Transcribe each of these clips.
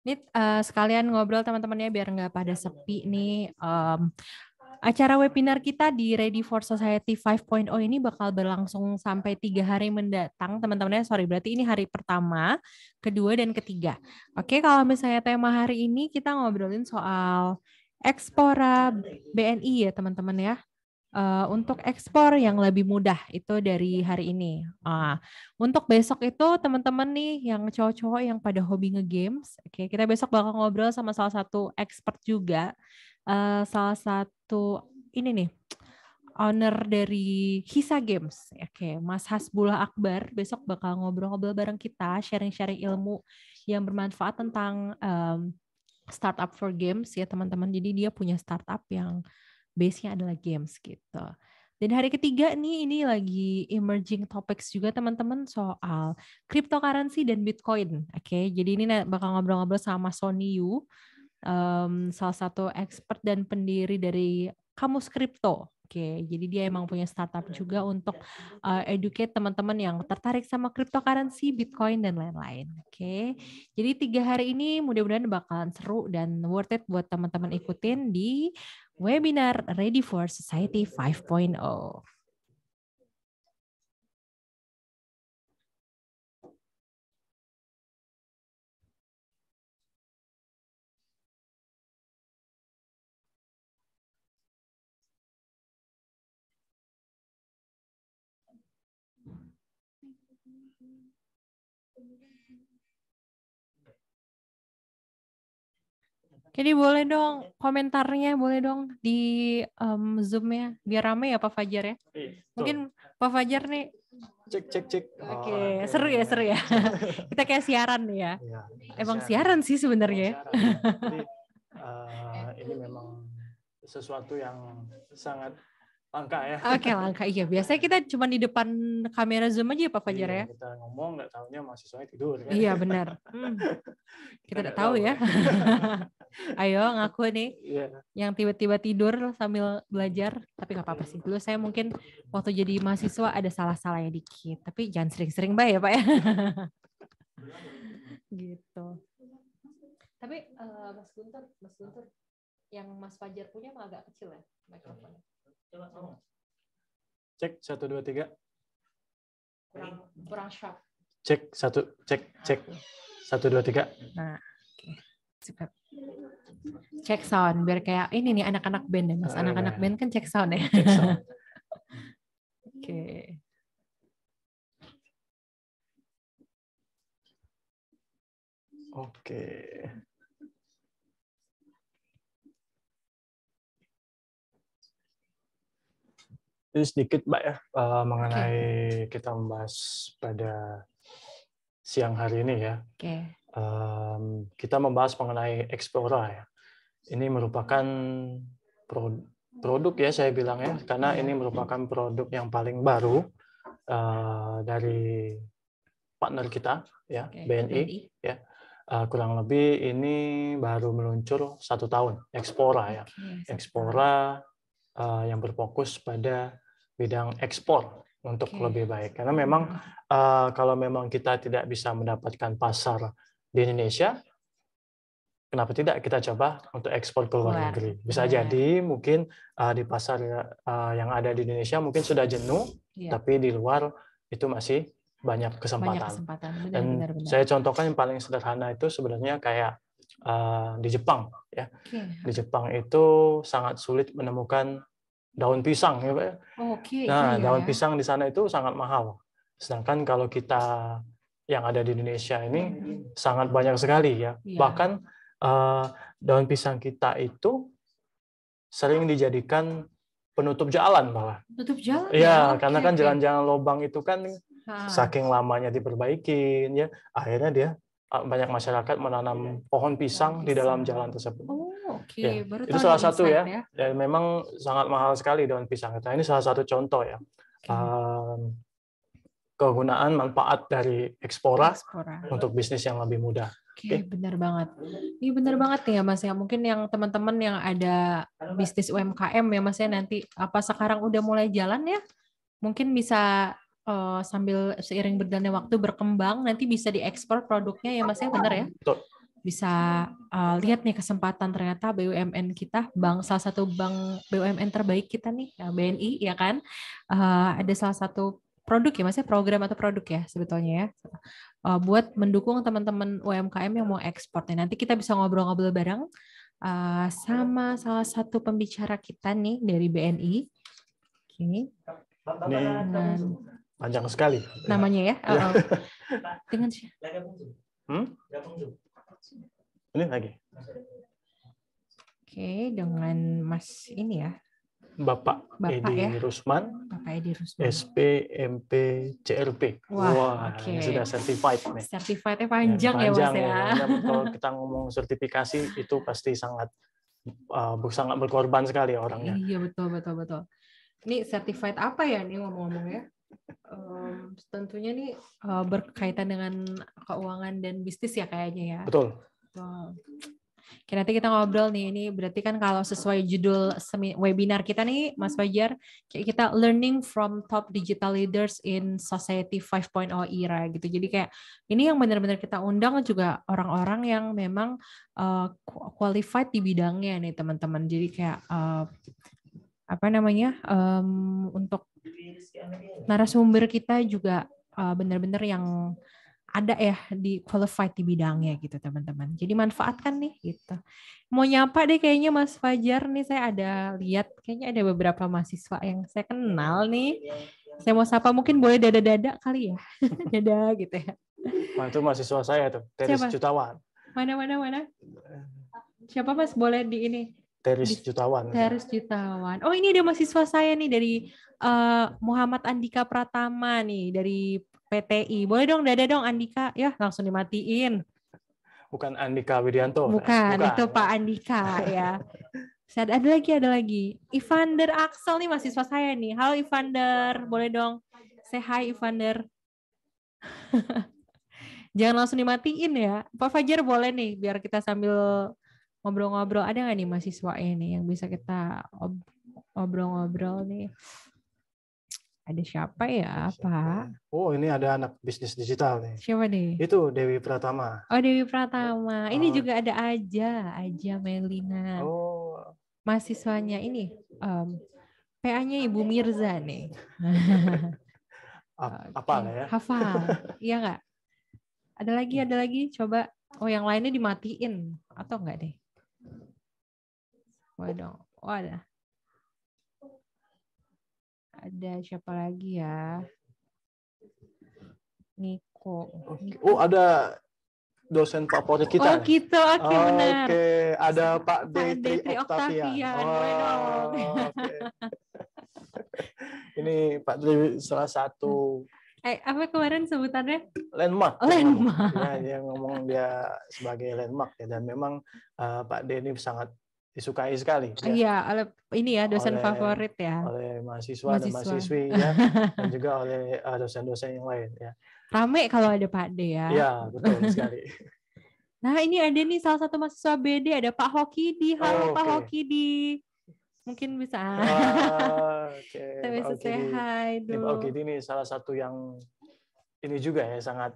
Ini sekalian ngobrol teman-temannya biar nggak pada sepi nih. Acara webinar kita di Ready for Society 5.0 ini bakal berlangsung sampai 3 hari mendatang, teman-temannya. Sorry, berarti ini hari pertama, kedua, dan ketiga. Oke, kalau misalnya tema hari ini kita ngobrolin soal Ekspora BNI ya, teman-teman ya. Untuk ekspor yang lebih mudah itu dari hari ini. Untuk besok itu teman-teman nih yang cowok-cowok yang pada hobi nge-games, oke, kita besok bakal ngobrol sama salah satu expert juga, salah satu ini nih owner dari Hisa Games, oke, Mas Hasbullah Akbar besok bakal ngobrol-ngobrol bareng kita, sharing-sharing ilmu yang bermanfaat tentang startup for games ya teman-teman. Jadi dia punya startup yang base-nya adalah games gitu. Dan hari ketiga nih ini lagi emerging topics juga teman-teman soal cryptocurrency dan Bitcoin. Oke, jadi ini bakal ngobrol-ngobrol sama Sony Yu, salah satu expert dan pendiri dari Kamus Kripto. Oke, jadi dia emang punya startup juga untuk educate teman-teman yang tertarik sama cryptocurrency, Bitcoin, dan lain-lain. Oke, jadi 3 hari ini mudah-mudahan bakalan seru dan worth it buat teman-teman ikutin di webinar Ready for Society 5.0. Jadi boleh dong komentarnya, boleh dong di Zoom-nya biar rame ya Pak Fajar ya. Mungkin Pak Fajar nih. Cek. Oke, seru ya. Kita kayak siaran ya. Emang siaran sih sebenarnya. Jadi ini memang sesuatu yang sangat langka ya. Oke, langka. Iya, biasanya kita cuma di depan kamera Zoom aja ya Pak Fajar ya. Kita ngomong nggak tahunya mahasiswanya tidur. Kan? Iya, benar. Kita nggak tahu ya. Ayo ngaku nih. Yang tiba-tiba tidur sambil belajar. Tapi nggak apa-apa sih. Dulu saya mungkin waktu jadi mahasiswa ada salah-salahnya dikit. Tapi jangan sering-sering Mbak ya Pak ya. Gitu. Tapi Mas Guntur, yang Mas Fajar punya mah agak kecil ya mikrofonnya. Cek 1 2 3. Kurang sharp. Cek 1 2 3. Nah, oke. Cek sound biar kayak ini nih anak-anak band ya Mas. Anak-anak band kan cek sound ya. Cek sound. Oke. Oke. Jadi sedikit Mbak ya mengenai kita membahas pada siang hari ini ya. Kita membahas mengenai Ekspora ya. Ini merupakan produk ya saya bilang ya, karena ini merupakan produk yang paling baru dari partner kita ya, BNI ya. Kurang lebih ini baru meluncur 1 tahun Ekspora ya. Ekspora yang berfokus pada bidang ekspor untuk lebih baik. Karena memang kalau memang kita tidak bisa mendapatkan pasar di Indonesia, kenapa tidak kita coba untuk ekspor ke luar negeri? Bisa jadi mungkin di pasar yang ada di Indonesia mungkin sudah jenuh, tapi di luar itu masih banyak kesempatan. Benar. Saya contohkan yang paling sederhana itu sebenarnya kayak di Jepang ya. Di Jepang itu sangat sulit menemukan daun pisang ya Pak. Nah, daun pisang di sana itu sangat mahal. Sedangkan kalau kita yang ada di Indonesia ini sangat banyak sekali ya. Bahkan daun pisang kita itu sering dijadikan penutup jalan malah. Penutup jalan? Iya, karena kan jalan-jalan lobang itu kan saking lamanya diperbaikin ya, akhirnya dia banyak masyarakat menanam pohon pisang di dalam jalan tersebut. Ya, itu salah satu ya. Dan memang sangat mahal sekali daun pisang. Nah, ini salah satu contoh ya. Kegunaan manfaat dari Ekspora untuk bisnis yang lebih mudah. Benar banget. Ini benar banget nih ya Mas ya. Mungkin yang teman-teman yang ada bisnis UMKM ya Mas ya, nanti apa sekarang udah mulai jalan ya, mungkin bisa sambil seiring berjalannya waktu berkembang, nanti bisa diekspor produknya ya Mas ya, benar ya? Betul. bisa lihat nih kesempatan ternyata BUMN kita, salah satu bank BUMN terbaik kita nih, BNI ya kan, ada salah satu produk ya, maksudnya program atau produk ya sebetulnya ya, buat mendukung teman-teman UMKM yang mau ekspor. Nanti kita bisa ngobrol-ngobrol bareng sama salah satu pembicara kita nih dari BNI. Oke. Ini panjang sekali. Namanya ya. Dengan ini lagi. Oke, dengan Mas ini ya. Bapak Edi ya? Rusman. Bapak Edi Rusman. SP, MP, CRP. Wah, ini sudah certified nih. Certified-nya panjang ya Mas ya. Kalau kita ngomong sertifikasi itu pasti sangat berkorban sekali orangnya. Iya, betul. Ini certified apa ya nih ngomong-ngomong ya? Tentunya nih berkaitan dengan keuangan dan bisnis ya kayaknya ya. Betul. Oke, nanti kita ngobrol nih. Ini berarti kan kalau sesuai judul webinar kita nih, Mas Fajar, kita learning from top digital leaders in society 5.0 era gitu. Jadi kayak ini yang benar-benar kita undang juga orang-orang yang memang qualified di bidangnya nih teman-teman. Jadi kayak untuk narasumber kita juga benar-benar yang ada ya di qualified di bidangnya gitu teman-teman. Jadi manfaatkan nih gitu. Mau nyapa deh kayaknya Mas Fajar nih, saya ada lihat kayaknya ada beberapa mahasiswa yang saya kenal nih. Saya mau sapa, mungkin boleh dada-dada kali ya. Dada gitu ya. Nah, itu mahasiswa saya tuh, Teris Jutawan. Mana? Siapa Mas? Boleh di ini. Teris Jutawan. Teris Jutawan. Oh, ini ada mahasiswa saya nih dari Muhammad Andika Pratama nih dari PTI. Boleh dong, dada dong Andika. Ya, langsung dimatiin. Bukan Andika Widianto. Bukan, itu Pak Andika ya. Ada lagi. Ivander Axel nih mahasiswa saya nih. Halo Ivander, boleh dong say hi Ivander. Jangan langsung dimatiin ya. Pak Fajar boleh nih biar kita sambil ngobrol-ngobrol. Ada nggak nih mahasiswa ini yang bisa kita ngobrol-ngobrol nih? Ada siapa ya, Pak? Oh, ini ada anak bisnis digital nih. Siapa nih? Itu Dewi Pratama. Oh, Dewi Pratama. Ini juga ada Aja Melina. Oh. Mahasiswanya ini. PA-nya Ibu Mirza nih. Hafal ya? Hafal. Iya nggak? Ada lagi. Coba. Oh, yang lainnya dimatiin. Atau enggak deh? Waduh. Oh, ada siapa lagi ya? Niko. Oh, ada dosen favorit kita. Oh, gitu. Oke, benar. Oke, ada Pak Detri Octavian. Oke. Ini Pak Detri salah satu apa kemarin sebutannya? Landmark. Landmark. Dia ngomong dia sebagai landmark ya, dan memang Pak D ini sangat disukai sekali. Iya, oleh ini ya dosen favorit ya. Oleh mahasiswa dan mahasiswi ya, dan juga oleh dosen-dosen yang lain ya. Rame kalau ada Pak D ya. Iya, betul sekali. Nah, ini ada nih salah satu mahasiswa BD, ada Pak Hokidi. Halo Pak Hokidi. Mungkin bisa. Kita bisa say hi dulu. Pak Hokidi ini salah satu yang ini juga ya sangat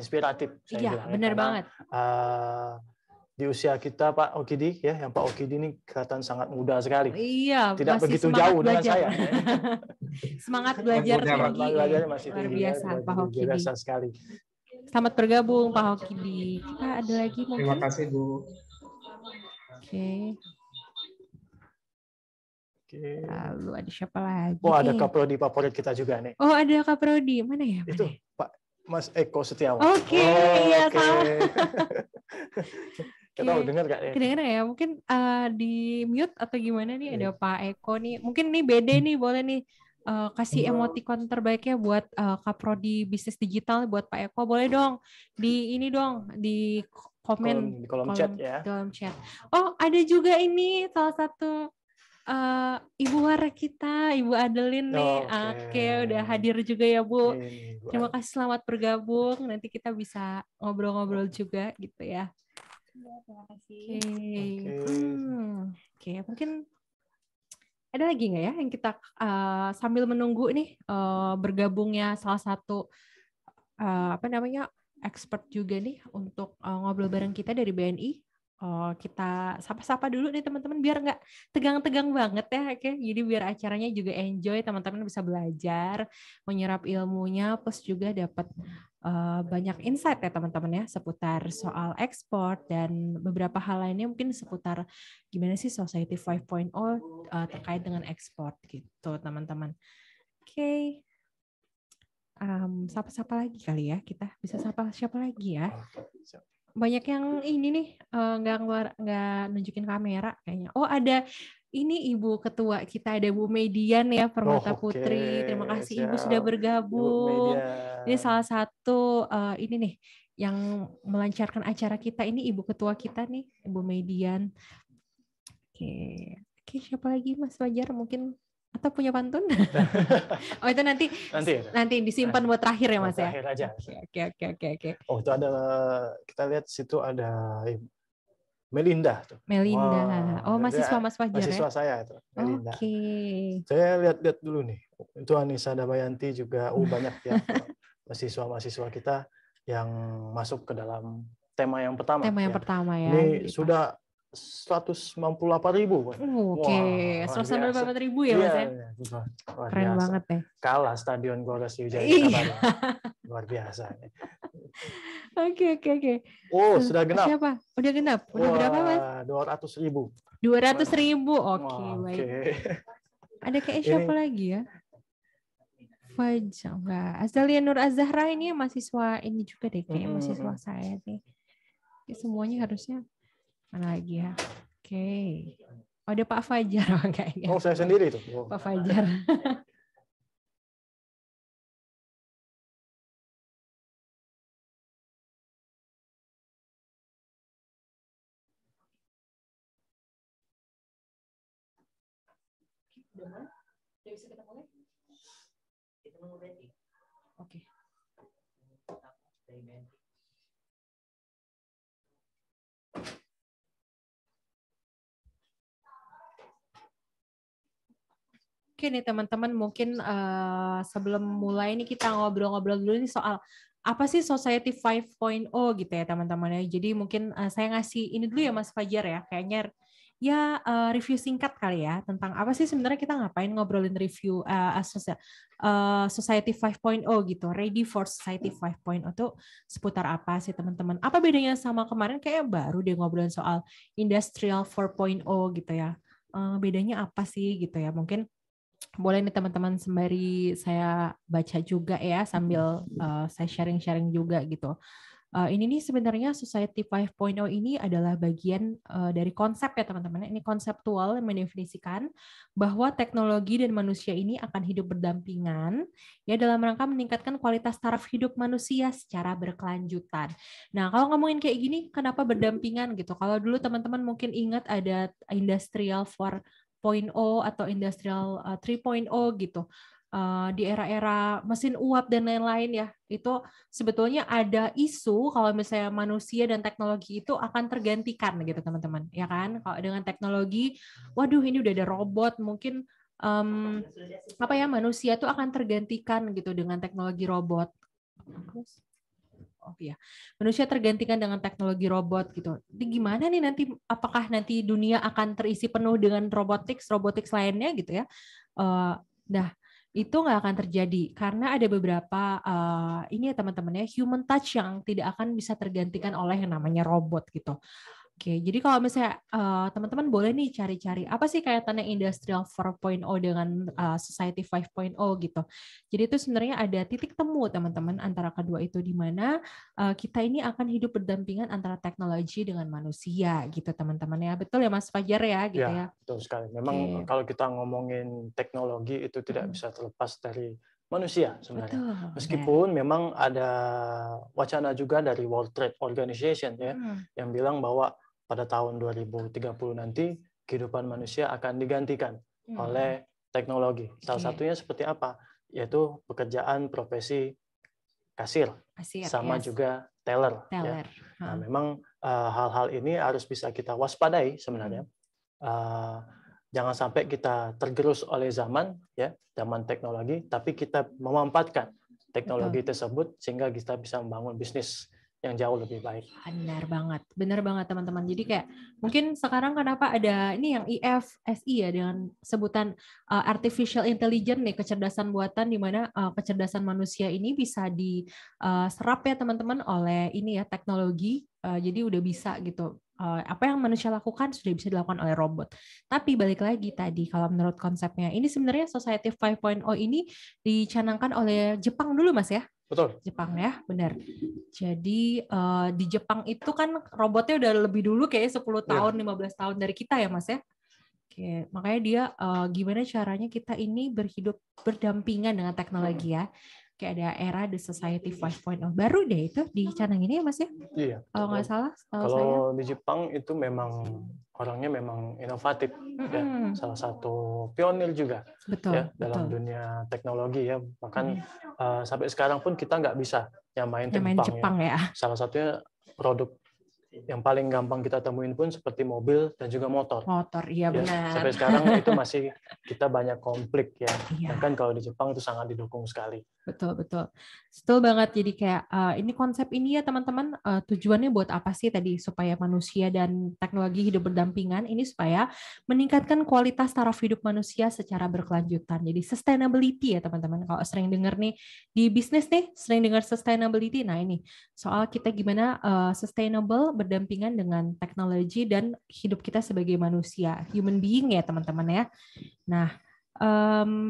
inspiratif. Iya, benar banget. Di usia kita Pak Hokidi ya, yang Pak Hokidi ini kelihatan sangat muda sekali. Iya, tidak begitu jauh dengan saya. Semangat belajar tinggi. Masih luar tinggi, biasa ya, Pak Hokidi. Biasa sekali. Selamat bergabung Pak Hokidi. Kita ada lagi mungkin. Terima kasih Bu. Oke. Lalu ada siapa lagi? Oh, ada Kaprodi favorit kita juga nih. Oh, ada Kaprodi. Mana ya? Itu Pak Mas Eko Setiawan. Oke, iya sama. Kita tahu dengar nggak ya? Kedengeran ya? Mungkin di mute atau gimana nih? Ada Pak Eko nih. Mungkin nih BD nih boleh nih kasih emoticon terbaiknya buat Kaprodi bisnis digital buat Pak Eko. Boleh dong di ini dong di komen di kolom chat ya. Kolom chat. Oh, ada juga ini salah satu Ibu Wara kita, Ibu Adeline nih. Oke, udah hadir juga ya Bu. Terima kasih, selamat bergabung. Nanti kita bisa ngobrol-ngobrol juga gitu ya. Terima kasih. Oke, mungkin ada lagi nggak ya yang kita sambil menunggu nih bergabungnya salah satu expert juga nih untuk ngobrol bareng kita dari BNI. Kita sapa-sapa dulu nih teman-teman biar nggak tegang-tegang banget ya. Oke? Jadi biar acaranya juga enjoy, teman-teman bisa belajar, menyerap ilmunya, plus juga dapat banyak insight ya teman-teman ya seputar soal ekspor dan beberapa hal lainnya mungkin seputar gimana sih Society 5.0 terkait dengan ekspor gitu teman-teman. Oke. Sapa-sapa lagi kali ya, kita bisa sapa siapa lagi ya? Banyak yang ini nih nggak nunjukin kamera kayaknya. Oh ada ini Ibu Ketua kita, ada Bu Median ya Permata Putri. Terima kasih Ibu sudah bergabung. Ini salah satu ini nih yang melancarkan acara kita ini Ibu Ketua kita nih, Ibu Median. Oke, siapa lagi Mas Fajar mungkin? Atau punya pantun? Oh itu nanti disimpan buat terakhir ya Mas ya. Terakhir aja. Oke. Oh itu ada, kita lihat situ ada Melinda tuh. Melinda. Wow, mahasiswa Mas Fajar ya. Mahasiswa saya itu Melinda. Oke. Saya lihat dulu nih. Itu Anissa Damayanti juga banyak ya mahasiswa kita yang masuk ke dalam tema yang pertama. Tema yang pertama ya. Ini sudah 198.000. Oke, 198.000 ya Mas ya? Keren biasa. Banget ya. Kalah Stadion Gelora Sriwijaya. Luar biasa. Oke. Oh, sudah genap. Siapa? Udah genap. Udah berapa Mas? 200.000. 200.000. Oke, baik. Ada kayak siapa lagi ya? Fajar enggak. Azalia Nur Azahra ini mahasiswa ini juga deh kayak mahasiswa saya nih. Semuanya harusnya mana lagi ya? Oke. Oh, ada Pak Fajar kayaknya. Oh, saya sendiri tuh. Oh. Pak Fajar. Udah bisa kita mulai? Kita mau berhenti. Oke. Oke nih teman-teman, mungkin sebelum mulai ini kita ngobrol-ngobrol dulu nih soal apa sih Society 5.0 gitu ya teman-teman ya. Jadi mungkin saya ngasih ini dulu ya Mas Fajar ya, kayaknya ya review singkat kali ya tentang apa sih sebenarnya kita ngapain ngobrolin review Society 5.0 gitu. Ready for Society 5.0 itu seputar apa sih teman-teman? Apa bedanya sama kemarin kayak baru deh ngobrolin soal Industrial 4.0 gitu ya. Bedanya apa sih gitu ya? Mungkin boleh nih teman-teman sembari saya baca juga ya sambil saya sharing-sharing juga gitu. Ini nih sebenarnya Society 5.0 ini adalah bagian dari konsep ya teman-teman. Ini konseptual yang mendefinisikan bahwa teknologi dan manusia ini akan hidup berdampingan ya dalam rangka meningkatkan kualitas taraf hidup manusia secara berkelanjutan. Nah, kalau ngomongin kayak gini, kenapa berdampingan gitu? Kalau dulu teman-teman mungkin ingat ada Industrial 4.0 atau Industrial 3.0 gitu. Di era-era mesin uap dan lain-lain ya, itu sebetulnya ada isu kalau misalnya manusia dan teknologi itu akan tergantikan gitu teman-teman, ya kan? Kalau dengan teknologi, waduh ini udah ada robot, mungkin manusia itu akan tergantikan gitu dengan teknologi robot. Oh iya, manusia tergantikan dengan teknologi robot gitu. Jadi gimana nih nanti, apakah nanti dunia akan terisi penuh dengan robotics lainnya gitu ya? Itu nggak akan terjadi karena ada beberapa ini ya teman-teman ya, human touch yang tidak akan bisa tergantikan oleh yang namanya robot gitu. Oke, jadi kalau misalnya teman-teman boleh nih cari-cari apa sih kaitannya Industrial 4.0 dengan Society 5.0 gitu. Jadi itu sebenarnya ada titik temu teman-teman antara kedua itu di mana kita ini akan hidup berdampingan antara teknologi dengan manusia gitu teman-teman ya. Betul ya Mas Fajar ya gitu ya. Betul sekali. Memang kalau kita ngomongin teknologi itu tidak bisa terlepas dari manusia sebenarnya. Betul, meskipun memang ada wacana juga dari World Trade Organization ya yang bilang bahwa pada tahun 2030 nanti kehidupan manusia akan digantikan oleh teknologi. Salah satunya seperti apa? Yaitu pekerjaan profesi kasir sama juga teller. Ya. Nah, memang hal-hal ini harus bisa kita waspadai sebenarnya. Jangan sampai kita tergerus oleh zaman teknologi, tapi kita memanfaatkan teknologi tersebut sehingga kita bisa membangun bisnis yang jauh lebih baik. Benar banget teman-teman. Jadi kayak mungkin sekarang kenapa ada ini yang IFSI ya dengan sebutan artificial intelligence nih, kecerdasan buatan, di mana kecerdasan manusia ini bisa diserap ya teman-teman oleh ini ya teknologi. Jadi udah bisa gitu. Apa yang manusia lakukan sudah bisa dilakukan oleh robot. Tapi balik lagi tadi kalau menurut konsepnya ini sebenarnya Society 5.0 ini dicanangkan oleh Jepang dulu Mas ya. Betul. Jepang ya, benar. Jadi di Jepang itu kan robotnya udah lebih dulu kayak 10 tahun, 15 tahun dari kita ya Mas ya. Oke, makanya dia gimana caranya kita ini berhidup berdampingan dengan teknologi ya. Kayak ada era The Society 5.0. Baru deh itu dicanangin ya Mas ya? Iya. Kalau nggak salah, kalau di Jepang itu memang orangnya memang inovatif, ya. Salah satu pionir juga, ya, dalam dunia teknologi ya. Bahkan sampai sekarang pun kita nggak bisa nyamain Jepang ya. Salah satunya produk yang paling gampang kita temuin pun seperti mobil dan juga motor. Iya benar. Sampai sekarang itu masih kita banyak konflik ya. Bahkan kalau di Jepang itu sangat didukung sekali. Betul banget. Jadi kayak ini konsep ini ya teman-teman, tujuannya buat apa sih tadi, supaya manusia dan teknologi hidup berdampingan, ini supaya meningkatkan kualitas taraf hidup manusia secara berkelanjutan. Jadi sustainability ya teman-teman. Kalau sering dengar nih di bisnis nih, sering dengar sustainability. Nah ini soal kita gimana sustainable berdampingan dengan teknologi dan hidup kita sebagai manusia, human being ya teman-teman ya. Nah,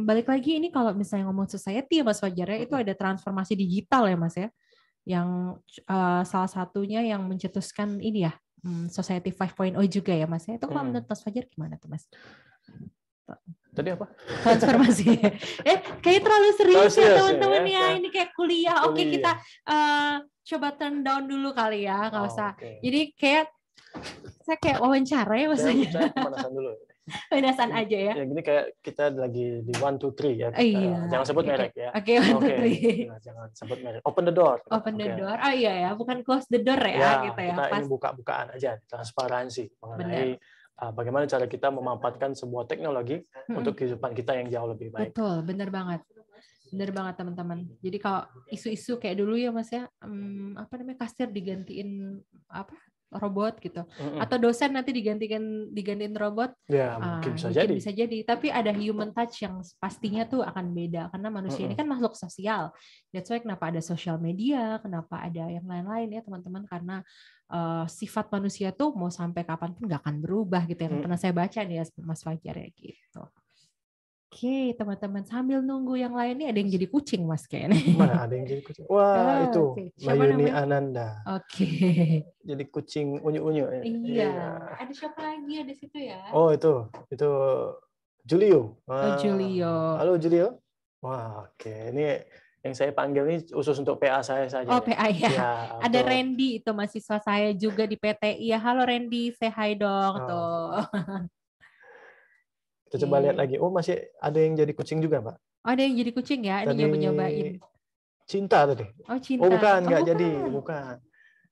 balik lagi ini kalau misalnya ngomong society ya Mas Fajar ya, itu ada transformasi digital ya Mas ya, yang salah satunya yang mencetuskan ini ya, Society 5.0 juga ya Mas ya. Itu kalau menurut Mas Fajar gimana tuh Mas? Tadi apa? Transformasi. Kayak terlalu serius ya teman-teman ya. Ini kayak kuliah. Oke, kita coba turn down dulu kali ya, nggak usah. Jadi kayak saya kayak wawancara ya Mas. Saya pemanasan dulu. Pemanasan aja ya. Ya gini kayak kita lagi di 1, 2, 3 ya. Jangan sebut merek ya. Oke, 1, 2, 3. Jangan sebut merek. Open the door. Open the door. Oh iya ya, bukan close the door ya gitu ya. Kita ini buka-bukaan aja, transparansi mengenai bagaimana cara kita memanfaatkan sebuah teknologi untuk kehidupan kita yang jauh lebih baik. Betul, benar banget. Benar banget teman-teman. Jadi kalau isu-isu kayak dulu ya Mas ya, kasir digantiin robot gitu, atau dosen nanti digantiin robot, ya mungkin bisa jadi. Tapi ada human touch yang pastinya tuh akan beda, karena manusia ini kan makhluk sosial. That's why kenapa ada sosial media, kenapa ada yang lain-lain ya teman-teman, karena sifat manusia tuh mau sampai kapanpun nggak akan berubah gitu. Yang pernah saya baca nih ya Mas Fajar ya gitu. Oke, teman-teman, sambil nunggu yang lain nih ada yang jadi kucing Mas kayaknya. Mana ada yang jadi kucing? Wah, itu Mayuni Ananda. Oke. Jadi kucing unyu-unyu. Iya. Ada siapa lagi ada situ ya? Oh, itu Julio. Julio. Halo Julio. Wah, oke. Ini yang saya panggil ini khusus untuk PA saya saja. Oh, PA ya. Ada Randy, itu mahasiswa saya juga di PTI. Ya, halo Randy, say hi dong tuh. Kita coba lihat lagi. Oh, masih ada yang jadi kucing juga, Pak. Ada yang jadi kucing ya? Ini nyoba-nyobain. Cinta tadi. Oh, Cinta. Oh, bukan, bukan.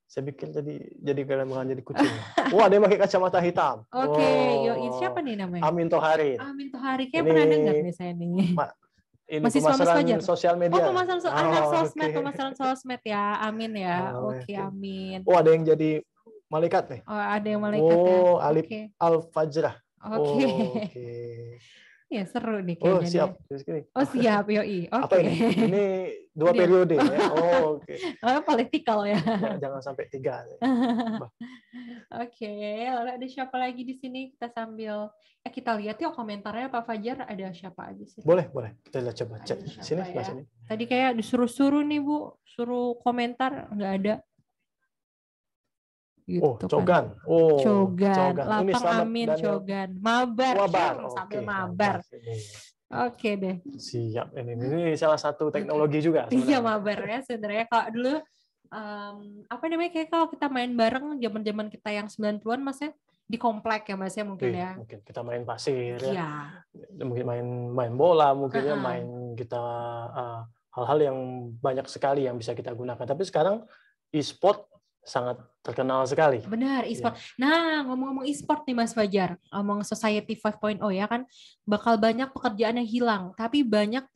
Saya pikir jadi bukan jadi kucing. Wah, ada yang pakai kacamata hitam. Oke, siapa nih namanya? Amin Tohari. Amin Tohari, kayak pernah dengar nih saya nih. Ini pemasaran sosial media. Oh, pemasaran pemasaran sosmed ya. Amin ya. Oke, amin. Oh, ada yang jadi malaikat nih. Oh, ada yang malaikat ya. Oh, Alif Al-Fajrah. Oke. Ya seru nih kayaknya. Oh siap. Oh siap, yoi. Oke. Apa ini? Ini 2 periode ya. Oh oke. Politikal ya. Jangan sampai 3. Oke, lalu ada siapa lagi di sini? Kita sambil kita lihat yuk komentarnya Pak Fajar, ada siapa aja sih? Boleh. Kita lihat coba cek sini ya? sini. Tadi kayak disuruh-suruh nih Bu, suruh komentar nggak ada. Gitu, Cogan. Kan. Oh, Cogan. Lapang Amin Cogan. Mabar. Sambil mabar. Oke deh. Siap. Ini salah satu teknologi juga. Iya, mabar ya sebenarnya. Kalau dulu kayak kalau kita main bareng zaman-zaman kita yang 90-an Mas ya, di komplek ya Mas ya mungkin ya. Mungkin kita main pasir ya. Mungkin main bola, mungkin ya main kita hal-hal yang banyak sekali yang bisa kita gunakan. Tapi sekarang e-sport sangat terkenal sekali. Benar, e-sport. Nah, ngomong-ngomong e-sport nih Mas Fajar, ngomong Society 5.0 ya kan, bakal banyak pekerjaan yang hilang, tapi banyak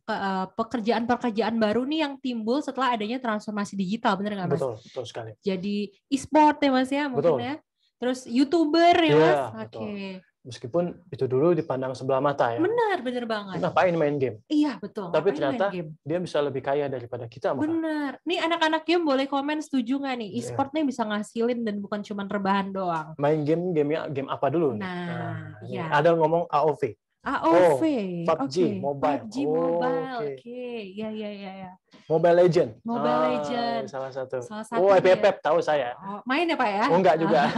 pekerjaan-pekerjaan baru nih yang timbul setelah adanya transformasi digital, benar nggak Mas? Betul sekali. Jadi e-sport ya Mas ya, mungkin betul. ya. Terus YouTuber ya Mas? Oke. Meskipun itu dulu dipandang sebelah mata ya. Benar banget. Ngapain main game? Iya, betul. Tapi ternyata dia bisa lebih kaya daripada kita. Benar. Nih anak-anak game boleh komen setuju nggak nih? E-sport nih bisa ngasilin dan bukan cuma rebahan doang. Main game apa dulu? Nah, ya. Ada ngomong AOV. PUBG, Mobile. PUBG Mobile. Oke. Ya. Mobile Legend. Salah satu. FFF tahu saya. Main ya Pak ya? Enggak juga.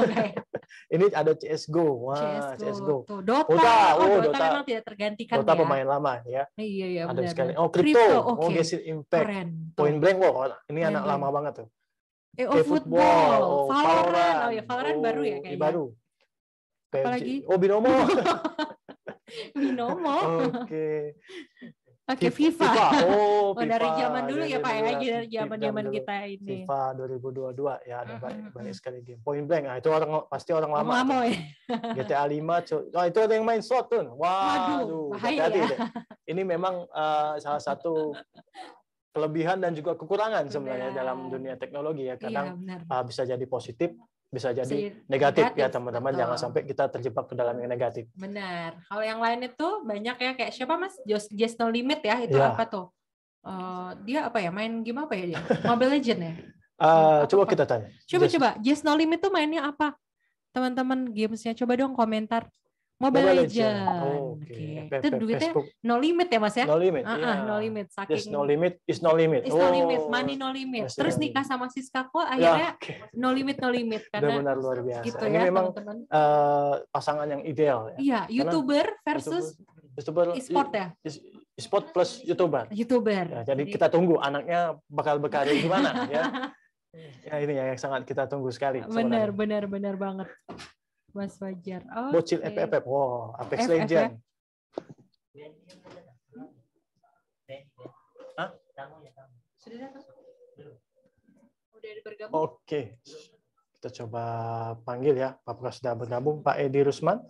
Ini ada CSGO. CSGO. Dota memang tidak tergantikan Dota pemain lama ya. Iya ada benar. sekali. Crypto. Genshin Impact. Point Blank. Ini anak lama banget tuh. Football. Valorant. Valorant baru ya kayaknya. Baru. Apalagi? Binomo. Oke, FIFA. FIFA. Dari zaman dulu ya Pak ya, zaman kita ini. FIFA 2022 ya, ada banyak sekali game. Point Blank, itu pasti orang lama. Ya. GTA 5, itu ada yang main slot tuh. Waduh, hati-hati deh. Ini memang salah satu kelebihan dan juga kekurangan sebenarnya dalam dunia teknologi ya. Kadang bisa jadi positif, bisa jadi negatif ya teman-teman. Jangan sampai kita terjebak ke dalam yang negatif. Benar. Kalau yang lain itu banyak ya, kayak siapa Mas? Just No Limit ya, itu apa tuh? Dia apa ya? Main game apa ya dia? Mobile Legend ya? Coba kita tanya. Coba. Just No Limit tuh mainnya apa? Teman-teman gamesnya coba dong komentar. Mobile Legend. Itu duitnya no limit ya Mas ya? No limit. No limit. Just no limit is no limit. Is no limit, money no limit. Terus nikah sama Siskako akhirnya no limit karena benar luar biasa. Gitu ini ya, memang teman-teman. Pasangan yang ideal ya. Iya, YouTuber versus e-sport ya. E-sport plus YouTuber. Ya, jadi kita tunggu anaknya bakal berkarya gimana ya. Ya ini yang sangat kita tunggu sekali. Benar banget. Mas Fajar. Bocil FFF. Apex Legend. Sudah datang? Udah bergabung? Oke. Kita coba panggil ya. Apakah sudah bergabung Pak Edi Rusman?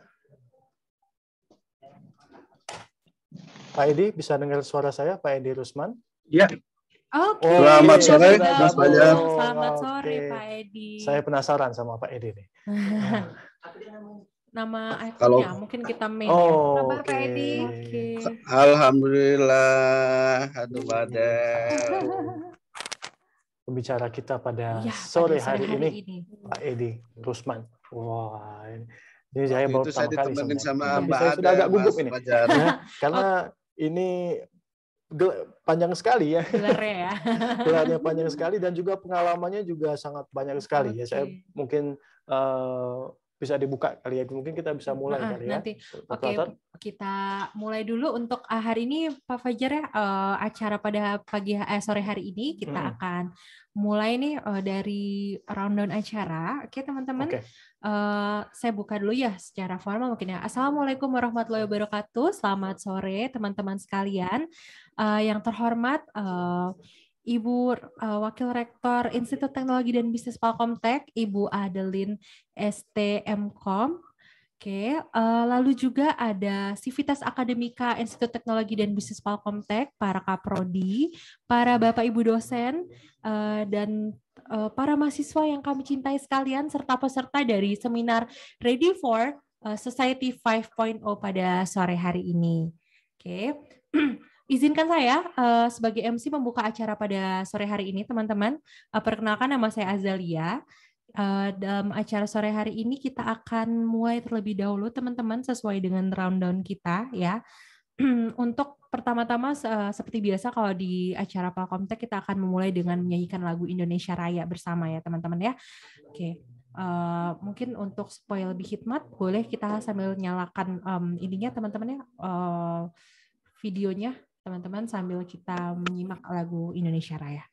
Pak Edi, bisa dengar suara saya, Pak Edi Rusman? Ya. Oke. Selamat sore, Mas Fajar. Selamat sore, Pak Edi. Saya penasaran sama Pak Edi nih. Nama akunnya mungkin kita main ya. Kabar Pak Edi? Alhamdulillah. Aduh badai. Pembicara kita pada sore hari ini, Pak Edi Rusman. Wah, ini saya baru pertama kali sama Mbak saya sudah agak gugup ini. Karena ini panjang sekali ya. Gelarnya panjang sekali dan juga pengalamannya juga sangat banyak sekali ya. Saya mungkin bisa dibuka kali ya. Mungkin kita bisa mulai kali ya. Nanti. Kita mulai dulu untuk hari ini Pak Fajar ya, acara pada sore hari ini kita akan mulai nih dari rundown acara. Oke, teman-teman. Saya buka dulu ya secara formal mungkin ya. Assalamualaikum warahmatullahi wabarakatuh. Selamat sore teman-teman sekalian. Yang terhormat Ibu Wakil Rektor Institut Teknologi dan Bisnis Palkomtek, Ibu Adeline STMkom. Oke, lalu juga ada Sivitas Akademika Institut Teknologi dan Bisnis Palkomtek, para Kaprodi, para Bapak Ibu dosen, dan para mahasiswa yang kami cintai sekalian, serta peserta dari seminar Ready for Society 5.0 pada sore hari ini. Oke. Izinkan saya sebagai MC membuka acara pada sore hari ini, teman-teman. Perkenalkan, nama saya Azalia. Dalam acara sore hari ini kita akan mulai terlebih dahulu, teman-teman, sesuai dengan rundown kita ya. Untuk pertama-tama seperti biasa kalau di acara Palkomtek kita akan memulai dengan menyanyikan lagu Indonesia Raya bersama ya, teman-teman ya. Oke. Mungkin untuk supaya lebih hikmat, boleh kita sambil nyalakan ininya, teman-teman ya, videonya. Teman-teman sambil kita menyimak lagu Indonesia Raya.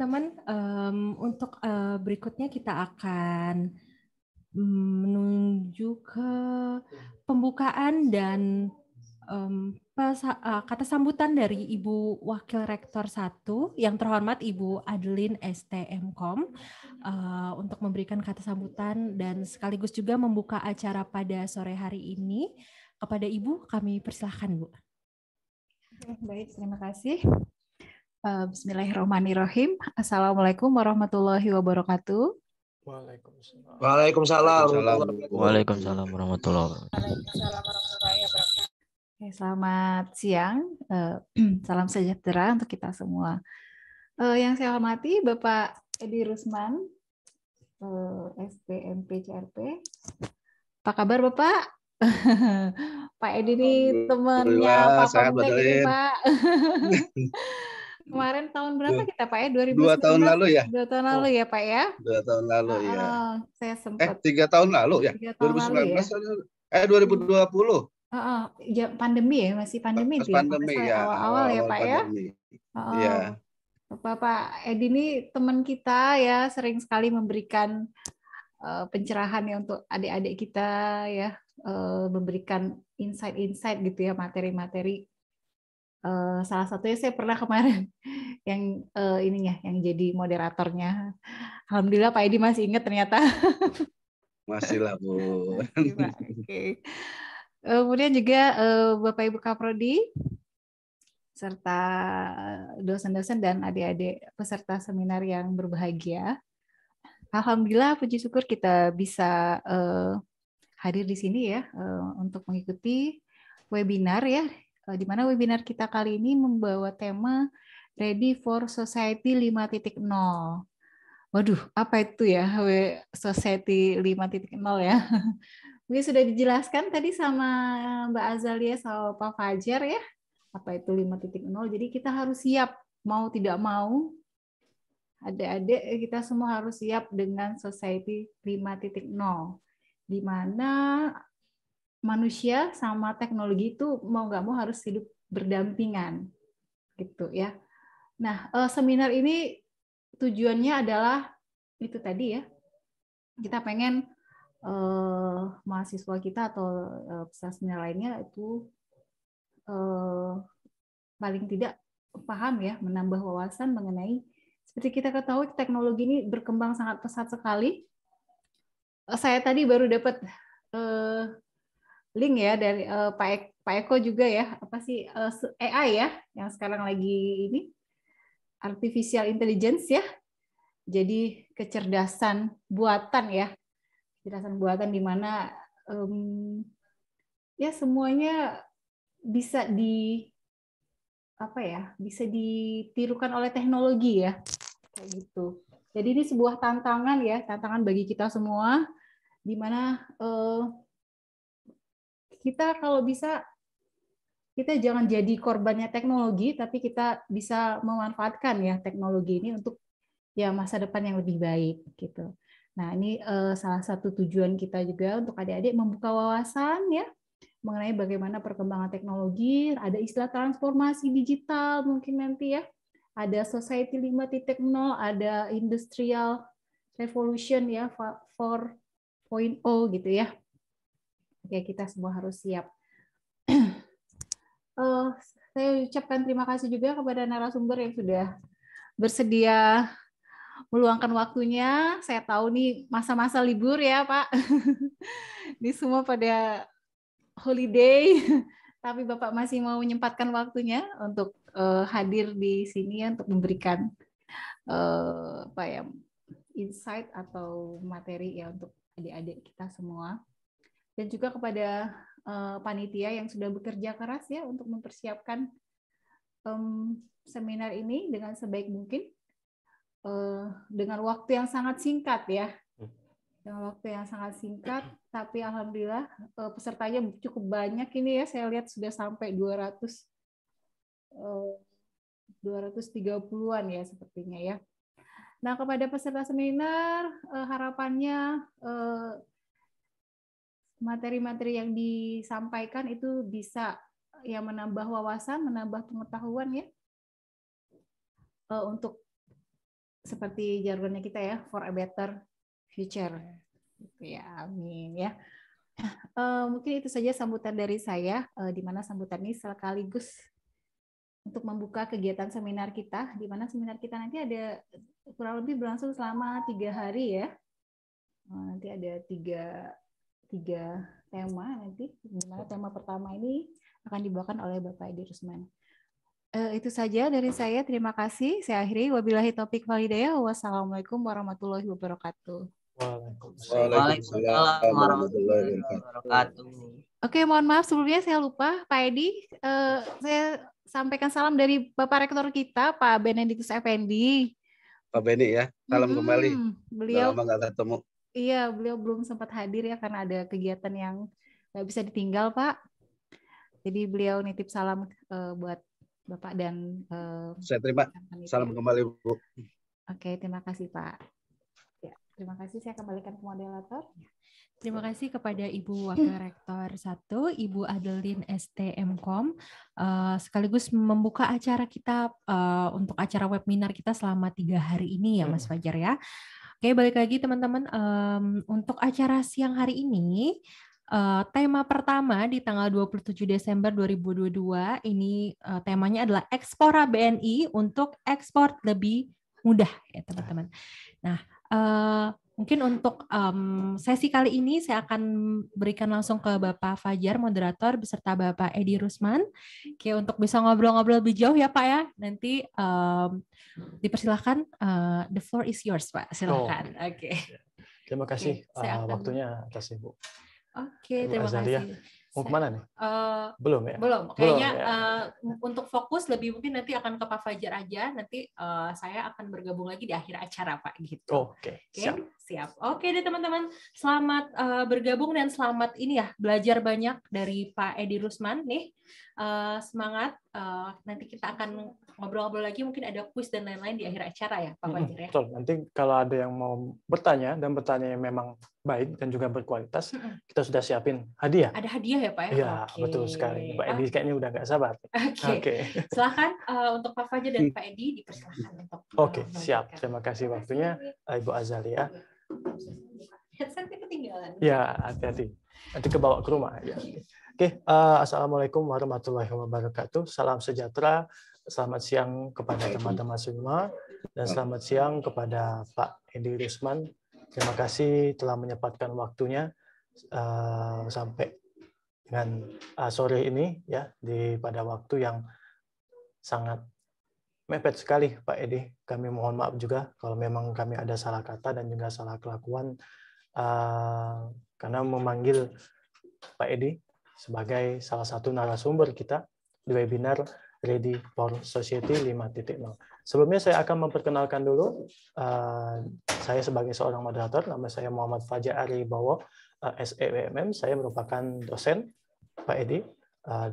teman-teman, untuk berikutnya kita akan menuju ke pembukaan dan kata sambutan dari Ibu Wakil Rektor 1 yang terhormat Ibu Adeline STMkom untuk memberikan kata sambutan dan sekaligus juga membuka acara pada sore hari ini. Kepada Ibu kami persilahkan, Bu. Baik, terima kasih. Bismillahirrahmanirrahim. Assalamualaikum warahmatullahi wabarakatuh. Waalaikumsalam. Waalaikumsalam warahmatullahi wabarakatuh. Selamat siang, salam sejahtera untuk kita semua. Yang saya hormati Bapak Edi Rusman, SPMP CRP. Apa kabar Bapak? Pak Edi ini temannya Papa Mutek ini Pak. Kemarin tahun berapa kita Pak ya? 2 tahun lalu ya? 2 tahun lalu ya Pak ya? 2 tahun lalu ya. Saya sempat 3 tahun lalu ya? 3 tahun 2019 lalu ya? 2020. Ya, pandemi ya, masih pandemi itu ya, pandemi ya, awal-awal ya Pak pandemi. ya. Bapak Edi ini teman kita ya, sering sekali memberikan pencerahan ya untuk adik-adik kita ya, memberikan insight-insight gitu ya, materi-materi. Salah satunya saya pernah kemarin yang yang jadi moderatornya. Alhamdulillah Pak Edi masih ingat ternyata. Masih lah Bu. Oke. Kemudian juga Bapak Ibu Kaprodi, serta dosen-dosen dan adik-adik peserta seminar yang berbahagia. Alhamdulillah, puji syukur kita bisa hadir di sini ya untuk mengikuti webinar ya, di mana webinar kita kali ini membawa tema Ready for Society 5.0. Waduh, apa itu ya Society 5.0 ya? Ini sudah dijelaskan tadi sama Mbak Azalia sama Pak Fajar ya, apa itu 5.0. Jadi kita harus siap, mau tidak mau, adik-adik kita semua harus siap dengan Society 5.0, di mana manusia sama teknologi itu mau nggak mau harus hidup berdampingan, gitu ya. Nah, seminar ini tujuannya adalah itu tadi ya, kita pengen mahasiswa kita atau peserta seminar lainnya itu paling tidak paham ya, menambah wawasan mengenai, seperti kita ketahui teknologi ini berkembang sangat pesat sekali. Saya tadi baru dapat link ya dari Pak Eko juga ya, apa sih AI ya yang sekarang lagi ini artificial intelligence ya, jadi kecerdasan buatan ya. Kecerdasan buatan di mana ya semuanya bisa bisa ditirukan oleh teknologi ya, kayak gitu. Jadi ini sebuah tantangan ya, tantangan bagi kita semua, di mana kita kalau bisa kita jangan jadi korbannya teknologi, tapi kita bisa memanfaatkan ya teknologi ini untuk ya masa depan yang lebih baik gitu. Nah, ini salah satu tujuan kita juga untuk adik-adik membuka wawasan ya mengenai bagaimana perkembangan teknologi, ada istilah transformasi digital mungkin nanti ya. Ada Society 5.0, ada Industrial Revolution ya 4.0 gitu ya. Oke, kita semua harus siap. Saya ucapkan terima kasih juga kepada narasumber yang sudah bersedia meluangkan waktunya. Saya tahu nih masa-masa libur ya Pak. Ini semua pada holiday, tapi Bapak masih mau menyempatkan waktunya untuk hadir di sini ya, untuk memberikan insight atau materi ya untuk adik-adik kita semua. Dan juga kepada panitia yang sudah bekerja keras ya untuk mempersiapkan seminar ini dengan sebaik mungkin. Dengan waktu yang sangat singkat ya, dengan waktu yang sangat singkat, tapi alhamdulillah pesertanya cukup banyak ini ya, saya lihat sudah sampai 230-an ya sepertinya ya. Nah, kepada peserta seminar harapannya materi-materi yang disampaikan itu bisa ya menambah wawasan, menambah pengetahuan ya untuk seperti jargonnya kita ya, for a better future. Gitu ya, amin ya. Mungkin itu saja sambutan dari saya, di mana sambutan ini sekaligus untuk membuka kegiatan seminar kita, di mana seminar kita nanti ada kurang lebih berlangsung selama 3 hari ya. Nanti ada tiga tema nanti, di mana tema pertama ini akan dibawakan oleh Bapak Edi Rusman. Itu saja dari saya. Terima kasih. Saya akhiri. Wabillahi taufik wal hidayah. Wassalamualaikum warahmatullahi wabarakatuh. Waalaikumsalam warahmatullahi wabarakatuh. Oke, mohon maaf sebelumnya saya lupa, Pak Edi. Saya sampaikan salam dari Bapak Rektor kita, Pak Benedictus Effendi. Pak Beni ya, salam kembali. Beliau udah lama nggak ketemu. Iya, beliau belum sempat hadir ya karena ada kegiatan yang nggak bisa ditinggal, Pak. Jadi beliau nitip salam buat Bapak dan saya terima. Salam kembali, Bu. Oke, terima kasih, Pak. Ya, terima kasih. Saya kembalikan ke moderator. Terima kasih kepada Ibu Wakil Rektor 1, Ibu Adeline STMkom, sekaligus membuka acara kita untuk acara webinar kita selama 3 hari ini ya Mas Fajar ya. Oke, balik lagi teman-teman, untuk acara siang hari ini, tema pertama di tanggal 27 Desember 2022, ini temanya adalah Ekspora BNI untuk ekspor lebih mudah ya teman-teman. Nah, mungkin untuk sesi kali ini saya akan berikan langsung ke Bapak Fajar, moderator, beserta Bapak Edi Rusman. Oke, untuk bisa ngobrol-ngobrol lebih jauh ya Pak ya. Nanti dipersilahkan, the floor is yours Pak, silakan. Oke. Terima kasih waktunya atas Ibu. Oke, terima kasih. Mau kemana nih? Belum ya? Belum. Kayaknya ya. Untuk fokus lebih mungkin nanti akan ke Pak Fajar aja. Nanti saya akan bergabung lagi di akhir acara Pak. Gitu. Oke, siap. Oke deh teman-teman. Selamat bergabung dan selamat ini ya belajar banyak dari Pak Edi Rusman nih. Semangat. Nanti kita akan ngobrol-ngobrol lagi. Mungkin ada kuis dan lain-lain di akhir acara ya Pak Fajar ya. Betul. Nanti kalau ada yang mau bertanya dan bertanya yang memang baik dan juga berkualitas, kita sudah siapin hadiah. Ada hadiah ya Pak ya? Iya, betul sekali. Pak Edi kayaknya udah nggak sabar. Oke. Silahkan untuk Pak Fajar dan Pak Edi dipersilahkan untuk. Oke, siap. Terima kasih waktunya Ibu Azalia. Headsetnya ketinggalan. Ya, hati-hati. Nanti kebawa ke rumah. Ya. Oke, Assalamualaikum warahmatullahi wabarakatuh. Salam sejahtera. Selamat siang kepada teman-teman semua dan selamat siang kepada Pak Edi Rusman. Terima kasih telah menyempatkan waktunya sampai dengan sore ini ya pada waktu yang sangat mepet sekali Pak Edi. Kami mohon maaf juga kalau memang kami ada salah kata dan juga salah kelakuan karena memanggil Pak Edi sebagai salah satu narasumber kita di webinar Ready for Society 5.0. Sebelumnya saya akan memperkenalkan dulu, saya sebagai seorang moderator, nama saya Muhammad Fajar Aribowo, SEWMM, saya merupakan dosen, Pak Edi,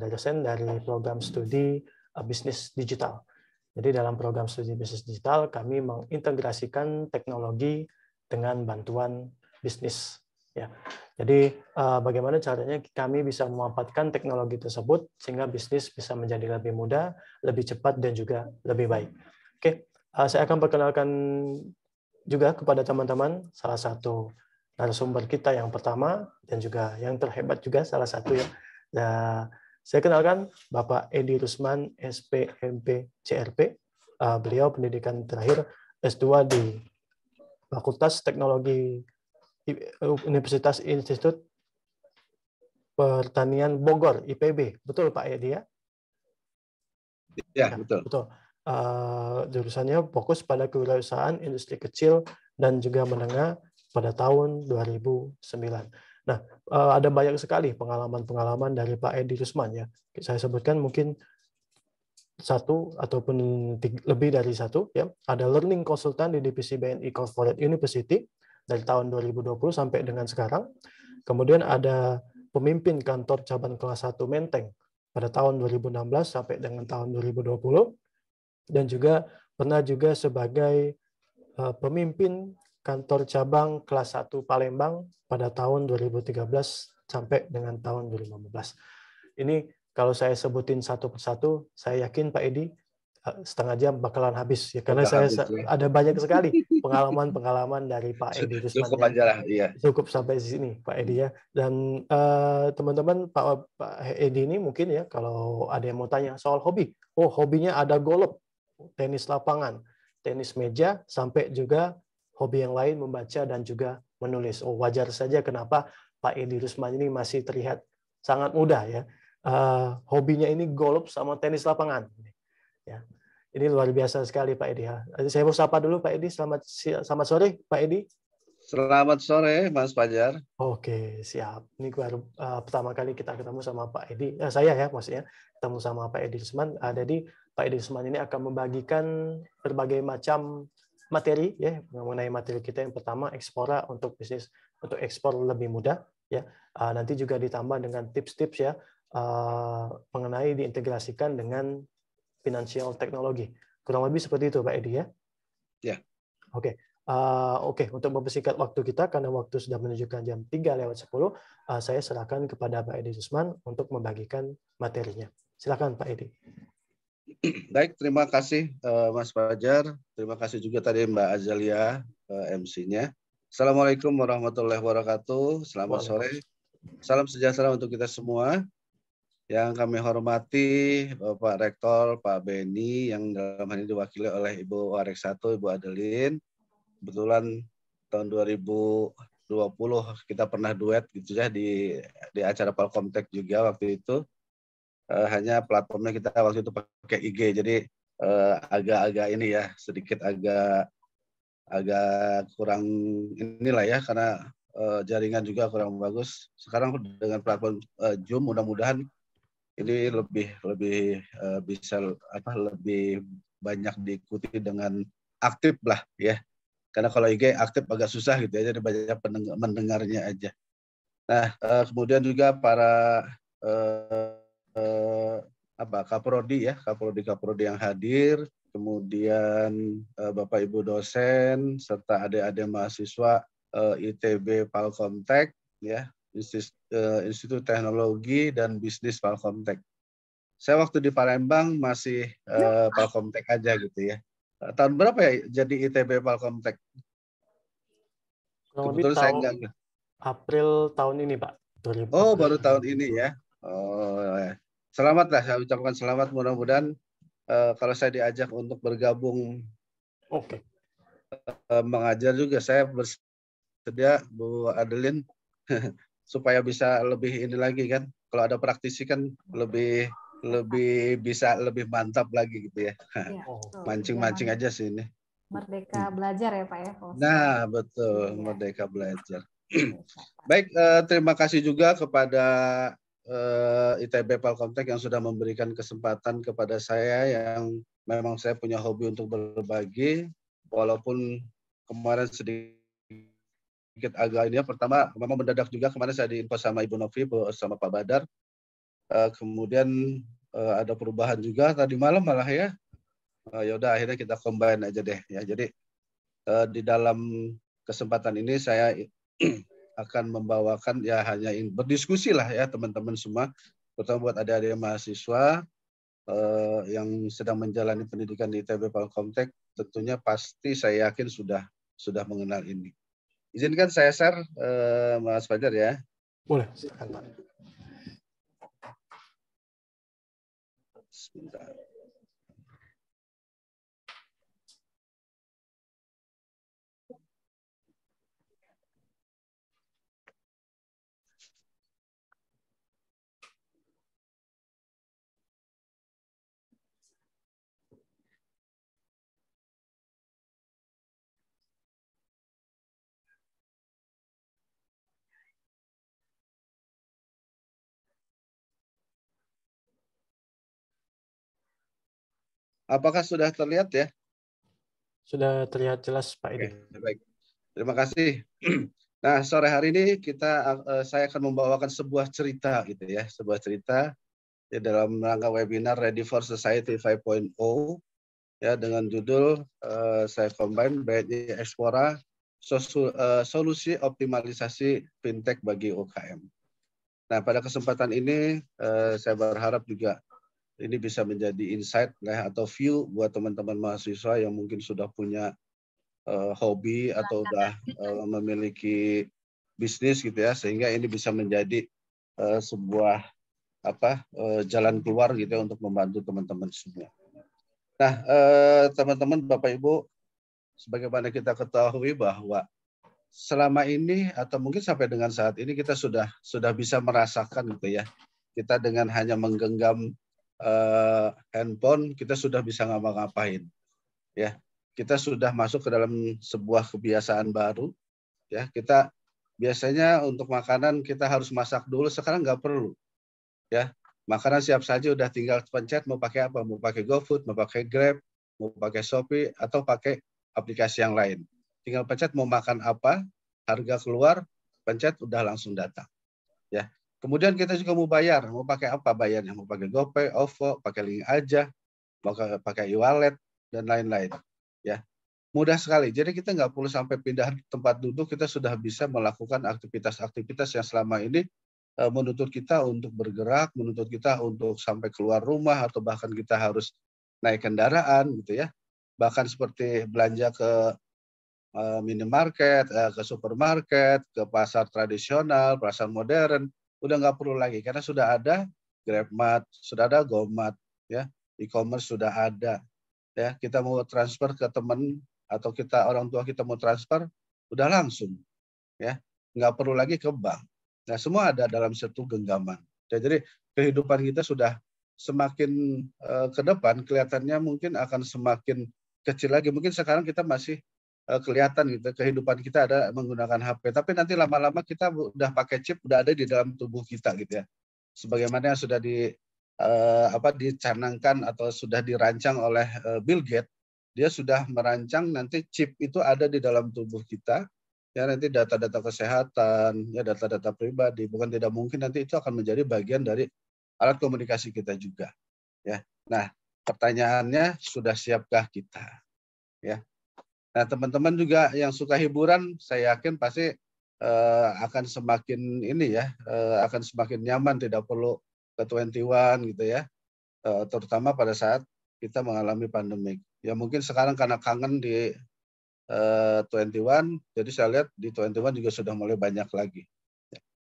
dosen dari program studi bisnis digital. Jadi dalam program studi bisnis digital, kami mengintegrasikan teknologi dengan bantuan bisnis. Ya, jadi bagaimana caranya kami bisa memanfaatkan teknologi tersebut sehingga bisnis bisa menjadi lebih mudah, lebih cepat dan juga lebih baik. Oke, saya akan perkenalkan juga kepada teman-teman salah satu narasumber kita yang pertama dan juga yang terhebat juga salah satu ya. Nah, saya kenalkan Bapak Edi Rusman, SPMP CRP. Beliau pendidikan terakhir S2 di Fakultas Teknologi Universitas Institut Pertanian Bogor, IPB. Betul Pak Edi ya? Ya, betul. Betul. Jurusannya fokus pada kewirausahaan industri kecil dan juga menengah pada tahun 2009. Nah, ada banyak sekali pengalaman-pengalaman dari Pak Edi Rusman ya. Saya sebutkan mungkin satu ataupun lebih dari satu ya. Ada learning consultant di divisi BNI Corporate University dari tahun 2020 sampai dengan sekarang. Kemudian ada pemimpin kantor cabang kelas 1 Menteng pada tahun 2016 sampai dengan tahun 2020. Dan juga pernah juga sebagai pemimpin kantor cabang kelas 1 Palembang pada tahun 2013 sampai dengan tahun 2015. Ini kalau saya sebutin satu persatu, saya yakin Pak Edi setengah jam bakalan habis ya, karena saya ada banyak sekali pengalaman dari Pak Edi Rusman. Cukup aja lah, iya. Cukup sampai sini Pak Edi ya. Dan teman-teman, Pak Edi ini mungkin ya, kalau ada yang mau tanya soal hobi, hobinya ada golf, tenis lapangan, tenis meja, sampai juga hobi yang lain membaca dan juga menulis. Wajar saja kenapa Pak Edi Rusman ini masih terlihat sangat muda ya. Hobinya ini golf sama tenis lapangan. Ya, ini luar biasa sekali Pak Edi. Saya mau sapa dulu Pak Edi. Selamat sore Pak Edi. Selamat sore Mas Fajar. Oke, siap. Ini baru pertama kali kita ketemu sama Pak Edi. Saya ya maksudnya ketemu sama Pak Edi Rusman. Jadi Pak Edi Rusman ini akan membagikan berbagai macam materi ya mengenai materi kita. Yang pertama Explora untuk bisnis, untuk ekspor lebih mudah ya. Nanti juga ditambah dengan tips-tips ya mengenai diintegrasikan dengan financial teknologi. Kurang lebih seperti itu, Pak Edi ya? Ya. Oke. Untuk mempersingkat waktu kita, karena waktu sudah menunjukkan jam 3:10, saya serahkan kepada Pak Edi Rusman untuk membagikan materinya. Silakan, Pak Edi. Baik, terima kasih Mas Fajar. Terima kasih juga tadi Mbak Azalia, MC-nya. Assalamualaikum warahmatullahi wabarakatuh. Selamat sore. Salam sejahtera untuk kita semua. Yang kami hormati Bapak Rektor, Pak Beni, yang dalam hal ini diwakili oleh Ibu Warek 1, Ibu Adeline. Kebetulan tahun 2020 kita pernah duet gitu ya di acara Palkomtek juga waktu itu. Hanya platformnya kita waktu itu pakai IG, jadi agak-agak ini ya, sedikit agak kurang inilah ya, karena jaringan juga kurang bagus. Sekarang dengan platform Zoom, mudah-mudahan ini lebih bisa lebih banyak diikuti dengan aktif lah ya, karena kalau IG aktif agak susah gitu ya, jadi banyak mendengarnya aja. Nah, kemudian juga para Kaprodi ya, Kaprodi yang hadir, kemudian Bapak Ibu dosen serta adik-adik mahasiswa ITB Palkomtek ya, Institut Teknologi dan Bisnis Palkomtek. Saya waktu di Palembang masih Palkomtek aja gitu ya. Tahun berapa ya jadi ITB Palkomtek? Kebetulan saya enggak. April tahun ini Pak. 2014. Oh, baru tahun ini ya. Oh, ya. Selamat lah, saya ucapkan selamat. Mudah-mudahan kalau saya diajak untuk bergabung mengajar juga, saya bersedia Bu Adeline supaya bisa lebih ini lagi kan. Kalau ada praktisi kan lebih bisa lebih mantap lagi gitu ya. Mancing-mancing aja sih ini. Merdeka belajar ya Pak ya. Nah, betul, merdeka belajar. Baik, terima kasih juga kepada ITB Palkomtek yang sudah memberikan kesempatan kepada saya, yang memang saya punya hobi untuk berbagi, walaupun kemarin sedikit agak ini ya. Pertama memang mendadak juga, kemarin saya diinfo sama Ibu Novi sama Pak Badar. Kemudian ada perubahan juga tadi malam malah ya. Ya udah akhirnya kita combine aja deh ya. Jadi di dalam kesempatan ini saya akan membawakan ya hanya berdiskusi lah ya teman-teman semua, terutama buat adik-adik mahasiswa yang sedang menjalani pendidikan di ITB Palkomtek. Tentunya pasti saya yakin sudah mengenal ini. Izinkan saya share Mas Fajar ya. Boleh, silakan Pak. Sebentar. Apakah sudah terlihat ya? Sudah terlihat jelas Pak Edi. Baik, terima kasih. Nah, sore hari ini saya akan membawakan sebuah cerita gitu ya, sebuah cerita di dalam rangka webinar Ready for Society 5.0 ya, dengan judul saya combine BNI Explora solusi optimalisasi fintech bagi UKM. Nah, pada kesempatan ini saya berharap juga ini bisa menjadi insight atau view buat teman-teman mahasiswa yang mungkin sudah punya hobi atau udah memiliki bisnis gitu ya, sehingga ini bisa menjadi sebuah jalan keluar gitu ya untuk membantu teman-teman semua. Nah, teman-teman, Bapak Ibu, sebagaimana kita ketahui bahwa selama ini atau mungkin sampai dengan saat ini kita sudah bisa merasakan gitu ya, kita dengan hanya menggenggam handphone kita sudah bisa ngapa-ngapain ya. Kita sudah masuk ke dalam sebuah kebiasaan baru ya. Kita biasanya untuk makanan kita harus masak dulu, sekarang nggak perlu ya. Makanan siap saja, udah tinggal pencet mau pakai apa, mau pakai GoFood, mau pakai Grab, mau pakai Shopee atau pakai aplikasi yang lain. Tinggal pencet mau makan apa, harga keluar, pencet udah langsung datang ya. Kemudian kita juga mau bayar, mau pakai apa bayarnya, mau pakai GoPay, OVO, pakai link aja, mau pakai e-wallet dan lain-lain ya. Mudah sekali. Jadi kita nggak perlu sampai pindah tempat duduk, kita sudah bisa melakukan aktivitas-aktivitas yang selama ini menuntut kita untuk bergerak, menuntut kita untuk sampai keluar rumah atau bahkan kita harus naik kendaraan gitu ya. Bahkan seperti belanja ke minimarket, ke supermarket, ke pasar tradisional, pasar modern, udah nggak perlu lagi karena sudah ada GrabMart, sudah ada GoMart, ya, e-commerce sudah ada, ya. Kita mau transfer ke teman atau orang tua kita mau transfer, udah langsung, ya, nggak perlu lagi ke bank. Nah, semua ada dalam satu genggaman. Jadi kehidupan kita sudah semakin ke depan kelihatannya mungkin akan semakin kecil lagi. Mungkin sekarang kita masih kelihatan gitu kehidupan kita ada menggunakan HP, tapi nanti lama-lama kita udah pakai chip, udah ada di dalam tubuh kita gitu ya. Sebagaimana yang sudah dicanangkan atau sudah dirancang oleh Bill Gates, dia sudah merancang nanti chip itu ada di dalam tubuh kita. Ya, nanti data-data kesehatan, ya data-data pribadi, bukan tidak mungkin nanti itu akan menjadi bagian dari alat komunikasi kita juga. Ya, nah pertanyaannya sudah siapkah kita? Ya, nah teman-teman juga yang suka hiburan, saya yakin pasti akan semakin akan semakin nyaman, tidak perlu ke 21 gitu ya, terutama pada saat kita mengalami pandemik. Ya mungkin sekarang karena kangen di 21, jadi saya lihat di 21 juga sudah mulai banyak lagi.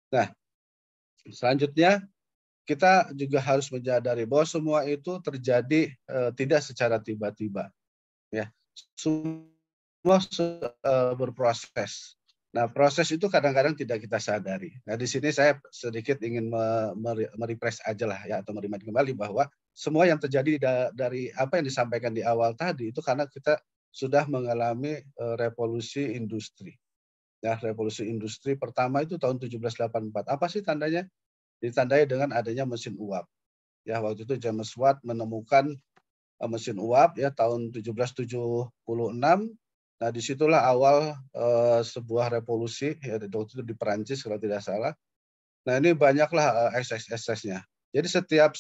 Nah, selanjutnya kita juga harus menyadari bahwa semua itu terjadi tidak secara tiba-tiba. Ya, semua berproses. Nah, proses itu kadang-kadang tidak kita sadari. Nah, di sini saya sedikit ingin merefresh aja lah ya, atau merimain kembali bahwa semua yang terjadi dari apa yang disampaikan di awal tadi itu karena kita sudah mengalami revolusi industri. Ya, revolusi industri pertama itu tahun 1784. Apa sih tandanya? Ditandai dengan adanya mesin uap. Ya, waktu itu James Watt menemukan mesin uap ya tahun 1776. Nah, disitulah awal sebuah revolusi ya, waktu itu di Perancis kalau tidak salah. Nah, ini banyaklah ekses-eksesnya. Jadi setiap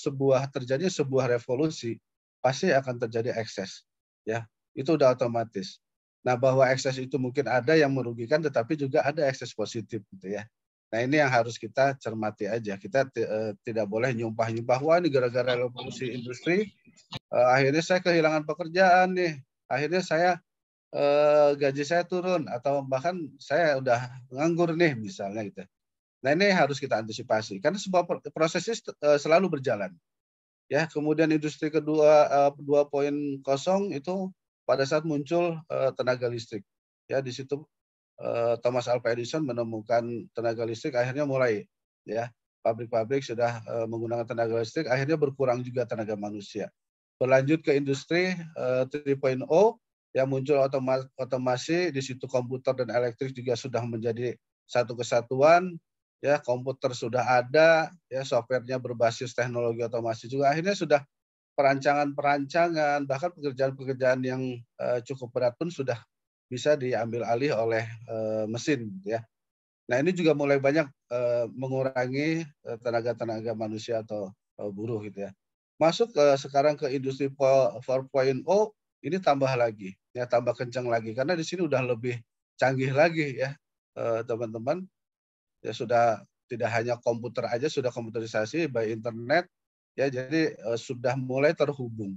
terjadi sebuah revolusi pasti akan terjadi ekses. Ya, itu udah otomatis. Nah, bahwa ekses itu mungkin ada yang merugikan, tetapi juga ada ekses positif gitu ya. Nah, ini yang harus kita cermati aja. Kita tidak boleh nyumpah-nyumpah, wah ini gara-gara revolusi industri, akhirnya saya kehilangan pekerjaan nih. Akhirnya saya gaji saya turun atau bahkan saya udah nganggur nih misalnya gitu. Nah, ini harus kita antisipasi karena sebuah prosesnya selalu berjalan. Ya, kemudian industri kedua 2.0 itu pada saat muncul tenaga listrik. Ya, di situ Thomas Alva Edison menemukan tenaga listrik, akhirnya mulai ya pabrik-pabrik sudah menggunakan tenaga listrik, akhirnya berkurang juga tenaga manusia. Berlanjut ke industri 3.0 yang muncul otomasi, di situ komputer dan elektrik juga sudah menjadi satu kesatuan. Ya, komputer sudah ada, ya softwarenya berbasis teknologi otomasi juga. Akhirnya sudah perancangan-perancangan, bahkan pekerjaan-pekerjaan yang cukup berat pun sudah bisa diambil alih oleh mesin, ya. Nah, ini juga mulai banyak mengurangi tenaga-tenaga manusia atau buruh gitu ya. Masuk sekarang ke industri 4.0, ini tambah lagi, ya tambah kencang lagi karena di sini udah lebih canggih lagi ya, teman-teman. Ya sudah tidak hanya komputer aja, sudah komputerisasi by internet, Ya, jadi sudah mulai terhubung.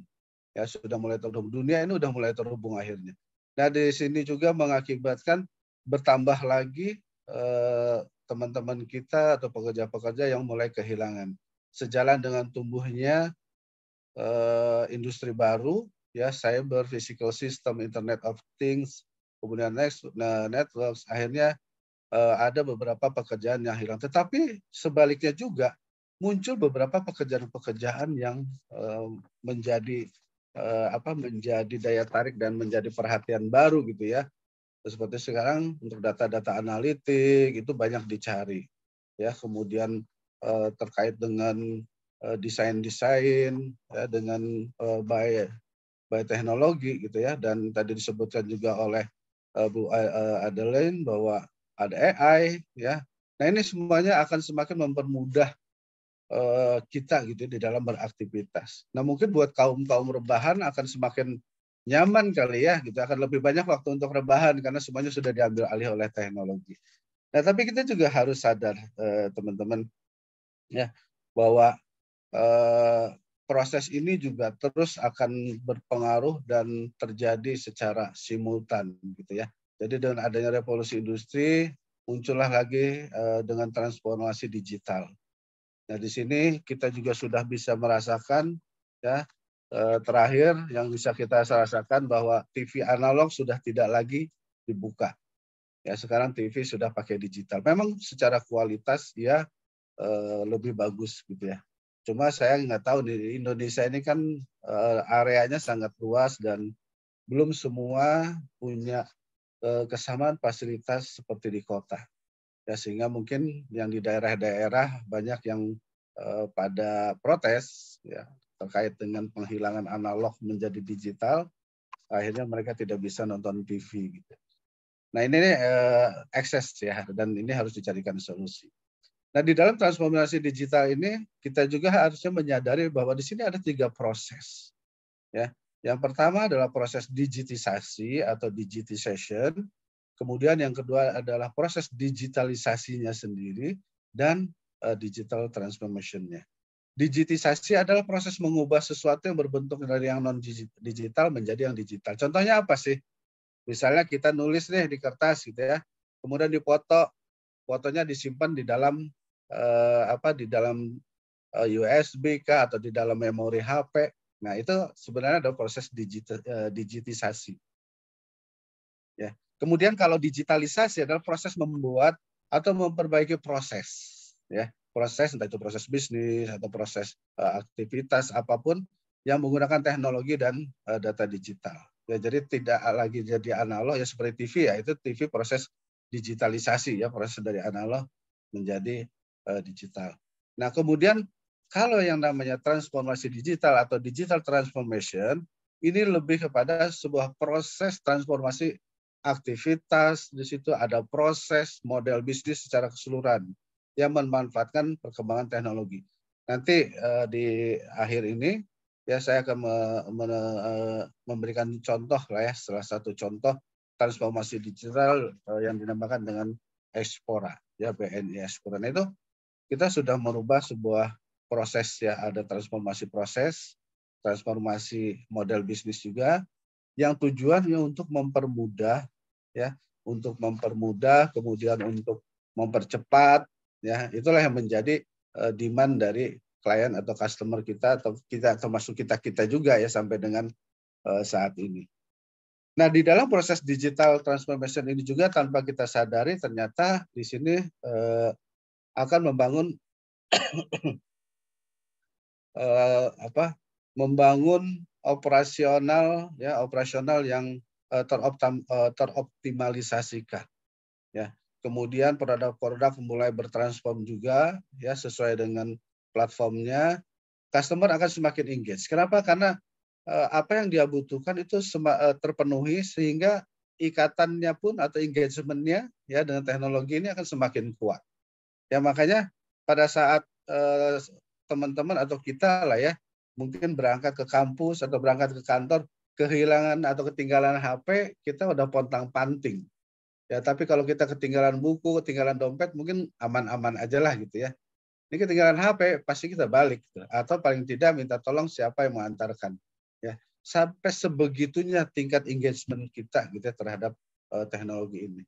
Ya, sudah mulai terhubung. Dunia ini sudah mulai terhubung akhirnya. Nah, di sini juga mengakibatkan bertambah lagi teman-teman kita atau pekerja-pekerja yang mulai kehilangan. Sejalan dengan tumbuhnya industri baru, ya, cyber, physical system, Internet of Things, kemudian networks, akhirnya ada beberapa pekerjaan yang hilang. Tetapi sebaliknya juga muncul beberapa pekerjaan-pekerjaan yang menjadi menjadi daya tarik dan menjadi perhatian baru gitu ya. Seperti sekarang untuk data-data analitik itu banyak dicari. Ya, kemudian terkait dengan desain-desain ya, dengan bioteknologi gitu ya, dan tadi disebutkan juga oleh Bu Adeline bahwa ada AI ya. Nah, ini semuanya akan semakin mempermudah kita gitu di dalam beraktivitas. Nah, mungkin buat kaum rebahan akan semakin nyaman kali ya, gitu, akan lebih banyak waktu untuk rebahan karena semuanya sudah diambil alih oleh teknologi. Nah, tapi kita juga harus sadar teman-teman ya, bahwa proses ini juga terus akan berpengaruh dan terjadi secara simultan gitu ya. Jadi dengan adanya revolusi industri muncullah lagi dengan transformasi digital. Nah, di sini kita juga sudah bisa merasakan ya, terakhir yang bisa kita rasakan bahwa TV analog sudah tidak lagi dibuka. Ya, sekarang TV sudah pakai digital. Memang secara kualitas ya lebih bagus gitu ya. Cuma saya nggak tahu di Indonesia ini kan areanya sangat luas dan belum semua punya kesamaan fasilitas seperti di kota. Ya, sehingga mungkin yang di daerah-daerah banyak yang pada protes ya terkait dengan penghilangan analog menjadi digital, akhirnya mereka tidak bisa nonton TV gitu. Nah, ini ekses ya, dan ini harus dicarikan solusi. Nah, di dalam transformasi digital ini kita juga harusnya menyadari bahwa di sini ada 3 proses. Ya. Yang pertama adalah proses digitisasi atau digitization. Kemudian yang kedua adalah proses digitalisasinya sendiri dan digital transformation-nya. Digitisasi adalah proses mengubah sesuatu yang berbentuk dari yang non-digital menjadi yang digital. Contohnya apa sih? Misalnya kita nulis nih di kertas gitu ya, kemudian dipoto, fotonya disimpan di dalam di dalam USB kah atau di dalam memori HP. Nah, itu sebenarnya ada proses digitisasi. Ya. Kemudian kalau digitalisasi adalah proses membuat atau memperbaiki proses, ya, proses entah itu proses bisnis atau proses aktivitas apapun yang menggunakan teknologi dan data digital. Ya, jadi tidak lagi jadi analog ya seperti TV ya, itu TV proses digitalisasi ya, proses dari analog menjadi digital. Nah, kemudian kalau yang namanya transformasi digital atau digital transformation ini lebih kepada sebuah proses transformasi aktivitas, di situ ada proses model bisnis secara keseluruhan yang memanfaatkan perkembangan teknologi. Nanti di akhir ini ya saya akan memberikan contoh lah ya, salah satu contoh transformasi digital yang dinamakan dengan Explora ya, BNI Explora. Nah, itu kita sudah merubah sebuah proses ya, ada transformasi proses, transformasi model bisnis juga yang tujuannya untuk mempermudah ya, untuk mempermudah, kemudian untuk mempercepat ya, itulah yang menjadi demand dari klien atau customer kita atau kita termasuk kita juga ya sampai dengan saat ini. Nah, di dalam proses digital transformation ini juga tanpa kita sadari ternyata di sini akan membangun membangun operasional yang teroptimalisasikan ya. Kemudian produk-produk mulai bertransform juga ya sesuai dengan platformnya. Customer akan semakin engage. Kenapa? Karena apa yang dia butuhkan itu terpenuhi sehingga ikatannya pun atau engagement-nya ya dengan teknologi ini akan semakin kuat. Ya, makanya pada saat teman-teman atau kita lah ya mungkin berangkat ke kampus atau berangkat ke kantor kehilangan atau ketinggalan HP, kita udah pontang-panting. Ya, tapi kalau kita ketinggalan buku, ketinggalan dompet, mungkin aman-aman aja lah gitu ya. Ini ketinggalan HP pasti kita balik, gitu. Atau paling tidak minta tolong siapa yang mengantarkan. Ya, sampai sebegitunya tingkat engagement kita gitu ya, terhadap teknologi ini.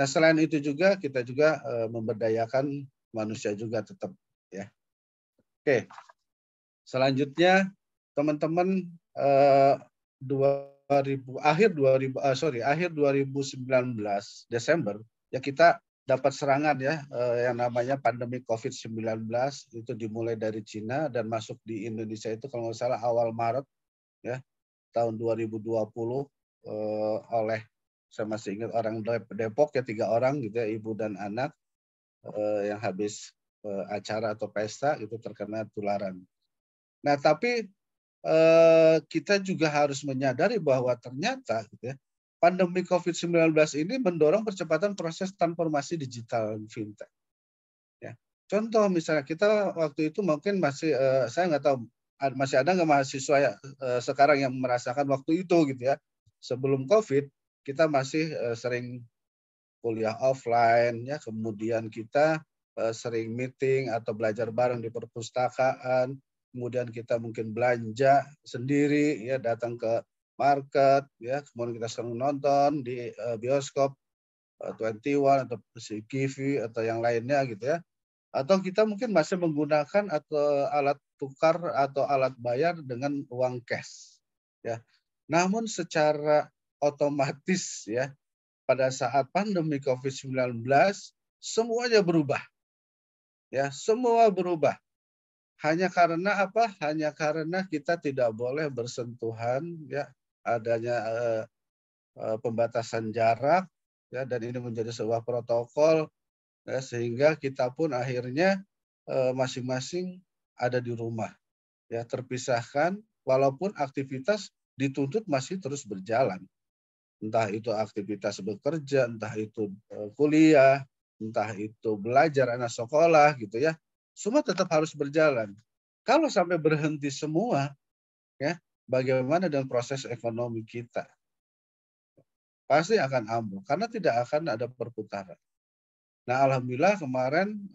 Nah, selain itu juga kita juga memberdayakan manusia juga tetap ya. Oke. Selanjutnya teman-teman akhir 2019 Desember ya kita dapat serangan ya yang namanya pandemi COVID-19 itu dimulai dari Cina dan masuk di Indonesia itu kalau nggak salah awal Maret ya tahun 2020 oleh saya masih ingat orang Depok ya 3 orang gitu ya ibu dan anak yang habis acara atau pesta itu terkena tularan. Nah tapi kita juga harus menyadari bahwa ternyata gitu ya, pandemi COVID-19 ini mendorong percepatan proses transformasi digital fintech. Ya. Contoh misalnya kita waktu itu mungkin masih saya nggak tahu masih ada nggak mahasiswa sekarang yang merasakan waktu itu gitu ya. Sebelum COVID kita masih sering kuliah offline ya, kemudian kita sering meeting atau belajar bareng di perpustakaan. Kemudian kita mungkin belanja sendiri ya datang ke market ya kemudian kita sering nonton di bioskop 21 atau CGV atau yang lainnya gitu ya atau kita mungkin masih menggunakan atau alat tukar atau alat bayar dengan uang cash ya namun secara otomatis ya pada saat pandemi COVID-19 semuanya berubah ya semua berubah. Hanya karena apa? Hanya karena kita tidak boleh bersentuhan, ya adanya pembatasan jarak, ya dan ini menjadi sebuah protokol, ya, sehingga kita pun akhirnya masing-masing ada di rumah, ya terpisahkan, walaupun aktivitas dituntut masih terus berjalan, entah itu aktivitas bekerja, entah itu kuliah, entah itu belajar anak sekolah, gitu ya. Semua tetap harus berjalan. Kalau sampai berhenti semua, ya bagaimana dengan proses ekonomi kita? Pasti akan ambruk karena tidak akan ada perputaran. Nah, alhamdulillah kemarin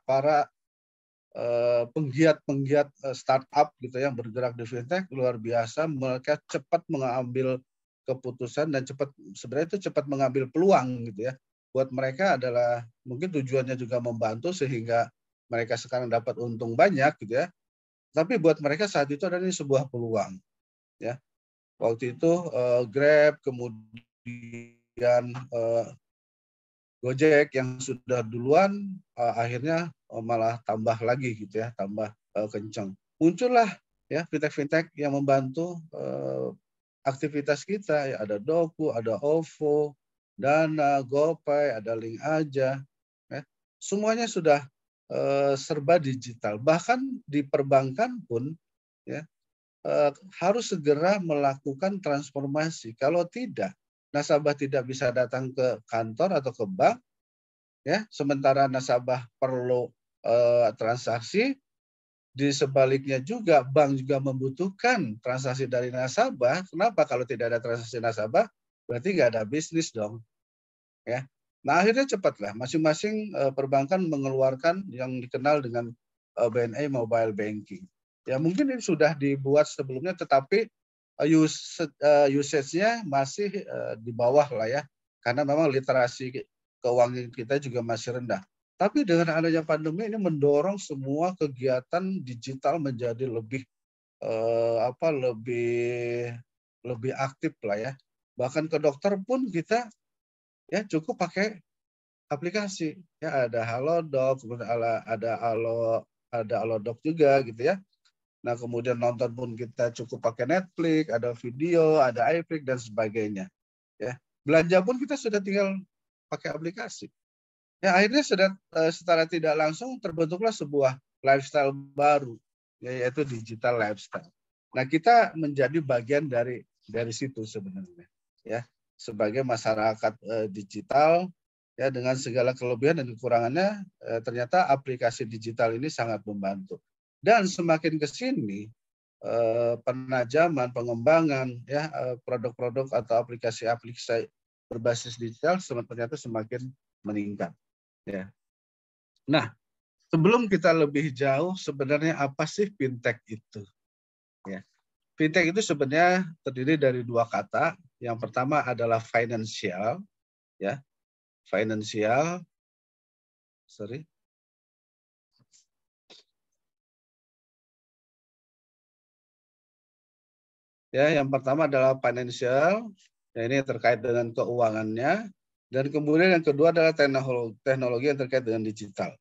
para penggiat startup gitu yang bergerak di fintech luar biasa, mereka cepat mengambil keputusan dan sebenarnya itu cepat mengambil peluang gitu ya. Buat mereka adalah mungkin tujuannya juga membantu sehingga mereka sekarang dapat untung banyak gitu ya. Tapi buat mereka saat itu adalah ini sebuah peluang. Ya, waktu itu Grab, kemudian Gojek yang sudah duluan akhirnya malah tambah lagi gitu ya, tambah kencang. Muncullah ya fintech-fintech yang membantu aktivitas kita. Ya, ada Doku, ada OVO, Dana, GoPay, ada Link Aja. Ya. Semuanya sudah serba digital. Bahkan di perbankan pun ya harus segera melakukan transformasi. Kalau tidak, nasabah tidak bisa datang ke kantor atau ke bank, ya. Sementara nasabah perlu transaksi. Di sebaliknya juga bank juga membutuhkan transaksi dari nasabah. Kenapa? Kalau tidak ada transaksi nasabah, berarti nggak ada bisnis dong. Ya. Nah akhirnya cepatlah masing-masing perbankan mengeluarkan yang dikenal dengan BNI Mobile Banking. Ya mungkin ini sudah dibuat sebelumnya, tetapi usage-nya masih di bawah lah ya, karena memang literasi keuangan kita juga masih rendah. Tapi dengan adanya pandemi ini mendorong semua kegiatan digital menjadi lebih lebih aktif lah ya. Bahkan ke dokter pun kita ya cukup pakai aplikasi. Ya ada Halodoc, kemudian ada Halodoc juga gitu ya. Nah kemudian nonton pun kita cukup pakai Netflix, ada video, ada iFlix dan sebagainya. Ya belanja pun kita sudah tinggal pakai aplikasi. Ya akhirnya secara tidak langsung terbentuklah sebuah lifestyle baru, yaitu digital lifestyle. Nah kita menjadi bagian dari situ sebenarnya, ya sebagai masyarakat digital, ya dengan segala kelebihan dan kekurangannya, ternyata aplikasi digital ini sangat membantu. Dan semakin ke sini penajaman, pengembangan, ya produk-produk atau aplikasi-aplikasi berbasis digital ternyata semakin meningkat. Ya. Nah, sebelum kita lebih jauh, sebenarnya apa sih fintech itu? Ya. Fintech itu sebenarnya terdiri dari dua kata. Yang pertama adalah financial, ya, financial. Sorry. Ya, yang pertama adalah financial, ya, ini terkait dengan keuangannya, dan kemudian yang kedua adalah teknologi yang terkait dengan digital.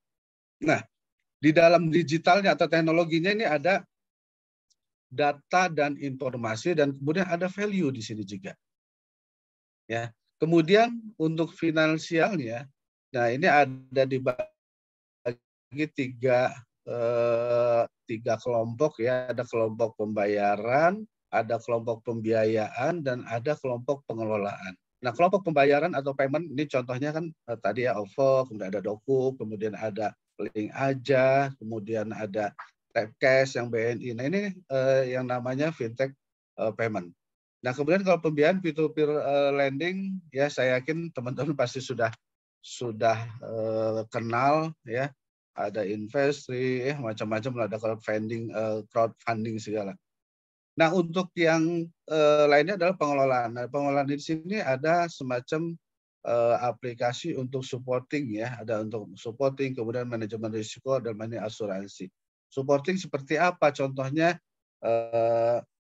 Nah, di dalam digitalnya atau teknologinya ini ada data dan informasi, dan kemudian ada value di sini juga. Ya, kemudian untuk finansialnya, nah ini ada dibagi tiga kelompok, ya, ada kelompok pembayaran, ada kelompok pembiayaan, dan ada kelompok pengelolaan. Nah, kelompok pembayaran atau payment ini contohnya kan tadi ya OVO, kemudian ada Doku, kemudian ada Link Aja, kemudian ada Tapcash yang BNI. Nah, ini yang namanya fintech payment. Nah, kemudian kalau pembiayaan peer-to-peer lending, ya saya yakin teman-teman pasti sudah kenal, ya. Ada Investri, macam-macam, ada crowdfunding segala. Nah, untuk yang lainnya adalah pengelolaan. Nah, pengelolaan di sini ada semacam aplikasi untuk supporting, ya, ada untuk supporting, kemudian manajemen risiko dan asuransi. Supporting seperti apa? Contohnya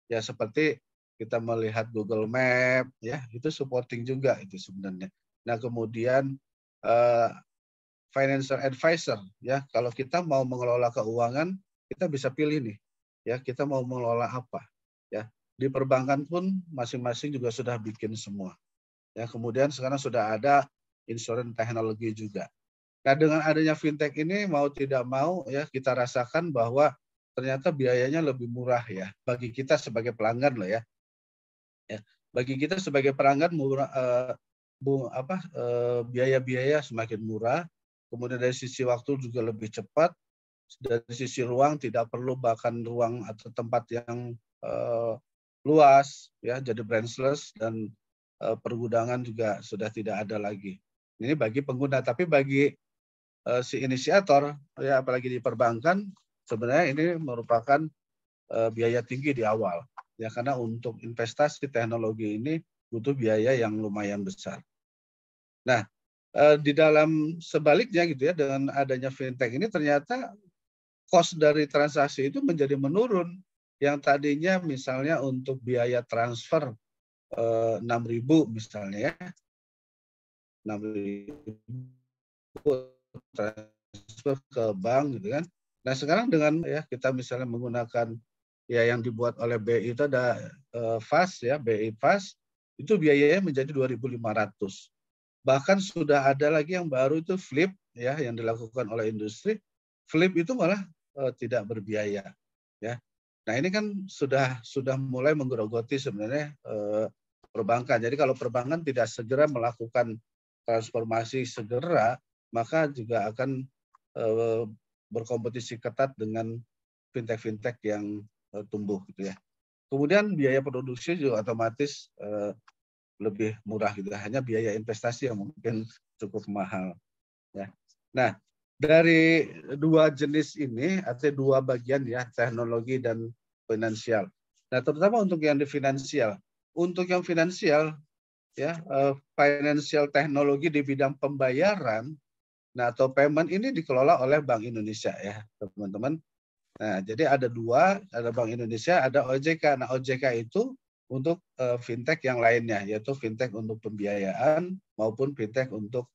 ya seperti kita melihat Google Map, ya, itu supporting juga itu sebenarnya. Nah, kemudian financial advisor, ya, kalau kita mau mengelola keuangan, kita bisa pilih nih, ya, kita mau mengelola apa, ya. Di perbankan pun masing-masing juga sudah bikin semua, ya. Kemudian sekarang sudah ada insurance teknologi juga. Nah, dengan adanya fintech ini mau tidak mau, ya, kita rasakan bahwa ternyata biayanya lebih murah, ya, bagi kita sebagai pelanggan loh, ya. Ya, bagi kita sebagai pelanggan murah, biaya-biaya semakin murah. Kemudian dari sisi waktu juga lebih cepat, dari sisi ruang tidak perlu bahkan ruang atau tempat yang luas, ya, jadi branchless, dan pergudangan juga sudah tidak ada lagi. Ini bagi pengguna, tapi bagi si inisiator, ya, apalagi di perbankan, sebenarnya ini merupakan biaya tinggi di awal, ya, karena untuk investasi teknologi ini butuh biaya yang lumayan besar. Nah, di dalam sebaliknya gitu, ya, dengan adanya fintech ini ternyata cost dari transaksi itu menjadi menurun. Yang tadinya misalnya untuk biaya transfer 6.000 misalnya, ya, 6.000 transfer ke bank gitu kan. Nah, sekarang dengan, ya, kita misalnya menggunakan, ya, yang dibuat oleh BI itu ada FAST, ya, BI FAST, itu biayanya menjadi 2.500. Bahkan sudah ada lagi yang baru itu Flip, ya, yang dilakukan oleh industri. Flip itu malah tidak berbiaya, ya. Nah, ini kan sudah mulai menggerogoti sebenarnya perbankan. Jadi kalau perbankan tidak segera melakukan transformasi segera, maka juga akan berkompetisi ketat dengan fintech-fintech yang tumbuh gitu, ya. Kemudian biaya produksi juga otomatis lebih murah gitu. Hanya biaya investasi yang mungkin cukup mahal, ya. Nah, dari dua jenis ini atau dua bagian, ya, teknologi dan finansial. Nah, terutama untuk yang di finansial. Untuk yang finansial, ya, financial teknologi di bidang pembayaran, nah, atau payment ini dikelola oleh Bank Indonesia, ya, teman-teman. Nah, jadi ada dua, ada Bank Indonesia, ada OJK. Nah, OJK itu untuk fintech yang lainnya, yaitu fintech untuk pembiayaan maupun fintech untuk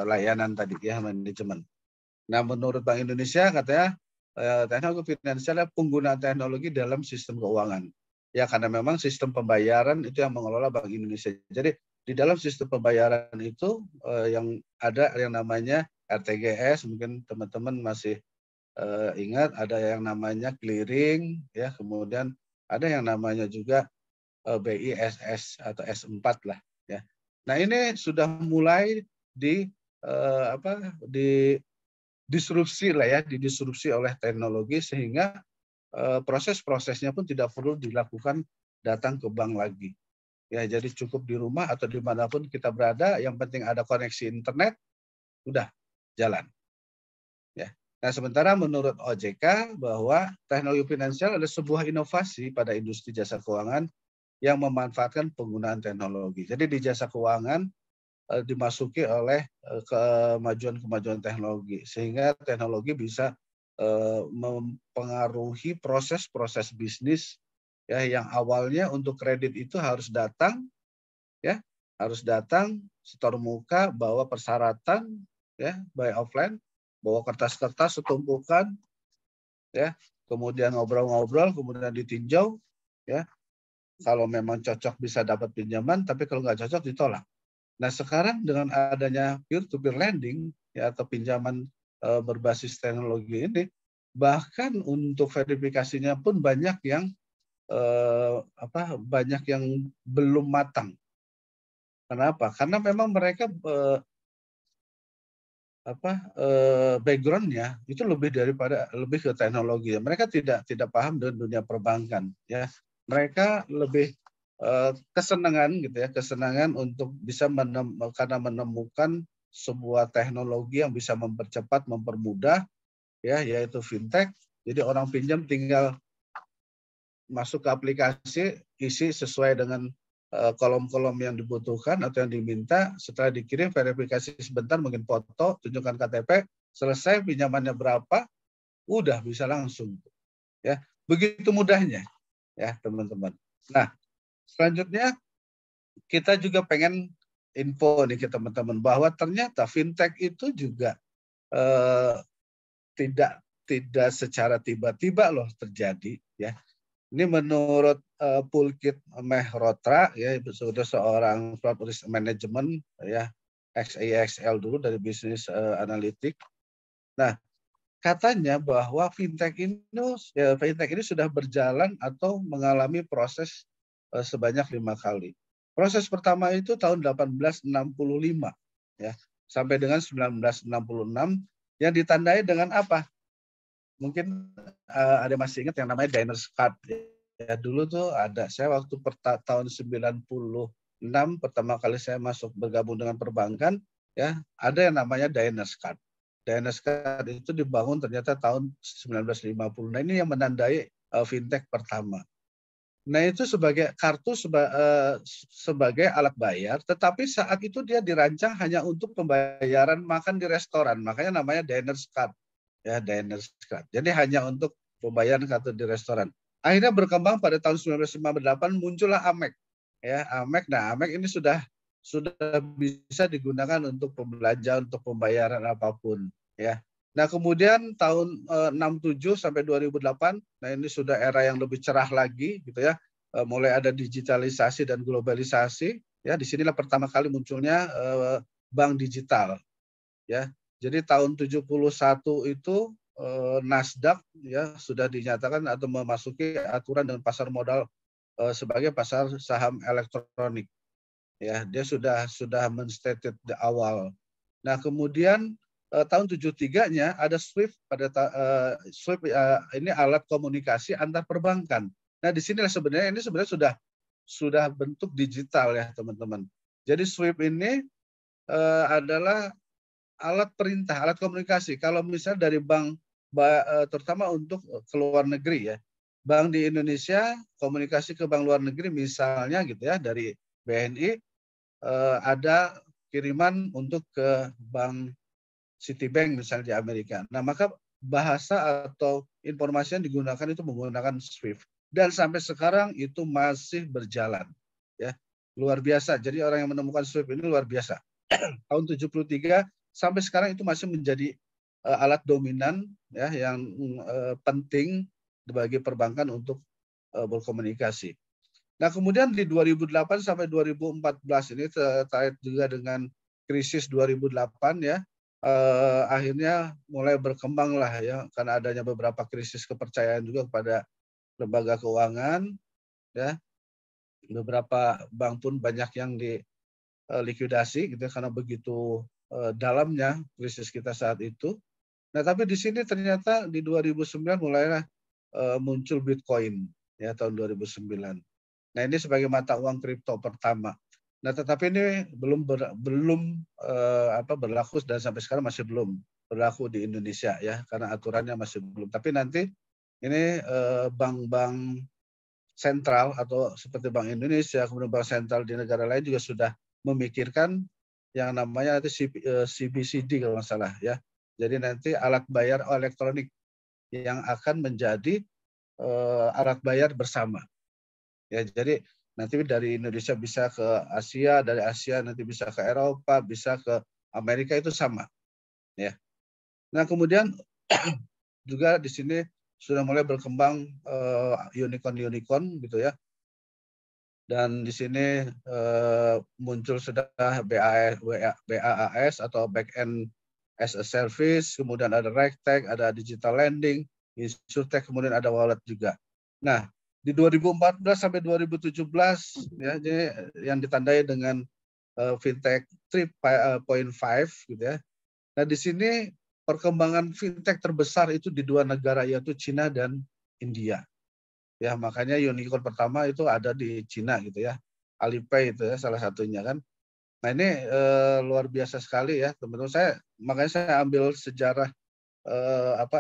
layanan tadi, ya, manajemen. Nah, menurut Bank Indonesia katanya teknologi finansial adalah penggunaan teknologi dalam sistem keuangan. Ya, karena memang sistem pembayaran itu yang mengelola Bank Indonesia. Jadi di dalam sistem pembayaran itu yang ada yang namanya RTGS, mungkin teman-teman masih ingat, ada yang namanya clearing, ya, kemudian ada yang namanya juga BISS atau S4 lah, ya. Nah, ini sudah mulai disrupsi lah, ya, didisrupsi oleh teknologi sehingga proses-prosesnya pun tidak perlu dilakukan datang ke bank lagi. Ya, jadi cukup di rumah atau dimanapun kita berada, yang penting ada koneksi internet, udah jalan. Ya. Nah, sementara menurut OJK bahwa teknologi finansial adalah sebuah inovasi pada industri jasa keuangan yang memanfaatkan penggunaan teknologi. Jadi di jasa keuangan dimasuki oleh kemajuan-kemajuan teknologi, sehingga teknologi bisa mempengaruhi proses-proses bisnis ya, yang awalnya untuk kredit itu harus datang setor muka, bawa persyaratan ya, by offline, bawa kertas-kertas setumpukan ya, kemudian ngobrol-ngobrol, kemudian ditinjau ya, kalau memang cocok bisa dapat pinjaman, tapi kalau nggak cocok ditolak. Nah, sekarang dengan adanya peer-to-peer lending ya, atau pinjaman berbasis teknologi ini, bahkan untuk verifikasinya pun banyak yang belum matang. Kenapa? Karena memang mereka background-nya itu lebih ke teknologi. Mereka tidak paham dengan dunia perbankan ya. Mereka lebih kesenangan gitu ya, kesenangan untuk bisa menemukan sebuah teknologi yang bisa mempercepat, mempermudah ya, yaitu fintech. Jadi orang pinjam tinggal masuk ke aplikasi, isi sesuai dengan kolom-kolom yang dibutuhkan atau yang diminta, setelah dikirim verifikasi sebentar, mungkin foto, tunjukkan KTP, selesai, pinjamannya berapa, udah bisa langsung ya. Begitu mudahnya ya, teman-teman. Nah, selanjutnya kita juga pengen info nih ke teman-teman bahwa ternyata fintech itu juga tidak secara tiba-tiba loh terjadi ya. Ini menurut Pulkit Mehrotra ya, sudah seorang fraud risk management ya, XAXL dulu dari bisnis analitik. Nah, katanya bahwa fintech ini sudah berjalan atau mengalami proses sebanyak 5 kali. Proses pertama itu tahun 1865 ya, sampai dengan 1966 yang ditandai dengan apa? Mungkin ada masih ingat yang namanya Diners Card. Ya, dulu tuh ada, saya waktu tahun 96 pertama kali saya bergabung dengan perbankan, ya ada yang namanya Diners Card. Diners Card itu dibangun ternyata tahun 1950. Nah, ini yang menandai fintech pertama. Nah, itu sebagai kartu sebagai alat bayar, tetapi saat itu dia dirancang hanya untuk pembayaran makan di restoran, makanya namanya Diners Card. Ya, Diners Card. Jadi hanya untuk pembayaran kartu di restoran. Akhirnya berkembang pada tahun 1958 muncullah Amex. Ya, Amex. Nah, Amex ini sudah bisa digunakan untuk pembelajaran, untuk pembayaran apapun, ya. Nah, kemudian tahun 67 sampai 2008, nah ini sudah era yang lebih cerah lagi gitu ya. Mulai ada digitalisasi dan globalisasi, ya. Disinilah pertama kali munculnya bank digital. Ya. Jadi tahun 71 itu Nasdaq ya sudah dinyatakan atau memasuki aturan dengan pasar modal sebagai pasar saham elektronik. Ya, dia sudah menstated di awal. Nah, kemudian tahun 73-nya ada SWIFT SWIFT ini alat komunikasi antar perbankan. Nah, di sinilah sebenarnya sudah bentuk digital ya, teman-teman. Jadi SWIFT ini adalah alat perintah, alat komunikasi. Kalau misalnya dari bank, terutama untuk ke luar negeri ya, bank di Indonesia komunikasi ke bank luar negeri misalnya gitu ya, dari BNI ada kiriman untuk ke bank Citibank misalnya di Amerika. Nah, maka bahasa atau informasi yang digunakan itu menggunakan SWIFT. Dan sampai sekarang itu masih berjalan. Ya, luar biasa. Jadi orang yang menemukan SWIFT ini luar biasa. Tahun 73 sampai sekarang itu masih menjadi alat dominan ya, yang penting bagi perbankan untuk berkomunikasi. Nah, kemudian di 2008 sampai 2014 ini terkait juga dengan krisis 2008 ya, akhirnya mulai berkembang lah ya, karena adanya beberapa krisis kepercayaan juga kepada lembaga keuangan ya. Beberapa bank pun banyak yang dilikuidasi gitu karena begitu dalamnya krisis kita saat itu. Nah, tapi di sini ternyata di 2009 mulailah muncul Bitcoin ya, tahun 2009. Nah, ini sebagai mata uang kripto pertama. Nah, tetapi ini belum berlaku dan sampai sekarang masih belum. berlaku di Indonesia ya, karena aturannya masih belum. Tapi nanti ini bank-bank sentral atau seperti Bank Indonesia, kemudian bank sentral di negara lain juga sudah memikirkan yang namanya nanti CBCD kalau nggak salah ya. Jadi nanti alat bayar elektronik yang akan menjadi alat bayar bersama. Ya, jadi nanti dari Indonesia bisa ke Asia, dari Asia nanti bisa ke Eropa, bisa ke Amerika, itu sama. Ya. Nah, kemudian juga di sini sudah mulai berkembang unicorn gitu ya. Dan di sini muncul sudah BaaS atau back end as a service, kemudian ada RegTech, ada digital lending, InsurTech, kemudian ada wallet juga. Nah, di 2014 sampai 2017 ya, jadi yang ditandai dengan fintech 3.5 gitu ya. Nah, di sini perkembangan fintech terbesar itu di dua negara, yaitu Cina dan India. Ya, makanya unicorn pertama itu ada di Cina gitu ya. Alipay itu ya salah satunya kan. Nah, ini luar biasa sekali ya, teman-teman. Makanya saya ambil sejarah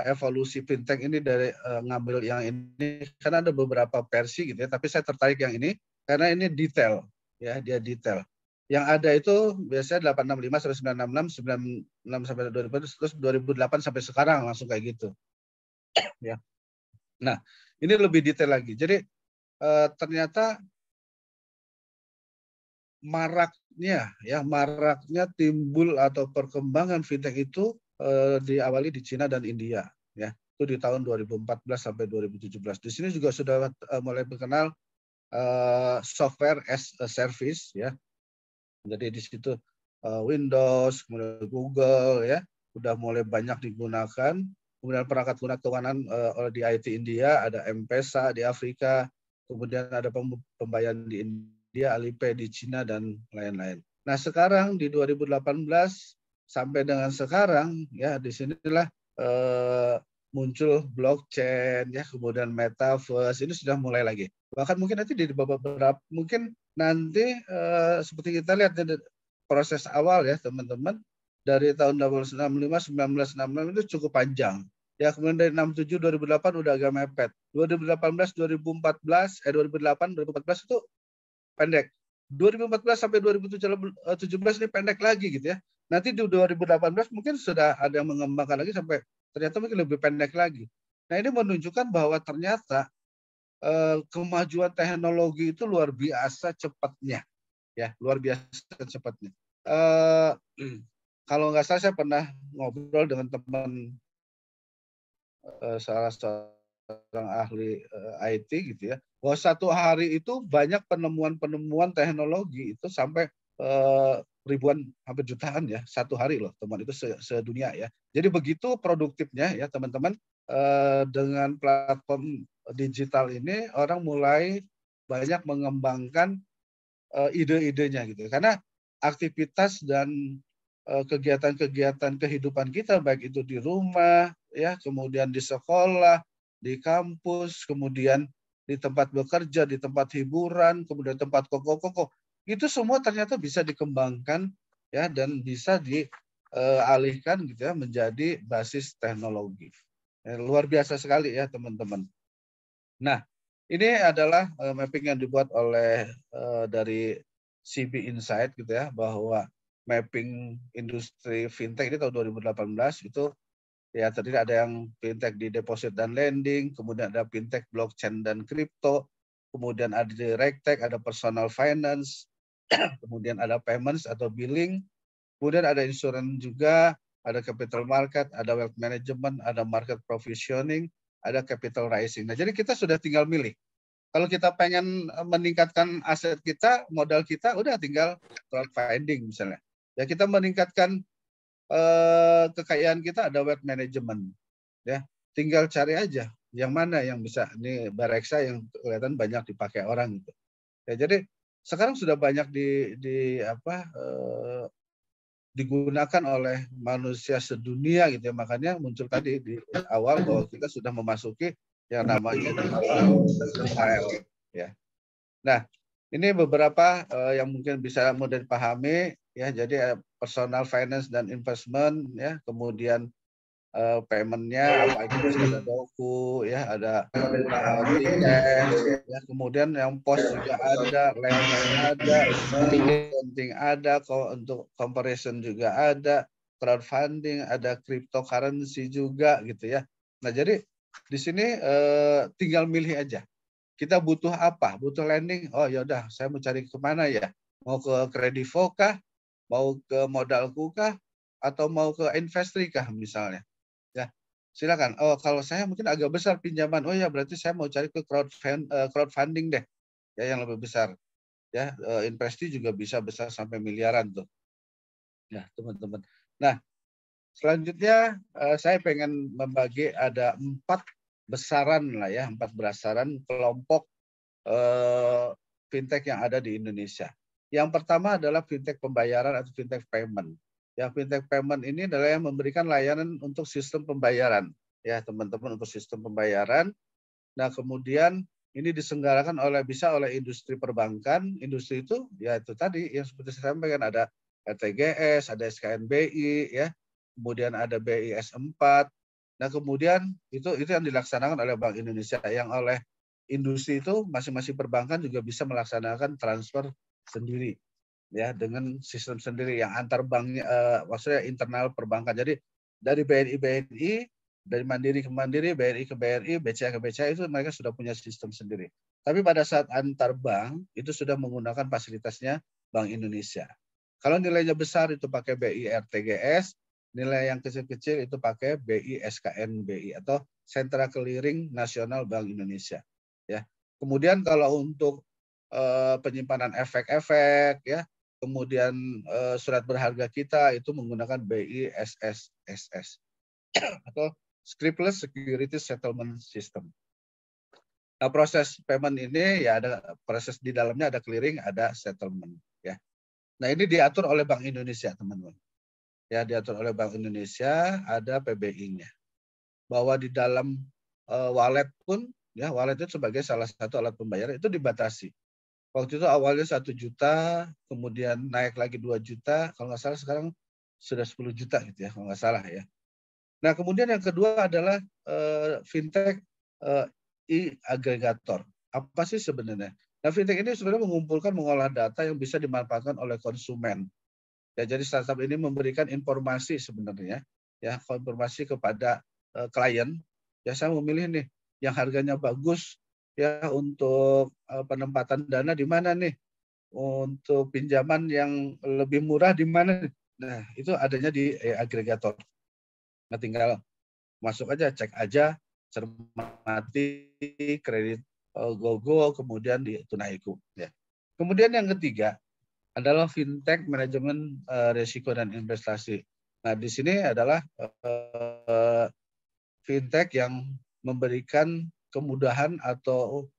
evolusi fintech ini dari ngambil yang ini karena ada beberapa versi gitu ya, tapi saya tertarik yang ini karena ini detail ya, dia detail. Yang ada itu biasanya 865 sampai 966, 96 sampai 2000, terus 2008 sampai sekarang langsung kayak gitu. Ya. Nah, ini lebih detail lagi. Jadi ternyata maraknya timbul atau perkembangan fintech itu diawali di Cina dan India ya, itu di tahun 2014 sampai 2017. Di sini juga sudah mulai berkenal software as a service ya. Jadi di situ Windows, kemudian Google ya, sudah mulai banyak digunakan. Kemudian perangkat lunak keuangan di IT India, ada M-Pesa di Afrika, kemudian ada pembayaran di India, Alipay di Cina dan lain-lain. Nah, sekarang di 2018 sampai dengan sekarang ya, di sinilah muncul blockchain ya, kemudian metaverse, ini sudah mulai lagi. Bahkan mungkin nanti di beberapa seperti kita lihat proses awal ya teman-teman, dari tahun 1965 itu cukup panjang. Ya, kemudian dari 67 2008 udah agak mepet. 2018 2014 2008 2014 itu pendek. 2014 sampai 2017 ini pendek lagi gitu ya. Nanti di 2018 mungkin sudah ada yang mengembangkan lagi sampai ternyata mungkin lebih pendek lagi. Nah, ini menunjukkan bahwa ternyata kemajuan teknologi itu luar biasa cepatnya. Ya, luar biasa cepatnya. Kalau nggak salah saya pernah ngobrol dengan teman salah seorang ahli IT gitu ya, bahwa satu hari itu banyak penemuan teknologi itu sampai ribuan, hampir jutaan ya, satu hari loh teman, itu sedunia ya. Jadi begitu produktifnya ya teman-teman, dengan platform digital ini orang mulai banyak mengembangkan ide-idenya gitu, karena aktivitas dan kegiatan-kegiatan kehidupan kita baik itu di rumah ya, kemudian di sekolah, di kampus, kemudian di tempat bekerja, di tempat hiburan, kemudian tempat koko-koko, itu semua ternyata bisa dikembangkan ya, dan bisa dialihkan gitu ya menjadi basis teknologi. Luar biasa sekali ya teman-teman. Nah, ini adalah mapping yang dibuat oleh dari CB Insight gitu ya, bahwa mapping industri fintech ini tahun 2018 itu ya terdiri ada yang fintech di deposit dan lending, kemudian ada fintech blockchain dan kripto, kemudian ada di RegTech, ada personal finance, kemudian ada payments atau billing, kemudian ada insurance juga, ada capital market, ada wealth management, ada market provisioning, ada capital raising. Nah, jadi kita sudah tinggal milih. Kalau kita pengen meningkatkan aset kita, modal kita, udah tinggal crowdfunding misalnya. Ya, kita meningkatkan kekayaan kita, ada wealth management. Ya, tinggal cari aja yang mana yang bisa. Ini Bareksa yang kelihatan banyak dipakai orang gitu. Ya, jadi sekarang sudah banyak digunakan oleh manusia sedunia gitu ya. Makanya muncul tadi di awal bahwa kita sudah memasuki yang namanya digital ya. Nah, ini beberapa yang mungkin bisa mudah dipahami ya. Jadi personal finance dan investment, ya. Kemudian paymentnya apa itu, ada doku, ya, ada tiket, ya. Kemudian yang pos juga ada, lending ada, accounting ada, untuk comparison juga ada, crowdfunding ada, cryptocurrency juga gitu ya. Nah jadi di sini tinggal milih aja. Kita butuh apa? Butuh lending? Oh ya udah, saya mau cari kemana ya? Mau ke Kredivo kah? Mau ke Modalku kah? Atau mau ke Investri kah misalnya? Ya, silakan. Oh, kalau saya mungkin agak besar pinjaman. Oh ya, berarti saya mau cari ke crowdfunding deh, ya, yang lebih besar. Ya, Investri juga bisa besar sampai miliaran tuh. Nah, teman-teman. Nah, selanjutnya saya pengen membagi ada 4 besaran lah ya, 4 besaran kelompok fintech yang ada di Indonesia. Yang pertama adalah fintech pembayaran atau fintech payment. Ya, fintech payment ini adalah yang memberikan layanan untuk sistem pembayaran. Ya, teman-teman, untuk sistem pembayaran. Nah, kemudian ini diselenggarakan bisa oleh industri perbankan. Industri itu, ya itu tadi yang seperti saya sampaikan, ada RTGS, ada SKNBI, ya. Kemudian ada BIS 4. Nah, kemudian itu yang dilaksanakan oleh Bank Indonesia, yang oleh industri itu masing-masing perbankan juga bisa melaksanakan transfer sendiri, ya, dengan sistem sendiri yang antar banknya, maksudnya internal perbankan. Jadi dari BNI, dari Mandiri ke Mandiri, BRI ke BRI, BCA ke BCA, itu mereka sudah punya sistem sendiri. Tapi pada saat antar bank itu sudah menggunakan fasilitasnya Bank Indonesia. Kalau nilainya besar itu pakai BI RTGS, nilai yang kecil-kecil itu pakai BI SKNBI atau Sentra Clearing Nasional Bank Indonesia. Ya. Kemudian kalau untuk penyimpanan efek-efek, ya, kemudian surat berharga kita itu menggunakan BI SSSS atau Scriptless Security Settlement System. Nah, proses payment ini ya ada proses di dalamnya, ada clearing, ada settlement, ya. Nah, ini diatur oleh Bank Indonesia, teman-teman. Ya, diatur oleh Bank Indonesia, ada PBI-nya. Bahwa di dalam wallet pun, ya, wallet itu sebagai salah satu alat pembayaran itu dibatasi. Waktu itu awalnya 1 juta, kemudian naik lagi 2 juta, kalau nggak salah sekarang sudah 10 juta gitu ya, kalau nggak salah ya. Nah, kemudian yang kedua adalah fintech e-aggregator. Apa sih sebenarnya? Nah, fintech ini sebenarnya mengolah data yang bisa dimanfaatkan oleh konsumen. Ya, jadi startup ini memberikan informasi sebenarnya, ya, informasi kepada klien. Ya, saya memilih nih yang harganya bagus, ya, untuk penempatan dana di mana nih, untuk pinjaman yang lebih murah di mana. Nah, itu adanya di agregator. Nah, tinggal masuk aja, cek aja, cermati, kredit GoGo, kemudian di Tunaiku. Ya. Kemudian yang ketiga adalah fintech manajemen risiko dan investasi. Nah, di sini adalah fintech yang memberikan kemudahan atau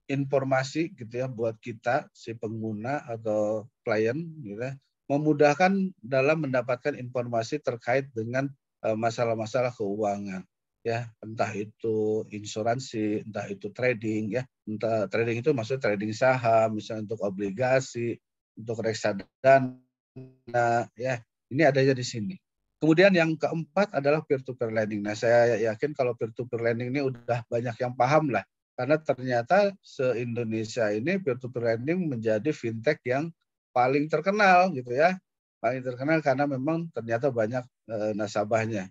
informasi gitu ya buat kita si pengguna atau klien gitu ya, memudahkan dalam mendapatkan informasi terkait dengan masalah-masalah keuangan, ya, entah itu insuransi, entah itu trading, ya, entah trading itu maksudnya trading saham, misalnya untuk obligasi, untuk reksadana, ya, ini adanya di sini. Kemudian yang keempat adalah peer-to-peer lending. Nah, saya yakin kalau peer-to-peer lending ini udah banyak yang paham lah, karena ternyata se-Indonesia ini peer-to-peer lending menjadi fintech yang paling terkenal gitu ya, paling terkenal karena memang ternyata banyak nasabahnya,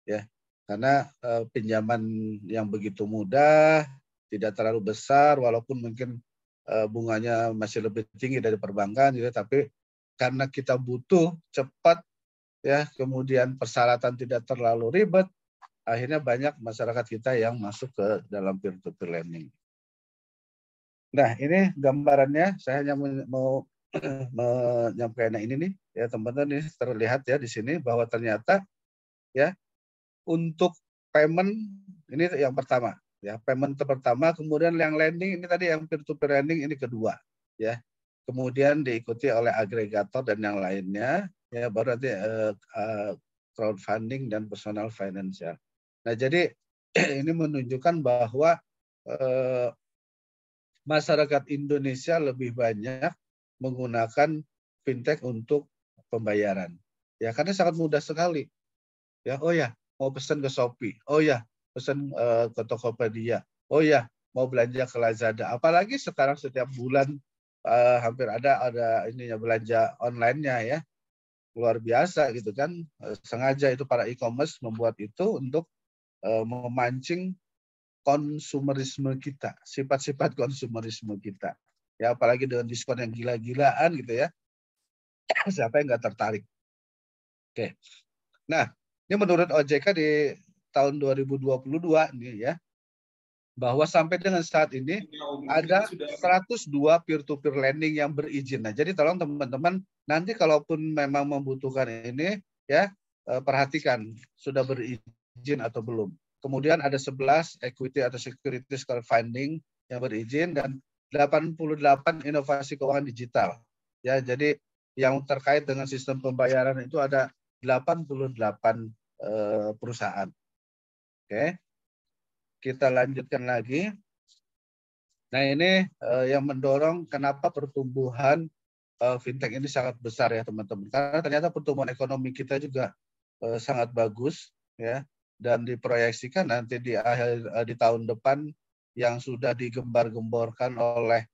ya, karena pinjaman yang begitu mudah, tidak terlalu besar, walaupun mungkin bunganya masih lebih tinggi dari perbankan, gitu, tapi karena kita butuh cepat, ya, kemudian persyaratan tidak terlalu ribet, akhirnya banyak masyarakat kita yang masuk ke dalam peer-to-peer lending. Nah, ini gambarannya, saya hanya mau menyampaikan ini nih, ya teman-teman, ini terlihat ya di sini bahwa ternyata ya untuk payment ini yang pertama, ya, payment pertama, kemudian yang lending ini tadi yang peer-to-peer lending ini kedua, ya. Kemudian diikuti oleh agregator dan yang lainnya, ya, baru nanti crowdfunding dan personal financial. Nah, jadi ini menunjukkan bahwa masyarakat Indonesia lebih banyak menggunakan fintech untuk pembayaran. Ya, karena sangat mudah sekali. Ya, oh ya, mau pesan ke Shopee. Oh ya, pesan ke Tokopedia. Oh ya, mau belanja ke Lazada. Apalagi sekarang setiap bulan hampir ada ininya belanja online-nya ya. Luar biasa gitu kan. Sengaja itu para e-commerce membuat itu untuk memancing konsumerisme kita, sifat-sifat konsumerisme kita. Ya, apalagi dengan diskon yang gila-gilaan gitu ya. Siapa yang nggak tertarik? Oke. Nah, ini menurut OJK di tahun 2022 nih ya, bahwa sampai dengan saat ini ada 102 peer-to-peer lending yang berizin. Nah, jadi tolong teman-teman nanti kalaupun memang membutuhkan ini ya, perhatikan sudah berizin atau belum. Kemudian ada 11 equity atau securities crowdfunding yang berizin dan 88 inovasi keuangan digital. Ya, jadi yang terkait dengan sistem pembayaran itu ada 88 perusahaan. Oke. Kita lanjutkan lagi. Nah, ini yang mendorong kenapa pertumbuhan fintech ini sangat besar ya teman-teman. Karena ternyata pertumbuhan ekonomi kita juga sangat bagus ya, dan diproyeksikan nanti di tahun depan yang sudah digembar-gemborkan oleh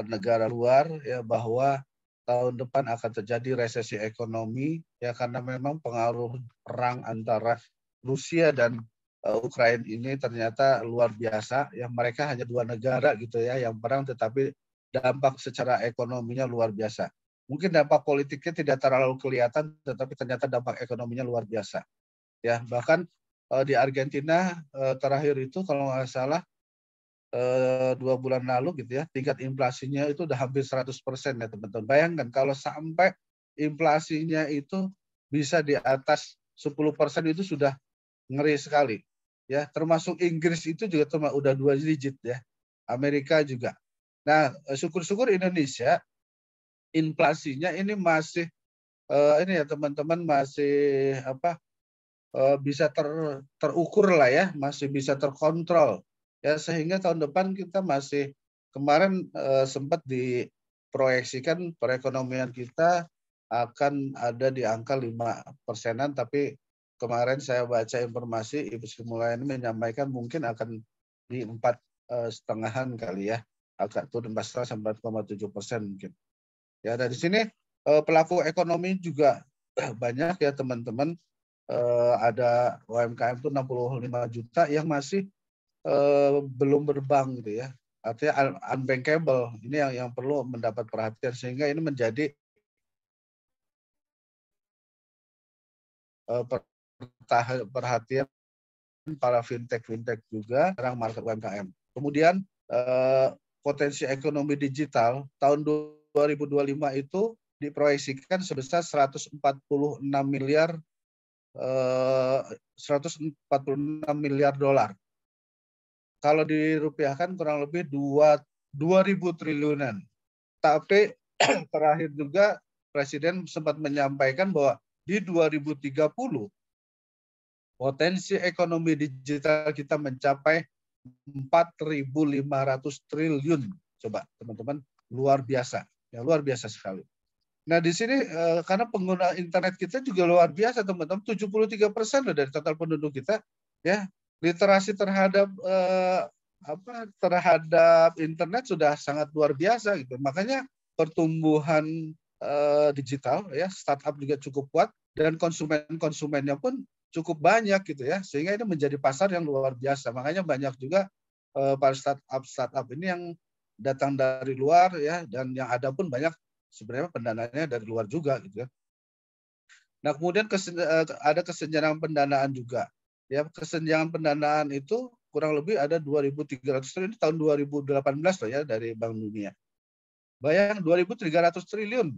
negara luar ya, bahwa tahun depan akan terjadi resesi ekonomi ya, karena memang pengaruh perang antara Rusia dan Ukraina ini ternyata luar biasa ya. Mereka hanya dua negara gitu ya yang perang, tetapi dampak secara ekonominya luar biasa. Mungkin dampak politiknya tidak terlalu kelihatan, tetapi ternyata dampak ekonominya luar biasa ya. Bahkan di Argentina terakhir itu kalau nggak salah 2 bulan lalu gitu ya, tingkat inflasinya itu udah hampir 100% ya teman-teman. Bayangkan kalau sampai inflasinya itu bisa di atas 10% itu sudah ngeri sekali. Ya, termasuk Inggris itu juga udah 2 digit ya. Amerika juga. Nah, syukur-syukur Indonesia inflasinya ini masih ini ya teman-teman, masih bisa terukur lah ya, masih bisa terkontrol. Ya, sehingga tahun depan kita masih, kemarin sempat diproyeksikan perekonomian kita akan ada di angka 5%-an, tapi kemarin saya baca informasi Ibu Sri Mulyani menyampaikan mungkin akan di 4,5-an kali ya, agak turun 4,7% mungkin. Ya, dari sini pelaku ekonomi juga banyak ya teman-teman. Ada UMKM itu 65 juta yang masih belum berbank gitu ya. Artinya unbankable. Ini yang perlu mendapat perhatian, sehingga ini menjadi perhatian para fintech juga sekarang market UMKM. Kemudian potensi ekonomi digital tahun 2025 itu diproyeksikan sebesar 146 miliar dolar. Kalau dirupiahkan kurang lebih 2.000 triliunan. Tapi terakhir juga Presiden sempat menyampaikan bahwa di 2030 potensi ekonomi digital kita mencapai 4.500 triliun. Coba teman-teman, luar biasa. Ya, luar biasa sekali. Nah, di sini karena pengguna internet kita juga luar biasa, teman-teman. 73% dari total penduduk kita ya, literasi terhadap terhadap internet sudah sangat luar biasa gitu. Makanya pertumbuhan digital ya, startup juga cukup kuat, dan konsumennya pun cukup banyak gitu ya, sehingga ini menjadi pasar yang luar biasa. Makanya banyak juga para startup ini yang datang dari luar ya, dan yang ada pun banyak sebenarnya pendananya dari luar juga gitu ya. Nah, kemudian ada kesenjangan pendanaan juga ya. Kesenjangan pendanaan itu kurang lebih ada 2.300 triliun tahun 2018 loh ya, dari Bank Dunia. Bayang 2.300 triliun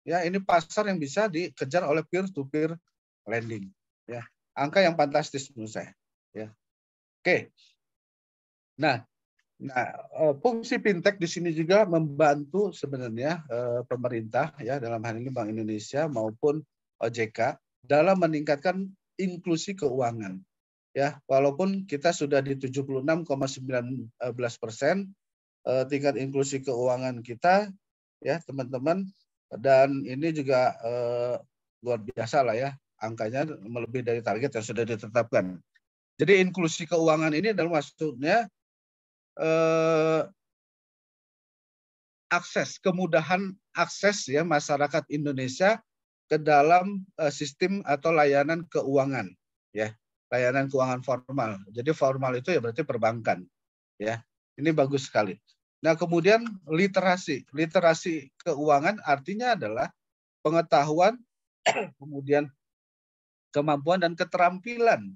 ya, ini pasar yang bisa dikejar oleh peer to peer lending ya. Angka yang fantastis menurut saya ya. Oke. Nah, fungsi fintech di sini juga membantu sebenarnya pemerintah ya, dalam hal ini Bank Indonesia maupun OJK dalam meningkatkan inklusi keuangan ya. Walaupun kita sudah di 76,19% tingkat inklusi keuangan kita ya teman-teman, Dan ini juga luar biasa lah ya, angkanya melebihi dari target yang sudah ditetapkan. Jadi inklusi keuangan ini adalah maksudnya kemudahan akses ya masyarakat Indonesia ke dalam sistem atau layanan keuangan, ya, layanan keuangan formal. Jadi formal itu ya berarti perbankan, ya. Ini bagus sekali. Nah, kemudian literasi keuangan artinya adalah pengetahuan, kemudian kemampuan dan keterampilan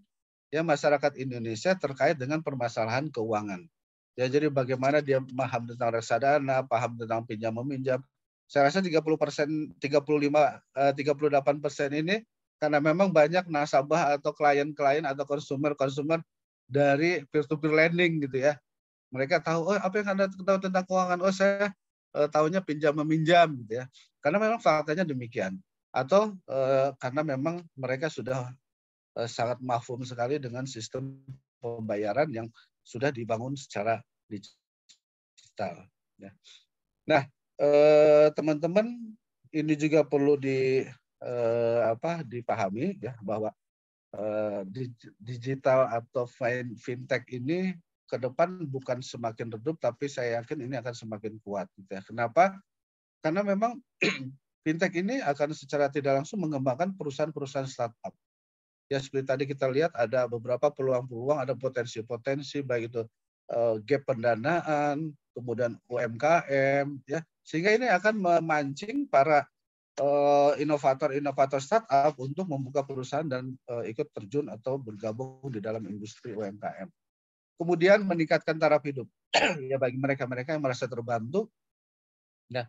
ya masyarakat Indonesia terkait dengan permasalahan keuangan. Ya, jadi bagaimana dia paham tentang reksadana, paham tentang pinjam meminjam. Saya rasa 30%, 38% ini karena memang banyak nasabah atau klien-klien atau konsumer dari peer-to-peer lending gitu ya. Mereka tahu, oh apa yang Anda tahu tentang keuangan? Oh saya tahunya pinjam meminjam gitu ya. Karena memang faktanya demikian. Atau karena memang mereka sudah sangat mafhum sekali dengan sistem pembayaran yang sudah dibangun secara digital. Ya. Nah, teman-teman, ini juga perlu dipahami ya bahwa digital atau fintech ini ke depan bukan semakin redup, tapi saya yakin ini akan semakin kuat. Gitu ya. Kenapa? Karena memang fintech ini akan secara tidak langsung mengembangkan perusahaan-perusahaan startup. Ya seperti tadi kita lihat ada beberapa peluang-peluang, ada potensi-potensi baik itu gap pendanaan, kemudian UMKM, ya sehingga ini akan memancing para inovator-inovator startup untuk membuka perusahaan dan ikut terjun atau bergabung di dalam industri UMKM. Kemudian meningkatkan taraf hidup ya bagi mereka-mereka yang merasa terbantu. Nah,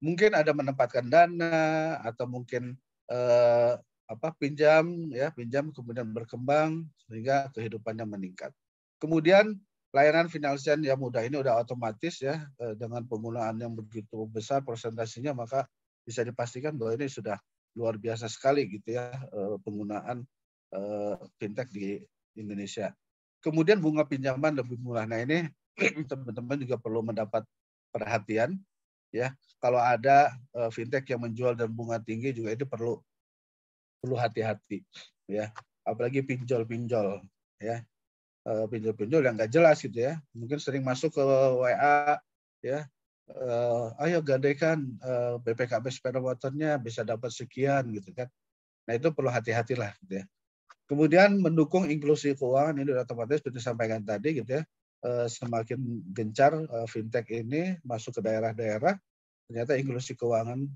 mungkin ada menempatkan dana atau mungkin pinjam kemudian berkembang sehingga kehidupannya meningkat. Kemudian layanan finansial yang mudah ini udah otomatis ya dengan penggunaan yang begitu besar persentasinya, maka bisa dipastikan bahwa ini sudah luar biasa sekali gitu ya penggunaan fintech di Indonesia. Kemudian bunga pinjaman lebih murah. Nah ini teman-teman juga perlu mendapat perhatian ya. Kalau ada fintech yang menjual dan bunga tinggi juga itu perlu hati-hati ya, apalagi pinjol ya, pinjol yang nggak jelas gitu ya, mungkin sering masuk ke WA ya, ayo gadaikan BPKB sepeda motornya bisa dapat sekian gitu kan. Nah itu perlu hati-hatilah gitu ya. Kemudian mendukung inklusi keuangan ini otomatis seperti disampaikan tadi gitu ya, semakin gencar fintech ini masuk ke daerah-daerah, ternyata inklusi keuangan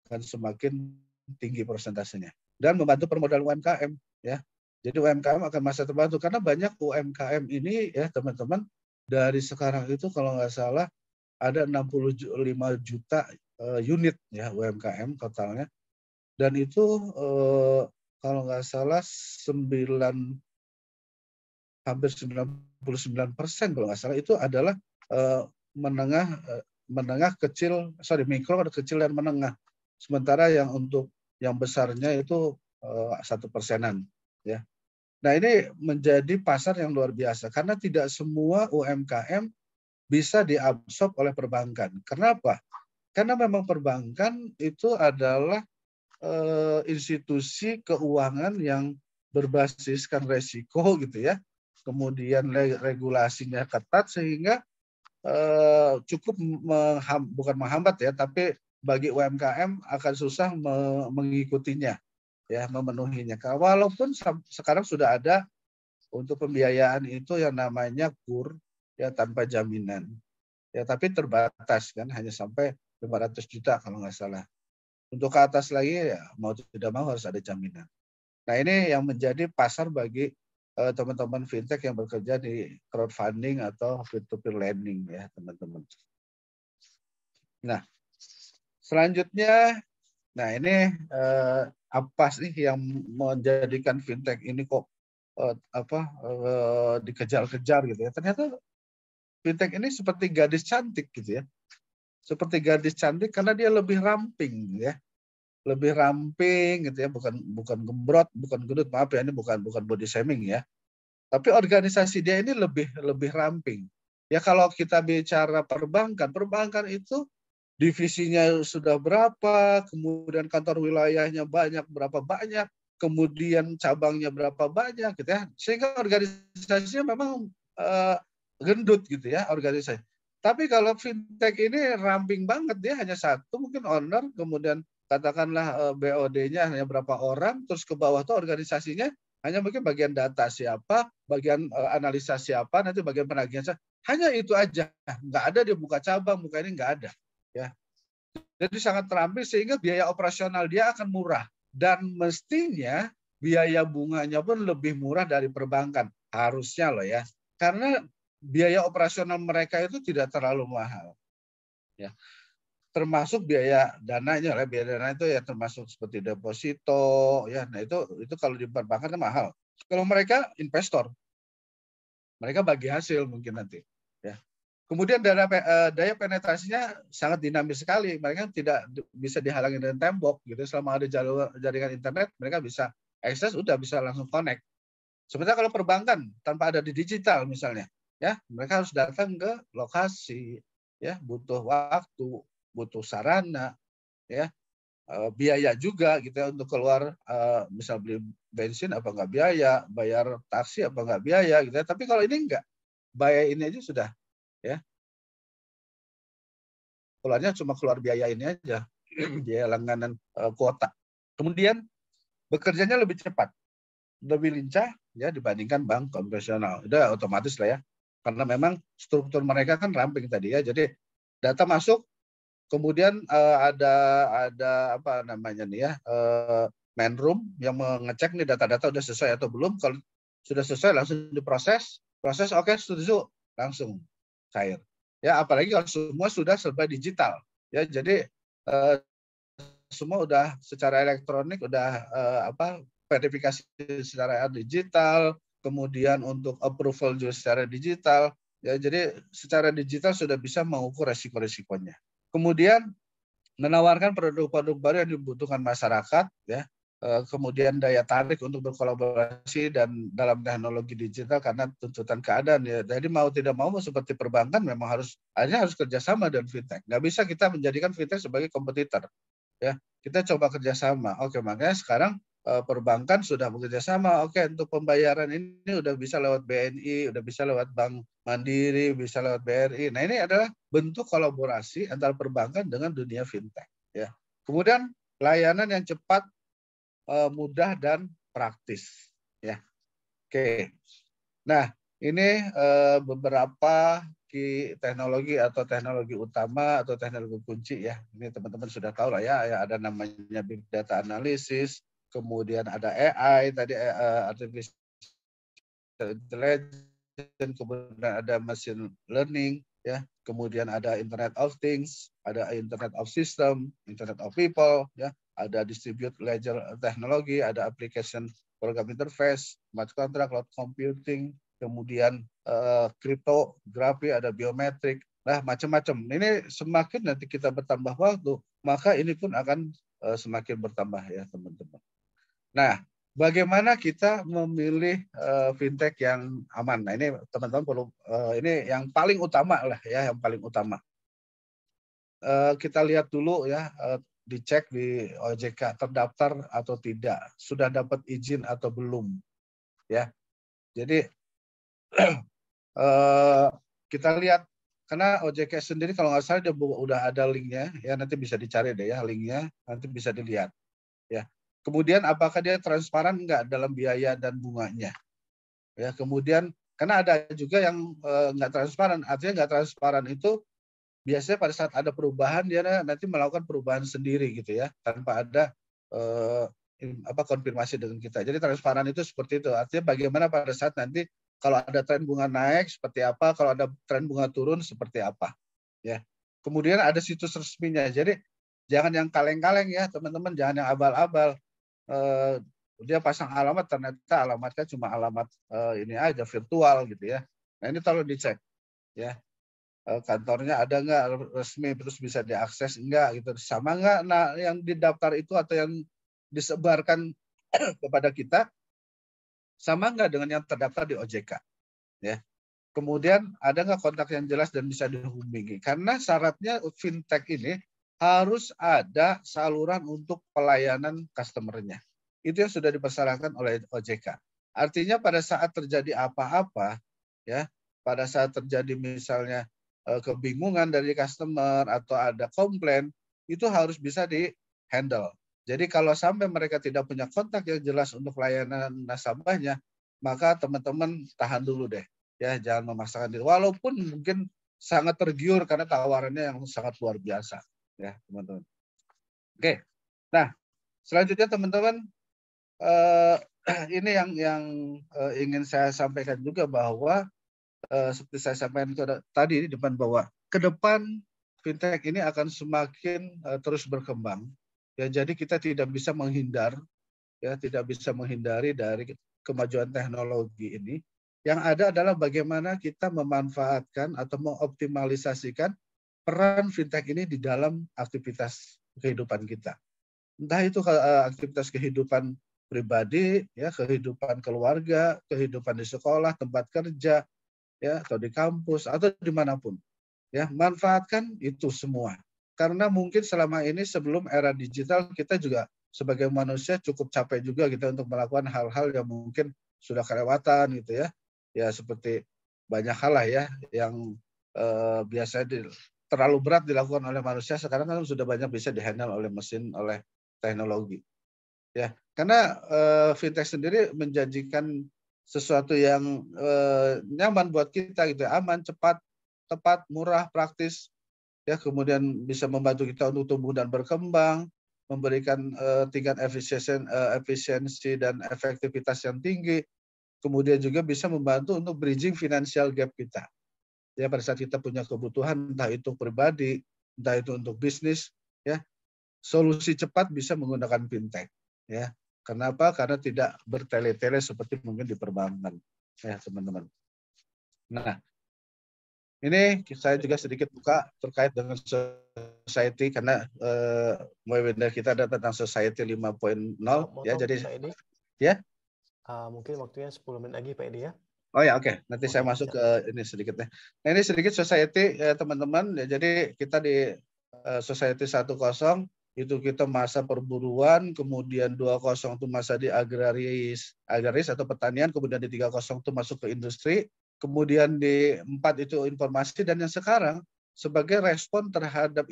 akan semakin tinggi persentasenya. Dan membantu permodalan UMKM ya. Jadi UMKM akan masa terbantu karena banyak UMKM ini ya teman-teman, dari sekarang itu kalau nggak salah ada 65 juta unit ya UMKM totalnya. Dan itu kalau nggak salah hampir 99% kalau nggak salah itu adalah mikro, kecil dan menengah. Sementara yang untuk yang besarnya itu 1%-an ya. Nah ini menjadi pasar yang luar biasa karena tidak semua UMKM bisa diabsorb oleh perbankan. Kenapa? Karena memang perbankan itu adalah institusi keuangan yang berbasiskan resiko gitu ya. Kemudian regulasinya ketat sehingga cukup bukan menghambat ya, tapi bagi UMKM akan susah mengikutinya, ya memenuhinya. Walaupun sekarang sudah ada untuk pembiayaan itu yang namanya KUR, ya tanpa jaminan, ya tapi terbatas kan, hanya sampai 500 juta kalau nggak salah. Untuk ke atas lagi ya mau tidak mau harus ada jaminan. Nah ini yang menjadi pasar bagi teman-teman fintech yang bekerja di crowdfunding atau peer-to-peer lending ya teman-teman. Nah selanjutnya, nah ini apa sih yang menjadikan fintech ini kok dikejar-kejar gitu ya? Ternyata fintech ini seperti gadis cantik gitu ya, seperti gadis cantik karena dia lebih ramping ya, lebih ramping gitu ya, bukan gembrot, bukan gendut, maaf ya ini bukan body shaming ya, tapi organisasi dia ini lebih ramping. Ya kalau kita bicara perbankan itu divisinya sudah berapa, kemudian kantor wilayahnya berapa banyak, kemudian cabangnya berapa banyak, gitu ya. Sehingga organisasinya memang gendut gitu ya organisasi. Tapi kalau fintech ini ramping banget, dia hanya satu mungkin owner, kemudian katakanlah BOD-nya hanya berapa orang, terus ke bawah tuh organisasinya hanya mungkin bagian data siapa, bagian analisa siapa, nanti bagian penagihan siapa. Hanya itu aja, nggak ada dia buka cabang, buka ini nggak ada. Ya, jadi sangat terampil sehingga biaya operasional dia akan murah dan mestinya biaya bunganya pun lebih murah dari perbankan, harusnya loh ya, karena biaya operasional mereka itu tidak terlalu mahal. Ya, termasuk biaya dananya lah, biaya dana itu ya termasuk seperti deposito ya. Nah itu kalau di perbankan kan mahal. Kalau mereka investor, mereka bagi hasil mungkin nanti ya. Kemudian daya penetrasinya sangat dinamis sekali. Mereka tidak bisa dihalangi dengan tembok gitu. Selama ada jaringan internet, mereka bisa akses, udah bisa langsung connect. Sebenarnya kalau perbankan tanpa ada di digital misalnya, ya mereka harus datang ke lokasi, ya butuh waktu, butuh sarana, ya biaya juga gitu ya untuk keluar, misal beli bensin apa nggak biaya, bayar taksi apa nggak biaya gitu ya. Tapi kalau ini enggak, biaya ini aja sudah, ya keluarnya cuma keluar biaya ini aja, biaya langganan kuota. Kemudian bekerjanya lebih cepat, lebih lincah ya dibandingkan bank konvensional. Udah otomatis lah ya. Karena memang struktur mereka kan ramping tadi ya. Jadi data masuk, kemudian ada apa namanya nih ya, main room yang mengecek nih data-data udah sesuai atau belum. Kalau sudah sesuai langsung diproses, proses oke setuju, langsung cair. Ya apalagi kalau semua sudah serba digital. Ya jadi semua udah secara elektronik, udah verifikasi secara digital, kemudian untuk approval juga secara digital. Ya, jadi secara digital sudah bisa mengukur resiko-resikonya. Kemudian menawarkan produk-produk baru yang dibutuhkan masyarakat, ya. Kemudian daya tarik untuk berkolaborasi dan dalam teknologi digital karena tuntutan keadaan ya. Jadi mau tidak mau seperti perbankan memang harus kerjasama dengan fintech. Nggak bisa kita menjadikan fintech sebagai kompetitor. Ya, kita coba kerjasama. Oke, makanya sekarang perbankan sudah bekerja sama. Oke, untuk pembayaran ini udah bisa lewat BNI, udah bisa lewat Bank Mandiri, bisa lewat BRI. Nah, ini adalah bentuk kolaborasi antara perbankan dengan dunia fintech. Ya. Kemudian layanan yang cepat, mudah dan praktis. Ya. Oke. Nah, ini beberapa teknologi atau teknologi utama atau teknologi kunci ya. Ini teman-teman sudah tahu lah ya, ada namanya big data analysis, kemudian ada AI tadi, artificial intelligence, kemudian ada machine learning ya, kemudian ada Internet of Things, ada Internet of System, Internet of People ya, ada distributed ledger teknologi, ada application program interface, smart contract, cloud computing, kemudian kriptografi, ada biometrik, nah macam-macam. Ini semakin nanti kita bertambah waktu, maka ini pun akan semakin bertambah ya teman-teman. Nah, bagaimana kita memilih fintech yang aman? Nah, ini teman-teman perlu, ini yang paling utama lah ya, yang paling utama. Kita lihat dulu ya, dicek di OJK terdaftar atau tidak, sudah dapat izin atau belum, ya. Jadi kita lihat, karena OJK sendiri kalau nggak salah dia udah ada linknya, ya nanti bisa dicari deh ya linknya, nanti bisa dilihat, ya. Kemudian apakah dia transparan nggak dalam biaya dan bunganya, ya. Kemudian karena ada juga yang nggak transparan, artinya nggak transparan itu biasanya pada saat ada perubahan dia nanti melakukan perubahan sendiri gitu ya, tanpa ada konfirmasi dengan kita. Jadi transparan itu seperti itu, artinya bagaimana pada saat nanti kalau ada tren bunga naik seperti apa, kalau ada tren bunga turun seperti apa, ya. Kemudian ada situs resminya. Jadi jangan yang kaleng-kaleng ya teman-teman, jangan yang abal-abal. Dia pasang alamat ternyata alamatnya cuma alamat ini aja virtual gitu ya. Nah ini tolong dicek ya. Kantornya ada nggak resmi, terus bisa diakses enggak gitu, sama nggak nah yang didaftar itu atau yang disebarkan kepada kita sama nggak dengan yang terdaftar di OJK, ya. Kemudian ada nggak kontak yang jelas dan bisa dihubungi? Karena syaratnya fintech ini harus ada saluran untuk pelayanan customer-nya. Itu yang sudah dipersyaratkan oleh OJK. Artinya pada saat terjadi apa-apa, ya, pada saat terjadi misalnya kebingungan dari customer atau ada komplain, itu harus bisa di-handle. Jadi kalau sampai mereka tidak punya kontak yang jelas untuk layanan nasabahnya, maka teman-teman tahan dulu deh. Ya, jangan memaksakan diri. Walaupun mungkin sangat tergiur karena tawarannya yang sangat luar biasa, ya teman-teman. Oke, nah selanjutnya teman-teman, ini yang ingin saya sampaikan juga bahwa seperti saya sampaikan tadi di depan bahwa ke depan fintech ini akan semakin terus berkembang. Ya, jadi kita tidak bisa menghindar, ya tidak bisa menghindari dari kemajuan teknologi ini. Yang ada adalah bagaimana kita memanfaatkan atau mengoptimalisasikan peran fintech ini di dalam aktivitas kehidupan kita. Entah itu aktivitas kehidupan pribadi, ya kehidupan keluarga, kehidupan di sekolah, tempat kerja, ya atau di kampus atau dimanapun. Ya, manfaatkan itu semua. Karena mungkin selama ini sebelum era digital kita juga sebagai manusia cukup capek juga kita untuk melakukan hal-hal yang mungkin sudah kelewatan gitu ya. Ya seperti banyak hal lah ya yang biasanya terlalu berat dilakukan oleh manusia, sekarang kan sudah banyak bisa dihandle oleh mesin, oleh teknologi. Ya, karena fintech sendiri menjanjikan sesuatu yang nyaman buat kita gitu, aman, cepat, tepat, murah, praktis, ya kemudian bisa membantu kita untuk tumbuh dan berkembang, memberikan tingkat efisiensi dan efektivitas yang tinggi, kemudian juga bisa membantu untuk bridging financial gap kita. Ya pada saat kita punya kebutuhan, entah itu pribadi, entah itu untuk bisnis, ya solusi cepat bisa menggunakan fintech. Ya, kenapa? Karena tidak bertele-tele seperti mungkin di perbankan, ya teman-teman. Nah, ini saya juga sedikit buka terkait dengan society karena webinar kita ada tentang society 5.0 ya. Jadi ya. Mungkin waktunya 10 menit lagi Pak Edi ya. Oh ya, oke. Nanti saya masuk ke ini sedikit ya. Nah, ini sedikit society ya, teman-teman. Ya, jadi kita di society 10 itu kita masa perburuan, kemudian 20 itu masa di agraris atau pertanian, kemudian di 30 itu masuk ke industri, kemudian di 4 itu informasi, dan yang sekarang sebagai respon terhadap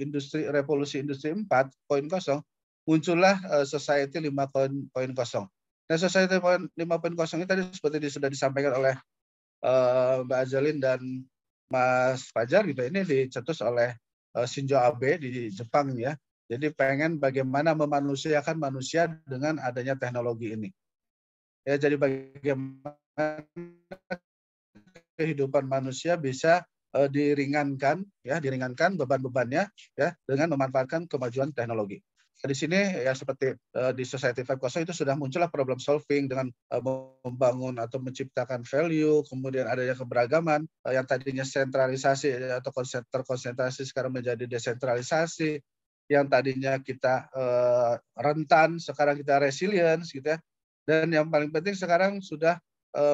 revolusi industri 4.0 muncullah society 5.0. Nah, society 5.0 ini tadi seperti sudah disampaikan oleh Mbak Azalin dan Mas Fajar gitu. Ini dicetus oleh Shinzo Abe di Jepang ya. Jadi pengen bagaimana memanusiakan manusia dengan adanya teknologi ini. Ya, jadi bagaimana kehidupan manusia bisa diringankan beban-bebannya ya dengan memanfaatkan kemajuan teknologi. Di sini ya seperti di Society 5.0 itu sudah muncullah problem solving dengan membangun atau menciptakan value, kemudian adanya keberagaman yang tadinya sentralisasi atau terkonsentrasi sekarang menjadi desentralisasi, yang tadinya kita rentan sekarang kita resilience gitu ya, dan yang paling penting sekarang sudah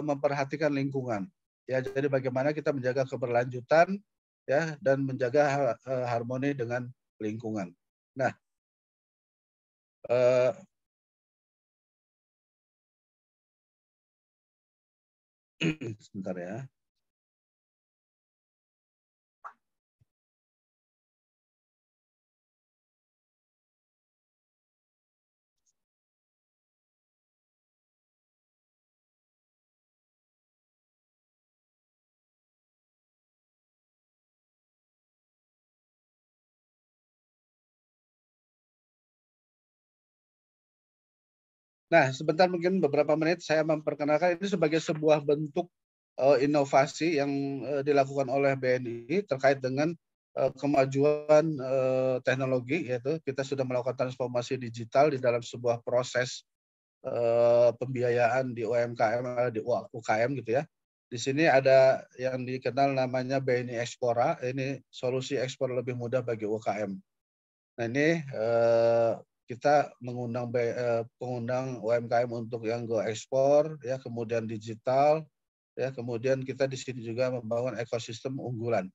memperhatikan lingkungan. Ya, jadi bagaimana kita menjaga keberlanjutan ya dan menjaga harmoni dengan lingkungan. Nah, sebentar ya. Nah, sebentar mungkin beberapa menit saya memperkenalkan ini sebagai sebuah bentuk inovasi yang dilakukan oleh BNI terkait dengan kemajuan teknologi, yaitu kita sudah melakukan transformasi digital di dalam sebuah proses pembiayaan di UMKM, di UKM gitu ya. Di sini ada yang dikenal namanya BNI Ekspora, ini solusi ekspor lebih mudah bagi UKM. Nah, ini kita mengundang pengundang UMKM untuk yang go ekspor, ya kemudian digital, ya. Kemudian kita di sini juga membangun ekosistem unggulan.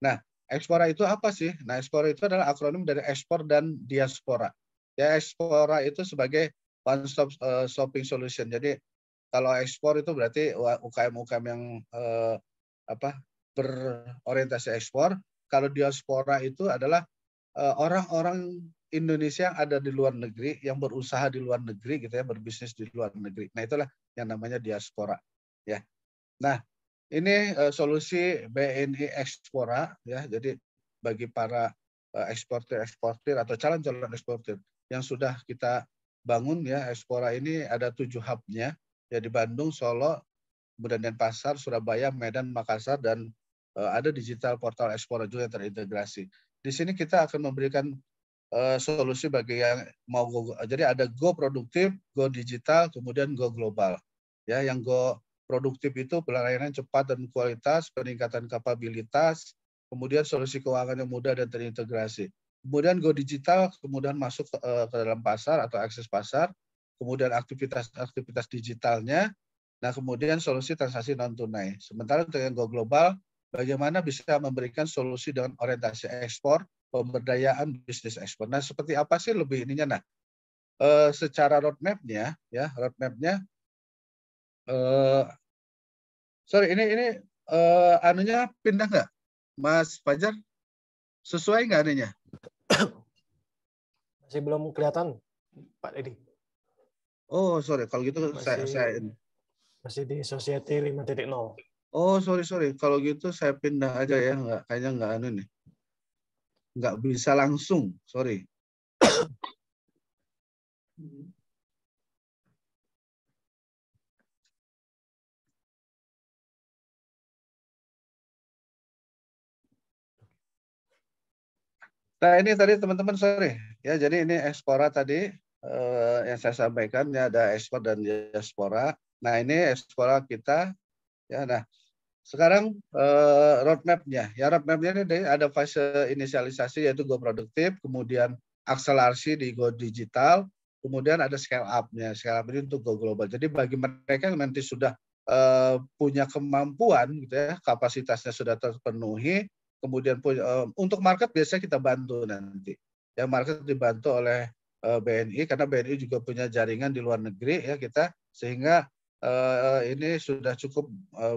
Nah, Ekspora itu apa sih? Nah, Ekspora itu adalah akronim dari ekspor dan diaspora. Ya, Ekspora itu sebagai one stop shopping solution. Jadi kalau ekspor itu berarti UKM-UKM yang berorientasi ekspor. Kalau diaspora itu adalah orang-orang Indonesia yang ada di luar negeri, yang berusaha di luar negeri gitu ya, berbisnis di luar negeri. Nah, itulah yang namanya diaspora. Ya. Nah, ini solusi BNI Ekspora ya. Jadi bagi para eksportir atau calon-calon eksportir yang sudah kita bangun ya, Ekspora ini ada 7 hub-nya ya, di Bandung, Solo, kemudian Denpasar, Surabaya, Medan, Makassar, dan ada digital portal Ekspora juga yang terintegrasi. Di sini kita akan memberikan solusi bagi yang mau go. Jadi ada go produktif, go digital, kemudian go global. Ya, yang go produktif itu pelayanan cepat dan kualitas, peningkatan kapabilitas, kemudian solusi keuangan yang mudah dan terintegrasi. Kemudian go digital, kemudian masuk ke dalam pasar atau akses pasar, kemudian aktivitas digitalnya, nah kemudian solusi transaksi non tunai. Sementara untuk yang go global, bagaimana bisa memberikan solusi dengan orientasi ekspor, pemberdayaan bisnis ekspor. Nah, seperti apa sih lebih ininya? Nah, secara roadmap-nya, ya roadmap-nya, sorry, ini anunya pindah nggak, Mas Fajar? Sesuai nggak anunya? Masih belum kelihatan, Pak Deddy. Oh, sorry, kalau gitu masih di Society 5.0. Oh, sorry. Kalau gitu saya pindah aja ya, kayaknya nggak anu nih. Nggak bisa langsung, sorry. Nah, ini tadi teman-teman, sorry. Ya, jadi ini Ekspora tadi yang saya sampaikan, ya ada ekspor dan diaspora. Nah, ini Ekspora kita. Ya, nah, sekarang roadmap-nya. Ya, roadmap-nya ini ada fase inisialisasi yaitu go produktif, kemudian akselerasi di go digital, kemudian ada scale up-nya. Scale up ini untuk go global. Jadi bagi mereka yang nanti sudah punya kemampuan gitu ya, kapasitasnya sudah terpenuhi, kemudian untuk market biasanya kita bantu nanti. Ya, market dibantu oleh BNI karena BNI juga punya jaringan di luar negeri ya kita, sehingga ini sudah cukup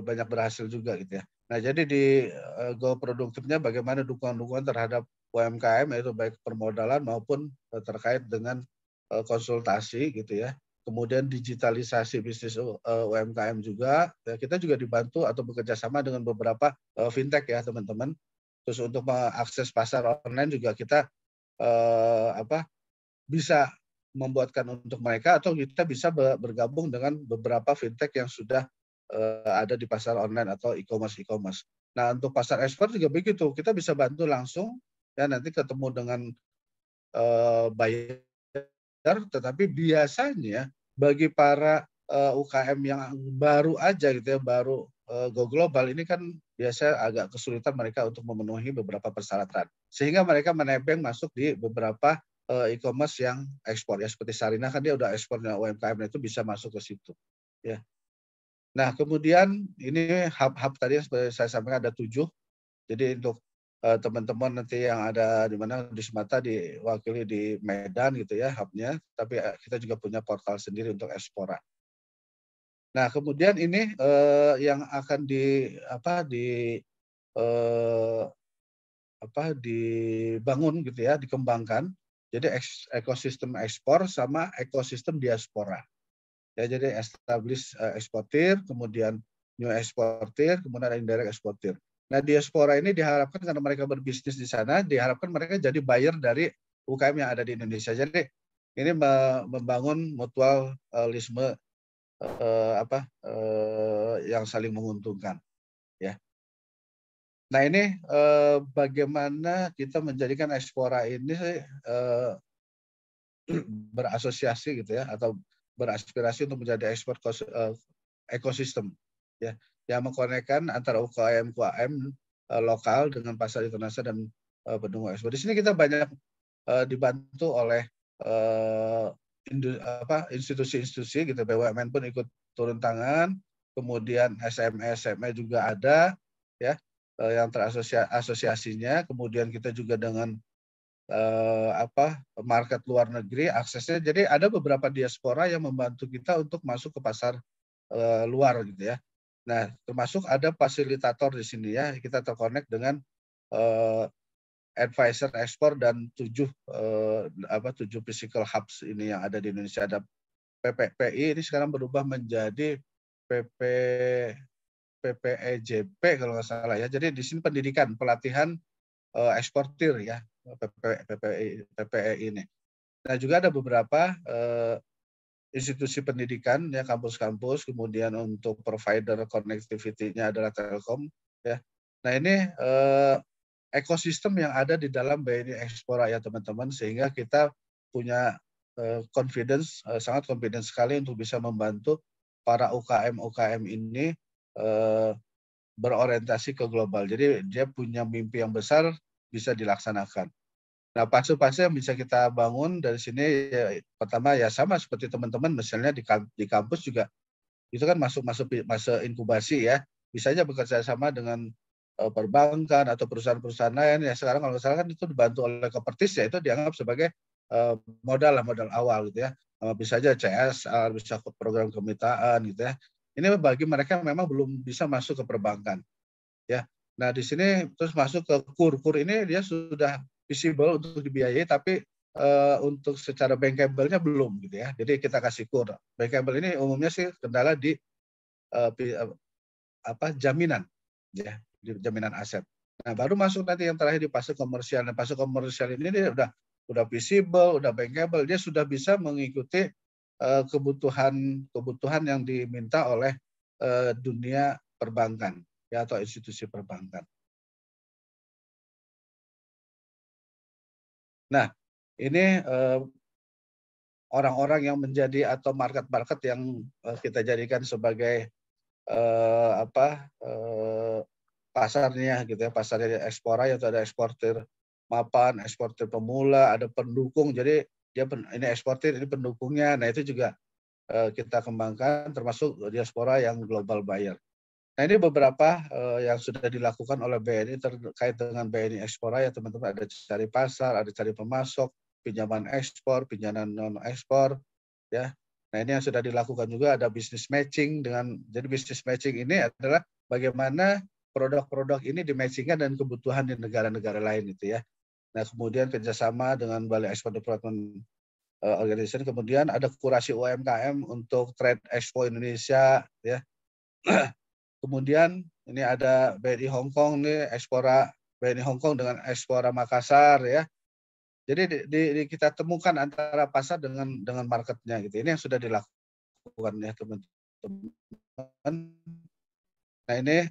banyak berhasil juga gitu ya. Nah, jadi di go produktifnya bagaimana dukungan-dukungan terhadap UMKM, yaitu baik permodalan maupun terkait dengan konsultasi gitu ya. Kemudian digitalisasi bisnis UMKM juga. Ya, kita juga dibantu atau bekerja sama dengan beberapa fintech ya teman-teman. Terus untuk mengakses pasar online juga kita bisa membuatkan untuk mereka, atau kita bisa bergabung dengan beberapa fintech yang sudah ada di pasar online atau e-commerce. Nah, untuk pasar ekspor juga begitu, kita bisa bantu langsung ya, nanti ketemu dengan buyer, tetapi biasanya bagi para UKM yang baru aja gitu ya, baru go global ini kan biasa agak kesulitan mereka untuk memenuhi beberapa persyaratan, sehingga mereka menebeng masuk di beberapa e-commerce yang ekspor ya, seperti Sarina kan dia udah ekspornya UMKM itu bisa masuk ke situ ya. Nah, kemudian ini hub-hub tadi seperti saya sampaikan ada 7. Jadi untuk teman-teman nanti yang ada di mana di Sumatera diwakili di Medan gitu ya hubnya, tapi kita juga punya portal sendiri untuk Ekspora. Nah, kemudian ini yang akan dibangun gitu ya, dikembangkan. Jadi ekosistem ekspor sama ekosistem diaspora. Ya, jadi establish eksportir, kemudian new eksportir, kemudian indirect eksportir. Nah, diaspora ini diharapkan karena mereka berbisnis di sana, diharapkan mereka jadi buyer dari UKM yang ada di Indonesia. Jadi ini membangun mutualisme yang saling menguntungkan. Ya. Nah, ini bagaimana kita menjadikan Ekspora ini berasosiasi gitu ya, atau beraspirasi untuk menjadi ekosistem ya, yang mengkonekkan antara UKM lokal dengan pasar internasional dan benua ekspor. Di sini kita banyak dibantu oleh institusi-institusi gitu, BUMN pun ikut turun tangan, kemudian SME juga ada, ya, yang terasosiasinya. Kemudian kita juga dengan market luar negeri aksesnya. Jadi ada beberapa diaspora yang membantu kita untuk masuk ke pasar luar gitu ya. Nah, termasuk ada fasilitator di sini ya. Kita terkonek dengan advisor ekspor dan 7 physical hubs ini yang ada di Indonesia. Ada PPI ini sekarang berubah menjadi PPEJP kalau nggak salah ya. Jadi di sini pendidikan, pelatihan eksportir ya, PPE ini. Nah juga ada beberapa institusi pendidikan ya, kampus-kampus, kemudian untuk provider connectivity-nya adalah Telkom ya. Nah ini ekosistem yang ada di dalam BNI Ekspora ya teman-teman, sehingga kita punya sangat confidence sekali untuk bisa membantu para UKM ini berorientasi ke global. Jadi dia punya mimpi yang besar bisa dilaksanakan. Nah, fase-fase yang bisa kita bangun dari sini ya, pertama ya sama seperti teman-teman misalnya di kampus juga itu kan masuk masa inkubasi ya. Bisa aja bekerja sama dengan perbankan atau perusahaan-perusahaan lain ya. Sekarang kalau salah kan itu dibantu oleh Kopertis ya, itu dianggap sebagai modal awal gitu ya. Bisa aja CSR, bisa program kemitraan gitu ya. Ini bagi mereka yang memang belum bisa masuk ke perbankan ya. Nah di sini terus masuk ke KUR ini dia sudah visible untuk dibiayai, tapi untuk secara bankable-nya belum gitu ya. Jadi kita kasih KUR. Bankable ini umumnya sih kendala di jaminan ya, di jaminan aset. Nah baru masuk nanti yang terakhir di fase komersial. Nah fase komersial ini dia udah visible, udah bankable, dia sudah bisa mengikuti kebutuhan yang diminta oleh dunia perbankan ya, atau institusi perbankan. Nah, ini orang-orang yang menjadi atau market-market yang kita jadikan sebagai pasarnya gitu ya, pasarnya Ekspora, yaitu ada eksportir mapan, eksportir pemula, ada pendukung. Jadi ini eksportir, ini pendukungnya. Nah itu juga kita kembangkan, termasuk diaspora yang global buyer. Nah ini beberapa yang sudah dilakukan oleh BNI terkait dengan BNI Ekspora ya teman-teman. Ada cari pasar, ada cari pemasok, pinjaman ekspor, pinjaman non ekspor ya. Nah ini yang sudah dilakukan juga, ada business matching jadi business matching ini adalah bagaimana produk-produk ini dimatchingkan dengan kebutuhan di negara-negara lain gitu ya. Nah kemudian kerjasama dengan Bali Export Development Organization, kemudian ada kurasi UMKM untuk Trade Expo Indonesia ya. Kemudian ini ada BNI Hong Kong nih, Ekspora BNI Hong Kong dengan Ekspora Makassar ya. Jadi kita temukan antara pasar dengan marketnya gitu. Ini yang sudah dilakukan ya teman-teman. Nah ini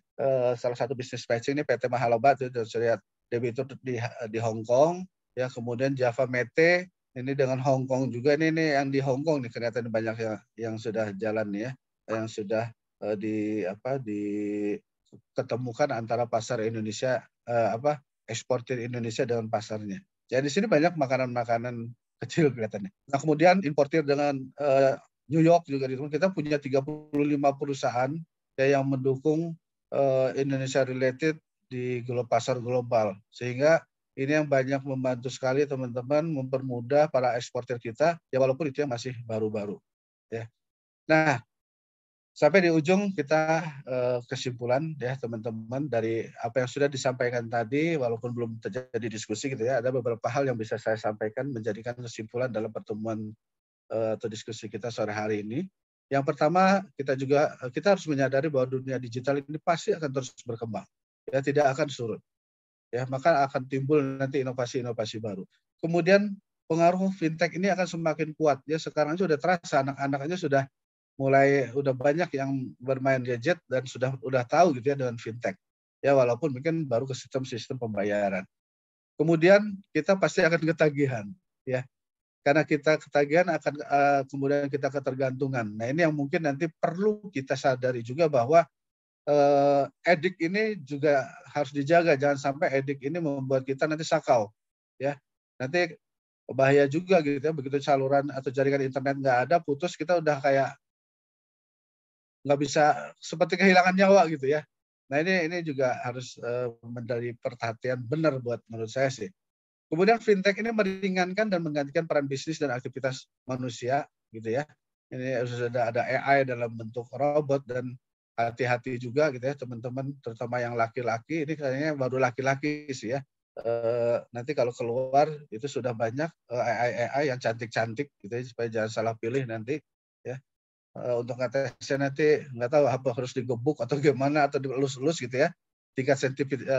salah satu bisnis matching ini PT Mahalobat itu saya lihat debitur di Hong Kong ya, kemudian Java Mete ini dengan Hong Kong juga, ini yang di Hong Kong nih kelihatan banyak yang sudah jalan ya, yang sudah diketemukan antara pasar Indonesia eksportir Indonesia dengan pasarnya. Jadi di sini banyak makanan-makanan kecil kelihatannya. Nah kemudian importir dengan New York juga kita punya 35 perusahaan yang mendukung Indonesia related di pasar global, sehingga ini yang banyak membantu sekali teman-teman, mempermudah para eksportir kita ya, walaupun itu yang masih baru-baru ya. Nah sampai di ujung kita kesimpulan ya teman-teman, dari apa yang sudah disampaikan tadi, walaupun belum terjadi diskusi gitu ya, ada beberapa hal yang bisa saya sampaikan menjadikan kesimpulan dalam pertemuan atau diskusi kita sore hari ini. Yang pertama, kita harus menyadari bahwa dunia digital ini pasti akan terus berkembang, ya tidak akan surut, ya maka akan timbul nanti inovasi-inovasi baru. Kemudian pengaruh fintech ini akan semakin kuat, ya sekarang sudah terasa, anak-anak aja udah banyak yang bermain gadget dan udah tahu gitu ya dengan fintech, ya walaupun mungkin baru ke sistem pembayaran. Kemudian kita pasti akan ketagihan, ya. Karena kita ketagihan akan kemudian kita ketergantungan. Nah ini yang mungkin nanti perlu kita sadari juga, bahwa edik ini juga harus dijaga, jangan sampai edik ini membuat kita nanti sakau ya. Nanti bahaya juga gitu ya, begitu saluran atau jaringan internet nggak ada, putus, kita udah kayak nggak bisa seperti kehilangan nyawa gitu ya. Nah ini juga harus menjadi perhatian benar menurut saya sih. Kemudian fintech ini meringankan dan menggantikan peran bisnis dan aktivitas manusia gitu ya. Ini sudah ada AI dalam bentuk robot, dan hati-hati juga gitu ya teman-teman, terutama yang laki-laki. Ini kayaknya baru laki-laki sih ya. Nanti kalau keluar itu sudah banyak AI yang cantik-cantik gitu ya, supaya jangan salah pilih nanti ya. Untuk ngetesnya nanti nggak tahu apa harus digebuk atau gimana atau dielus-elus gitu ya. Tingkat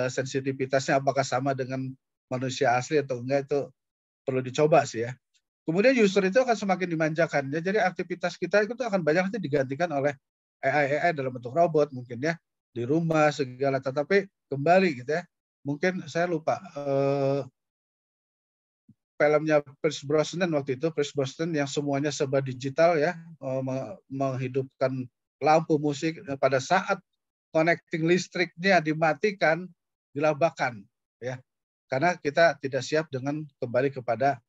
sensitivitasnya apakah sama dengan manusia asli atau enggak, itu perlu dicoba sih ya. Kemudian user itu akan semakin dimanjakan ya. Jadi aktivitas kita itu akan banyak nanti digantikan oleh AI dalam bentuk robot mungkin ya, di rumah segala. Tetapi kembali gitu ya, mungkin saya lupa filmnya Pierce Brosnan waktu itu, Pierce Brosnan yang semuanya serba digital ya, menghidupkan lampu musik pada saat connecting listriknya dimatikan, dilabahkan ya, karena kita tidak siap dengan kembali kepada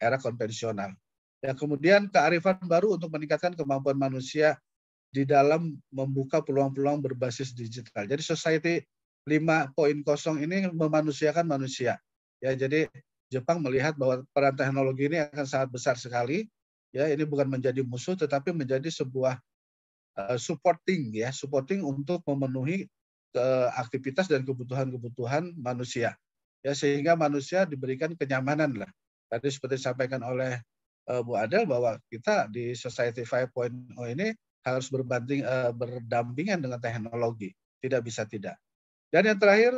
era konvensional. Ya, kemudian kearifan baru untuk meningkatkan kemampuan manusia di dalam membuka peluang-peluang berbasis digital. Jadi Society 5.0 ini memanusiakan manusia. Ya, jadi Jepang melihat bahwa peran teknologi ini akan sangat besar sekali. Ya, ini bukan menjadi musuh, tetapi menjadi sebuah supporting untuk memenuhi aktivitas dan kebutuhan-kebutuhan manusia. Ya, sehingga manusia diberikan kenyamanan lah. Tadi seperti disampaikan oleh Bu Adel bahwa kita di Society 5.0 ini harus berdampingan dengan teknologi, tidak bisa tidak. Dan yang terakhir,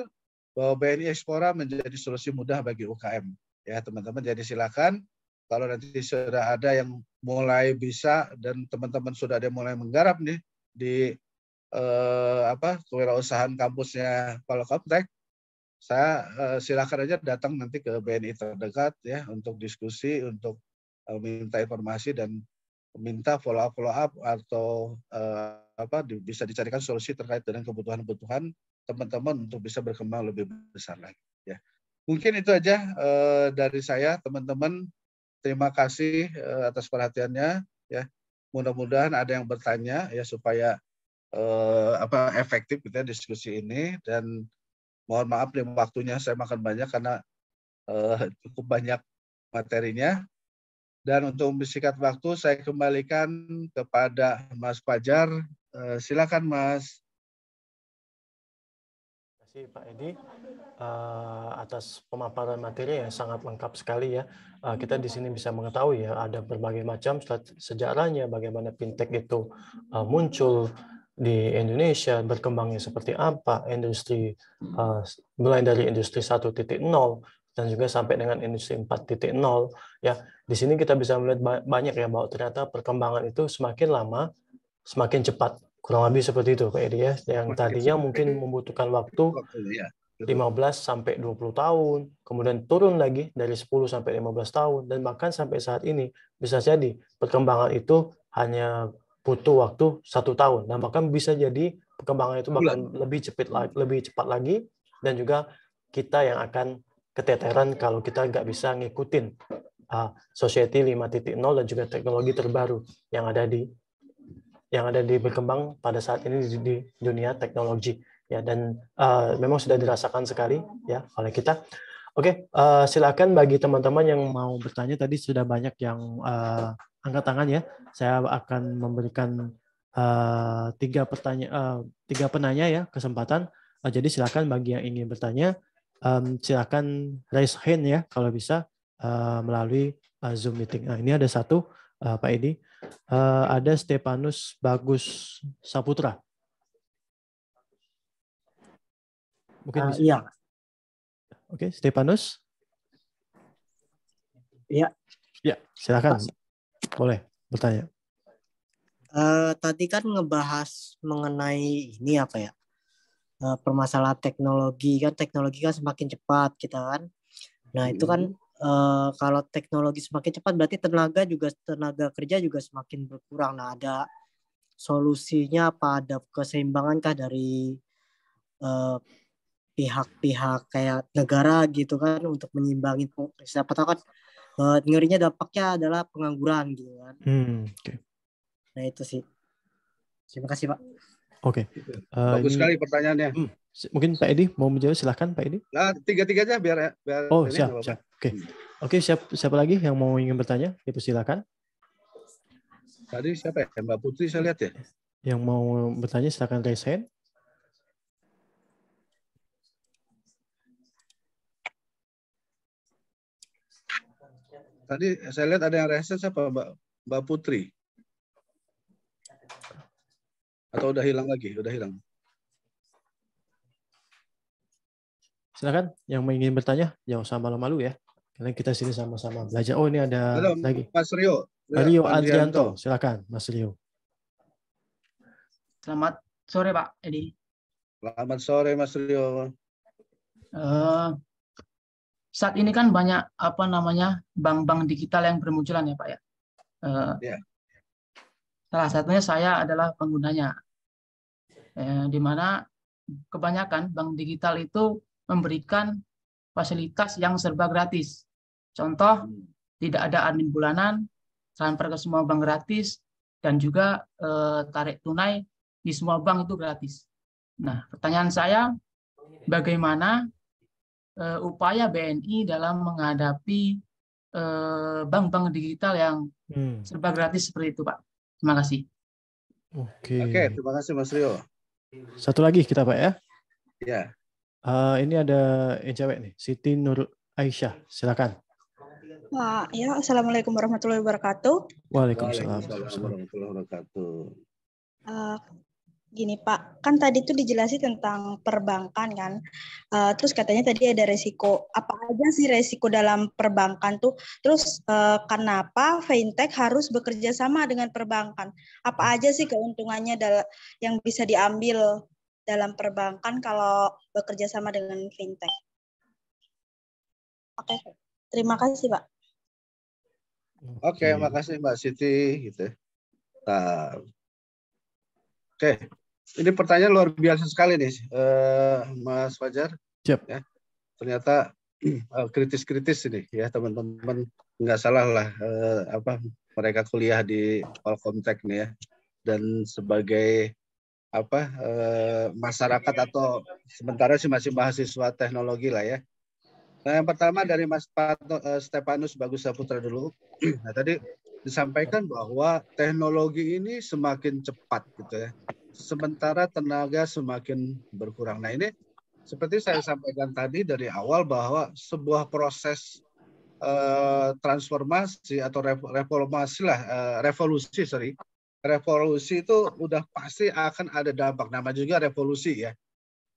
bahwa BNI Ekspora menjadi solusi mudah bagi UKM. Ya teman-teman, jadi silakan kalau nanti sudah ada yang mulai bisa dan teman-teman sudah ada yang mulai menggarap nih di kewirausahaan kampusnya Polkomtek, saya silakan aja datang nanti ke BNI terdekat ya untuk diskusi, untuk minta informasi dan minta follow up atau bisa dicarikan solusi terkait dengan kebutuhan-kebutuhan teman-teman untuk bisa berkembang lebih besar lagi ya. Mungkin itu aja dari saya teman-teman. Terima kasih atas perhatiannya ya. Mudah-mudahan ada yang bertanya ya supaya efektif kita diskusi ini, dan mohon maaf nih waktunya saya makan banyak karena cukup banyak materinya. Dan untuk mempersingkat waktu, saya kembalikan kepada Mas Fajar. Silakan, Mas. Terima kasih Pak Edi atas pemaparan materi yang sangat lengkap sekali ya. Kita di sini bisa mengetahui ya ada berbagai macam sejarahnya, bagaimana fintech itu muncul di Indonesia, berkembangnya seperti apa, industri mulai dari industri 1.0 dan juga sampai dengan industri 4.0 ya. Di sini kita bisa melihat banyak ya bahwa ternyata perkembangan itu semakin lama semakin cepat. Kurang lebih seperti itu Pak Edi ya. Yang tadinya mungkin membutuhkan waktu 15 sampai 20 tahun, kemudian turun lagi dari 10 sampai 15 tahun, dan bahkan sampai saat ini bisa jadi perkembangan itu hanya butuh waktu 1 tahun, dan bahkan bisa jadi perkembangan itu bahkan lebih cepat lagi, dan juga kita yang akan keteteran kalau kita nggak bisa ngikutin Society 5.0 dan juga teknologi terbaru yang ada di berkembang pada saat ini di dunia teknologi ya, dan memang sudah dirasakan sekali ya oleh kita. Oke, silakan bagi teman-teman yang mau bertanya. Tadi sudah banyak yang angkat tangan ya. Saya akan memberikan tiga penanya ya kesempatan. Jadi silakan bagi yang ingin bertanya, silakan raise hand ya kalau bisa melalui Zoom meeting. Nah, ini ada satu Pak Edi. Ada Stepanus Bagus Saputra. Mungkin bisa. Iya. Oke, Stepanus. Iya. Ya, silakan. Boleh bertanya. Tadi kan ngebahas mengenai ini apa ya? Permasalahan teknologi kan semakin cepat kita kan. Nah, itu kan kalau teknologi semakin cepat berarti tenaga kerja juga semakin berkurang. Nah, ada solusinya apa? Ada keseimbangankah dari pihak-pihak kayak negara gitu kan untuk menyimbangi? Siapa tahu kan ngerinya dampaknya adalah pengangguran gitu kan. Okay. Nah, itu sih. Terima kasih, Pak. Oke. Bagus sekali pertanyaannya. Mungkin Pak Edi mau menjawab, silahkan Pak Edi. Nah, tiga-tiganya biar Oh, ini, siap. Oke, siapa lagi yang mau ingin bertanya? Silakan. Tadi siapa ya? Mbak Putri saya lihat ya. Yang mau bertanya silakan raise hand. Tadi saya lihat ada yang raise hand, siapa? Mbak Putri. Atau udah hilang lagi? Udah hilang. Silakan yang ingin bertanya, jangan usah malu-malu ya. Karena kita sini sama-sama belajar. Oh, ini ada Halo, lagi. Mas Rio. Rio Adrianto. Silakan, Mas Rio. Selamat sore, Pak Edi. Selamat sore, Mas Rio. Saat ini kan banyak bank-bank digital yang bermunculan ya, Pak ya. Salah satunya saya adalah penggunanya, di mana kebanyakan bank digital itu memberikan fasilitas yang serba gratis. Contoh, tidak ada admin bulanan, transfer ke semua bank gratis, dan juga tarik tunai di semua bank itu gratis. Nah, pertanyaan saya, bagaimana upaya BNI dalam menghadapi bank-bank digital yang serba gratis seperti itu, Pak? Terima kasih. Oke, terima kasih Mas Rio. Satu lagi kita, Pak ya. Ya. Ini ada yang cewek nih, Siti Nur Aisyah. Silakan. Ya, Assalamualaikum warahmatullahi wabarakatuh. Waalaikumsalam warahmatullahi wabarakatuh. Gini Pak, kan tadi tuh dijelasin tentang perbankan kan, terus katanya tadi ada resiko. Apa aja sih resiko dalam perbankan tuh? Terus kenapa fintech harus bekerja sama dengan perbankan? Apa aja sih keuntungannya yang bisa diambil dalam perbankan kalau bekerja sama dengan fintech? Oke, terima kasih Pak. Oke, makasih Mbak Siti. Gitu. Nah, oke. Ini pertanyaan luar biasa sekali nih, Mas Fajar. Siap. Ya, ternyata kritis-kritis ini ya teman-teman, nggak salah lah mereka kuliah di Polkomtek nih ya, dan sebagai masyarakat atau sementara sih masih mahasiswa teknologi lah ya. Nah, yang pertama dari Mas Stefanus Bagus Saputra dulu. Nah, tadi disampaikan bahwa teknologi ini semakin cepat gitu ya. Sementara tenaga semakin berkurang. Nah, ini seperti saya sampaikan tadi dari awal bahwa sebuah proses transformasi atau revolusi itu udah pasti akan ada dampak. Nama juga revolusi ya.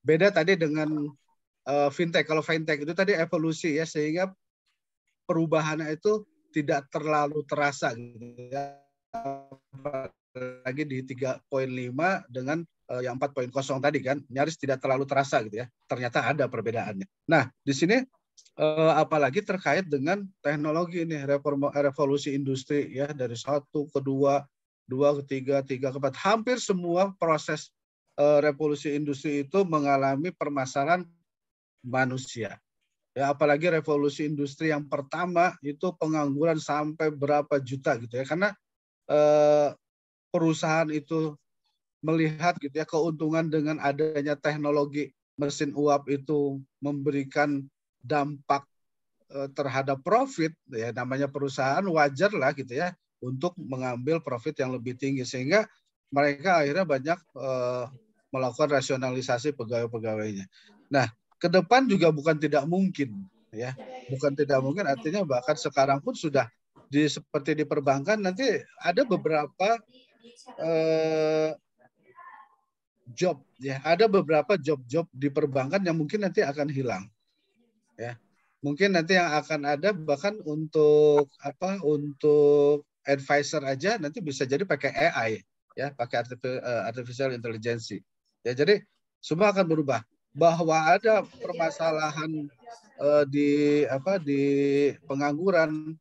Beda tadi dengan fintech. Kalau fintech itu tadi evolusi ya, sehingga perubahannya itu tidak terlalu terasa gitu ya. Lagi di 3.5 dengan yang 4.0 tadi kan nyaris tidak terlalu terasa gitu ya. Ternyata ada perbedaannya. Nah, di sini apalagi terkait dengan teknologi ini, revolusi industri ya, dari 1 ke 2, 2 ke 3, 3 ke 4, hampir semua proses revolusi industri itu mengalami permasalahan manusia. Ya, apalagi revolusi industri yang pertama itu pengangguran sampai berapa juta gitu ya, karena perusahaan itu melihat gitu ya keuntungan dengan adanya teknologi mesin uap itu memberikan dampak terhadap profit ya, namanya perusahaan wajar lah gitu ya untuk mengambil profit yang lebih tinggi, sehingga mereka akhirnya banyak melakukan rasionalisasi pegawai-pegawainya. Nah, ke depan juga bukan tidak mungkin ya, bukan tidak mungkin, artinya bahkan sekarang pun sudah seperti di perbankan nanti ada beberapa job ya, ada beberapa job-job di perbankan yang mungkin nanti akan hilang ya, mungkin nanti yang akan ada bahkan untuk untuk advisor aja nanti bisa jadi pakai AI ya, pakai artificial intelligence ya, jadi semua akan berubah. Bahwa ada permasalahan di pengangguran,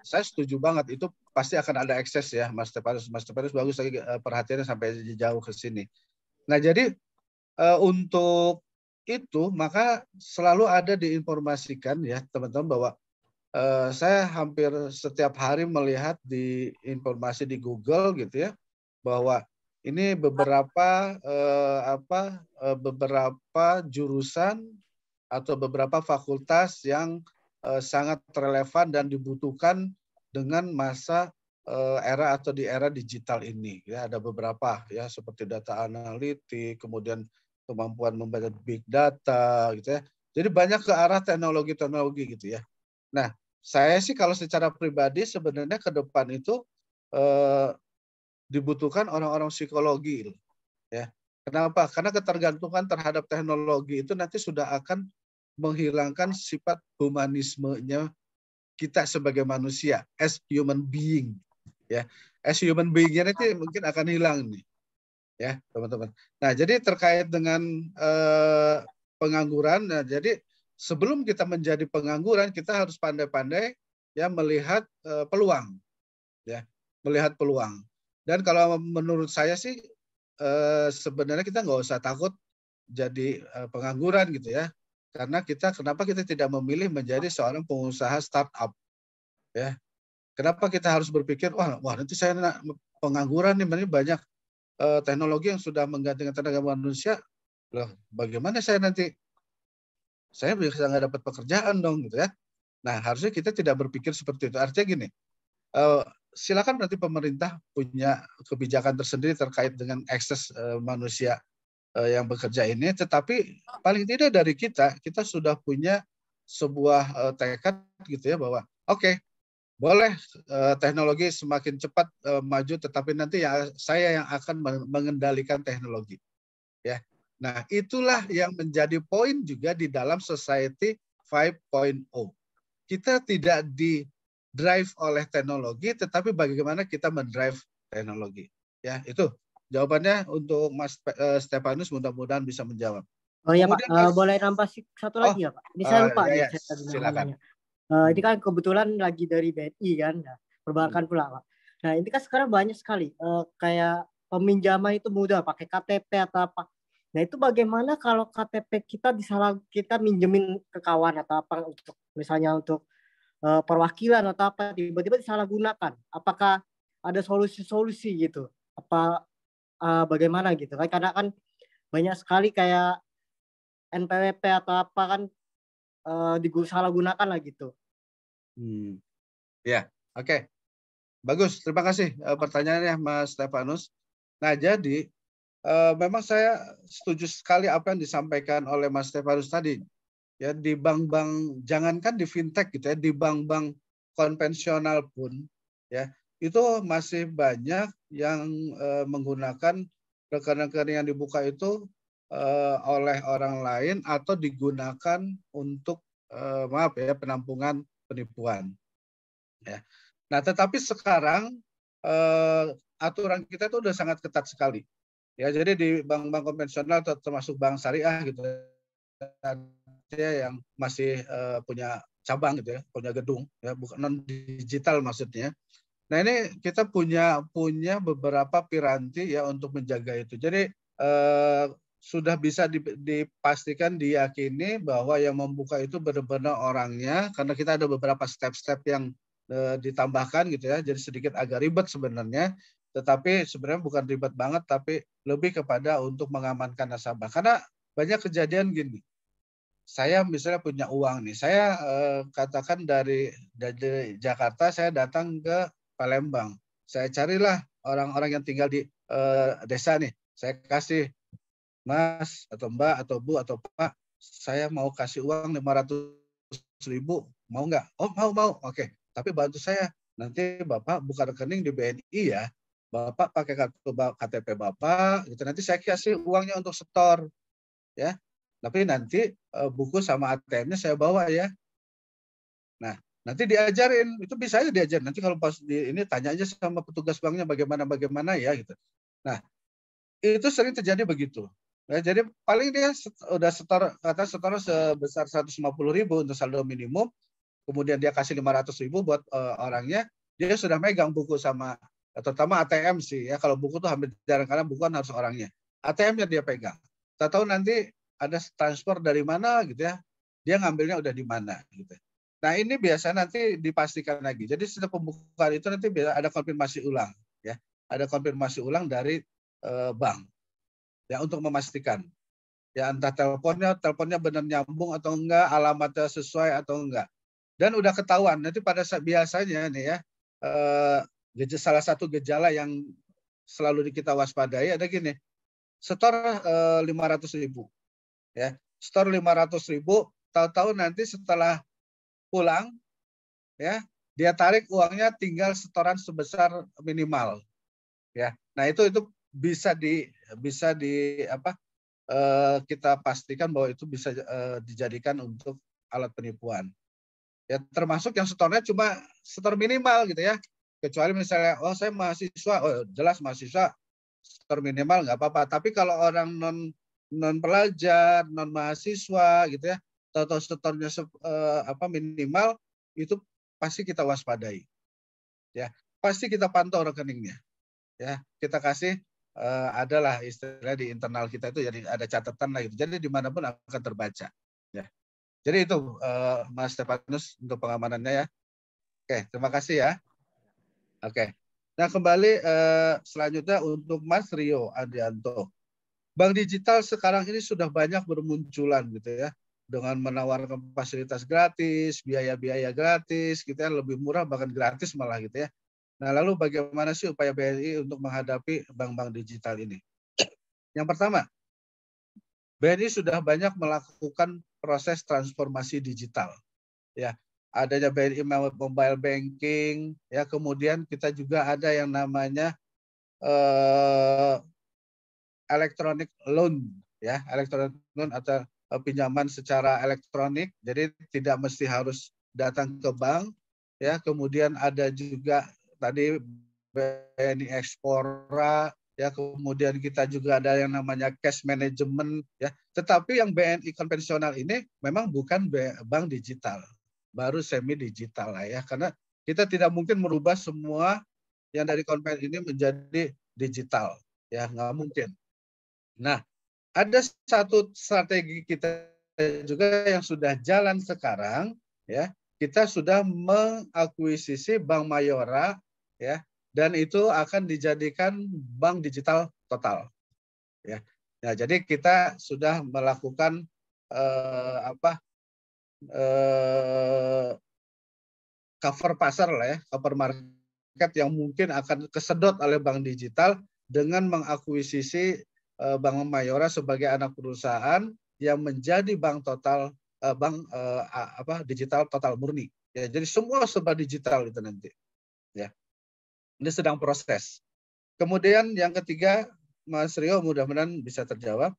saya setuju banget, itu pasti akan ada ekses ya, Mas Stefanus bagus lagi perhatiannya sampai jauh ke sini. Nah, jadi untuk itu maka selalu ada diinformasikan ya teman-teman bahwa saya hampir setiap hari melihat di informasi di Google gitu ya, bahwa ini beberapa beberapa jurusan atau beberapa fakultas yang sangat relevan dan dibutuhkan dengan masa era atau di era digital ini. Ya, ada beberapa ya seperti data analitik, kemudian kemampuan membaca big data, gitu ya. Jadi banyak ke arah teknologi-teknologi gitu ya. Nah, saya sih kalau secara pribadi sebenarnya ke depan itu dibutuhkan orang-orang psikologi, ya. Kenapa? Karena ketergantungan terhadap teknologi itu nanti sudah akan menghilangkan sifat humanismenya kita sebagai manusia, as human being, ya. As human being-nya nanti mungkin akan hilang nih, ya teman-teman. Nah, jadi terkait dengan pengangguran, nah jadi sebelum kita menjadi pengangguran, kita harus pandai-pandai ya melihat peluang, ya, melihat peluang. Dan kalau menurut saya sih sebenarnya kita nggak usah takut jadi pengangguran gitu ya, karena kenapa kita tidak memilih menjadi seorang pengusaha startup, ya? Kenapa kita harus berpikir wah nanti saya pengangguran nih, banyak teknologi yang sudah menggantikan tenaga manusia, loh bagaimana saya nanti saya bisa nggak dapat pekerjaan dong gitu ya? Nah harusnya kita tidak berpikir seperti itu. Artinya gini. Silakan nanti pemerintah punya kebijakan tersendiri terkait dengan akses manusia yang bekerja ini, tetapi paling tidak dari kita sudah punya sebuah tekad gitu ya bahwa oke, boleh teknologi semakin cepat maju, tetapi nanti saya yang akan mengendalikan teknologi, ya. Nah itulah yang menjadi poin juga di dalam Society 5.0. Kita tidak drive oleh teknologi, tetapi bagaimana kita mendrive teknologi. Ya, itu jawabannya untuk Mas Stefanus, mudah-mudahan bisa menjawab. Oh iya Pak, boleh nambah satu lagi ya Pak? Ini saya lupa nih. Silakan. Ini kan kebetulan lagi dari BNI kan, perbankan pula Pak. Nah ini kan sekarang banyak sekali kayak peminjaman itu mudah pakai KTP atau apa. Nah itu bagaimana kalau KTP kita kita minjemin ke kawan atau apa untuk misalnya untuk perwakilan atau apa tiba-tiba disalahgunakan, apakah ada solusi-solusi gitu, apa bagaimana gitu kan, karena kan banyak sekali kayak NPWP atau apa kan disalahgunakan lah gitu. Ya, oke. Bagus, terima kasih pertanyaannya Mas Stefanus. Nah jadi memang saya setuju sekali apa yang disampaikan oleh Mas Stefanus tadi. Ya, di bank-bank, jangankan di fintech gitu ya, di bank-bank konvensional pun ya itu masih banyak yang menggunakan rekening-rekening yang dibuka itu oleh orang lain atau digunakan untuk penampungan penipuan, ya. Nah tetapi sekarang aturan kita itu udah sangat ketat sekali, ya. Jadi di bank-bank konvensional termasuk bank syariah gitu yang masih punya cabang gitu ya, punya gedung ya, bukan non digital maksudnya. Nah ini kita punya beberapa piranti ya untuk menjaga itu. Jadi sudah bisa dipastikan, diyakini bahwa yang membuka itu benar-benar orangnya, karena kita ada beberapa step-step yang ditambahkan gitu ya. Jadi sedikit agak ribet sebenarnya, tetapi sebenarnya bukan ribet banget, tapi lebih kepada untuk mengamankan nasabah. Karena banyak kejadian gini. Saya misalnya punya uang nih, saya katakan dari Jakarta saya datang ke Palembang, saya carilah orang-orang yang tinggal di desa nih, saya kasih Mas atau Mbak atau Bu atau Pak, saya mau kasih uang 500.000, mau nggak? Oh mau, oke. Tapi bantu saya, nanti Bapak buka rekening di BNI ya, Bapak pakai kartu KTP Bapak, gitu. Nanti saya kasih uangnya untuk setor, ya. Tapi nanti buku sama ATM-nya saya bawa ya. Nah, nanti diajarin, itu bisa aja diajarin. Nanti kalau pas ini tanya aja sama petugas banknya bagaimana ya gitu. Nah, itu sering terjadi begitu. Nah, jadi paling dia udah setor sebesar 150.000 untuk saldo minimum, kemudian dia kasih 500.000 buat orangnya, dia sudah megang buku sama, terutama ATM sih ya. Kalau buku tuh hampir jarang, karena buku kan harus orangnya. ATM-nya dia pegang. Tahu nanti ada transfer dari mana gitu ya, dia ngambilnya udah di mana gitu. Nah ini biasa nanti dipastikan lagi. Jadi setiap pembukaan itu nanti ada konfirmasi ulang, ya, ada konfirmasi ulang dari bank ya untuk memastikan ya entah teleponnya benar nyambung atau enggak, alamatnya sesuai atau enggak. Dan udah ketahuan nanti pada saat biasanya nih ya salah satu gejala yang selalu kita waspadai ada gini, setor 500.000 ya, setor 500.000, tahu-tahu nanti setelah pulang ya dia tarik uangnya tinggal setoran sebesar minimal ya. Nah itu bisa kita pastikan bahwa itu bisa dijadikan untuk alat penipuan ya, termasuk yang setornya cuma setor minimal gitu ya, kecuali misalnya saya mahasiswa, jelas mahasiswa setor minimal nggak apa-apa, tapi kalau orang non pelajar, non mahasiswa gitu ya, atau setornya minimal, itu pasti kita waspadai ya, pasti kita pantau rekeningnya ya, kita kasih adalah istilah di internal kita itu, jadi ada catatan lah gitu, jadi dimanapun akan terbaca ya. Jadi itu Mas Stefanus untuk pengamanannya ya. Oke, terima kasih ya. Oke, nah kembali selanjutnya untuk Mas Rio Adianto. Bank digital sekarang ini sudah banyak bermunculan gitu ya, dengan menawarkan fasilitas gratis, biaya-biaya gratis, gitu ya, lebih murah bahkan gratis malah gitu ya. Nah, lalu bagaimana sih upaya BNI untuk menghadapi bank-bank digital ini? Yang pertama, BNI sudah banyak melakukan proses transformasi digital. Ya, adanya BNI Mobile Banking, ya, kemudian kita juga ada yang namanya electronic loan, ya, electronic loan atau pinjaman secara elektronik, jadi tidak mesti harus datang ke bank, ya. Kemudian ada juga tadi BNI Ekspora, ya, kemudian kita juga ada yang namanya cash management, ya. Tetapi yang BNI konvensional ini memang bukan bank digital, baru semi digital lah ya, karena kita tidak mungkin merubah semua yang dari konven ini menjadi digital, ya, nggak mungkin. Nah, ada satu strategi kita juga yang sudah jalan sekarang, ya. Kita sudah mengakuisisi Bank Mayora, ya, dan itu akan dijadikan bank digital total, ya. Nah, jadi kita sudah melakukan cover pasar lah ya, cover market yang mungkin akan kesedot oleh bank digital dengan mengakuisisi Bank Mayora sebagai anak perusahaan yang menjadi bank total digital total murni. Ya, jadi semua serba digital itu nanti. Ya. Ini sedang proses. Kemudian yang ketiga, Mas Rio mudah-mudahan bisa terjawab.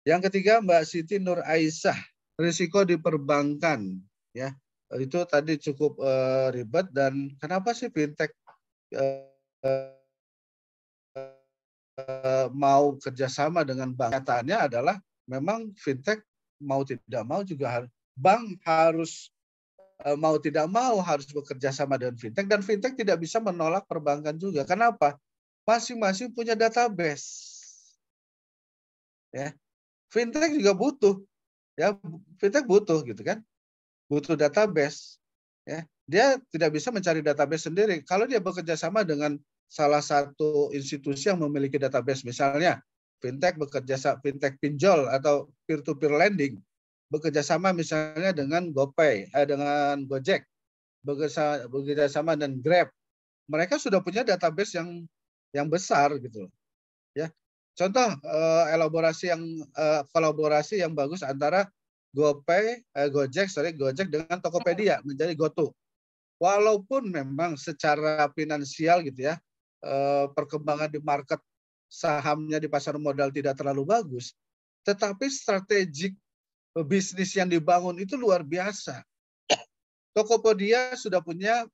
Yang ketiga, Mbak Siti Nur Aisyah, risiko di perbankan. Ya, itu tadi cukup ribet, dan kenapa sih fintech mau kerjasama dengan bank? Nyataannya adalah memang fintech mau tidak mau juga bank harus mau tidak mau harus bekerja sama dengan fintech, dan fintech tidak bisa menolak perbankan juga. Kenapa? Masing-masing punya database. Ya, fintech juga butuh. Ya, fintech butuh gitu kan, butuh database. Ya, dia tidak bisa mencari database sendiri. Kalau dia bekerja sama dengan salah satu institusi yang memiliki database, misalnya fintech fintech pinjol atau peer-to-peer lending, bekerja sama misalnya dengan GoPay, dengan Gojek, bekerja sama dengan Grab. Mereka sudah punya database yang besar gitu, ya. Contoh kolaborasi yang bagus antara Gojek dengan Tokopedia menjadi GoTo. Walaupun memang secara finansial gitu ya, perkembangan di market sahamnya di pasar modal tidak terlalu bagus, tetapi strategik bisnis yang dibangun itu luar biasa. Tokopedia sudah punya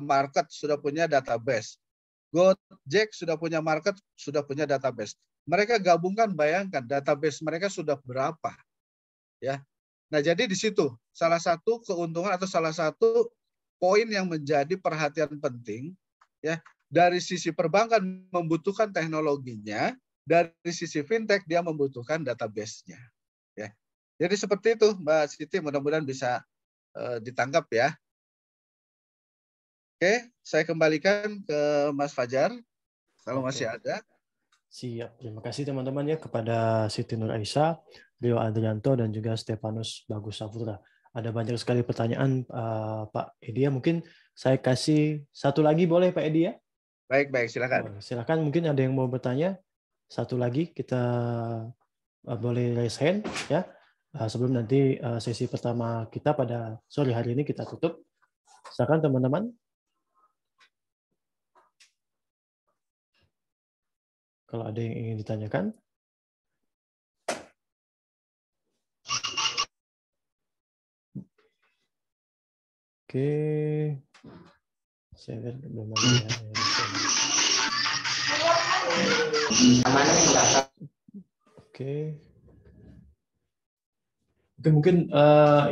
market, sudah punya database. Gojek sudah punya market, sudah punya database. Mereka gabungkan, bayangkan database mereka sudah berapa, ya. Nah, jadi di situ salah satu keuntungan atau salah satu poin yang menjadi perhatian penting, ya. Dari sisi perbankan membutuhkan teknologinya, dari sisi fintech dia membutuhkan database-nya, ya. Jadi seperti itu, Mbak Siti, mudah-mudahan bisa ditangkap ya. Oke, saya kembalikan ke Mas Fajar. kalau masih ada. Siap. Terima kasih teman-teman ya kepada Siti Nur Aisyah, Rio Adrianto, dan juga Stefanus Bagus Saputra. Ada banyak sekali pertanyaan Pak Edi ya. Mungkin saya kasih satu lagi boleh Pak Edi ya? Baik, silakan. Silakan, mungkin ada yang mau bertanya. Satu lagi kita boleh raise hand ya. Sebelum nanti sesi pertama kita pada sore hari ini kita tutup. Silakan teman-teman. Kalau ada yang ingin ditanyakan. Oke. Saya lihat belum ada ya. Oke. Mungkin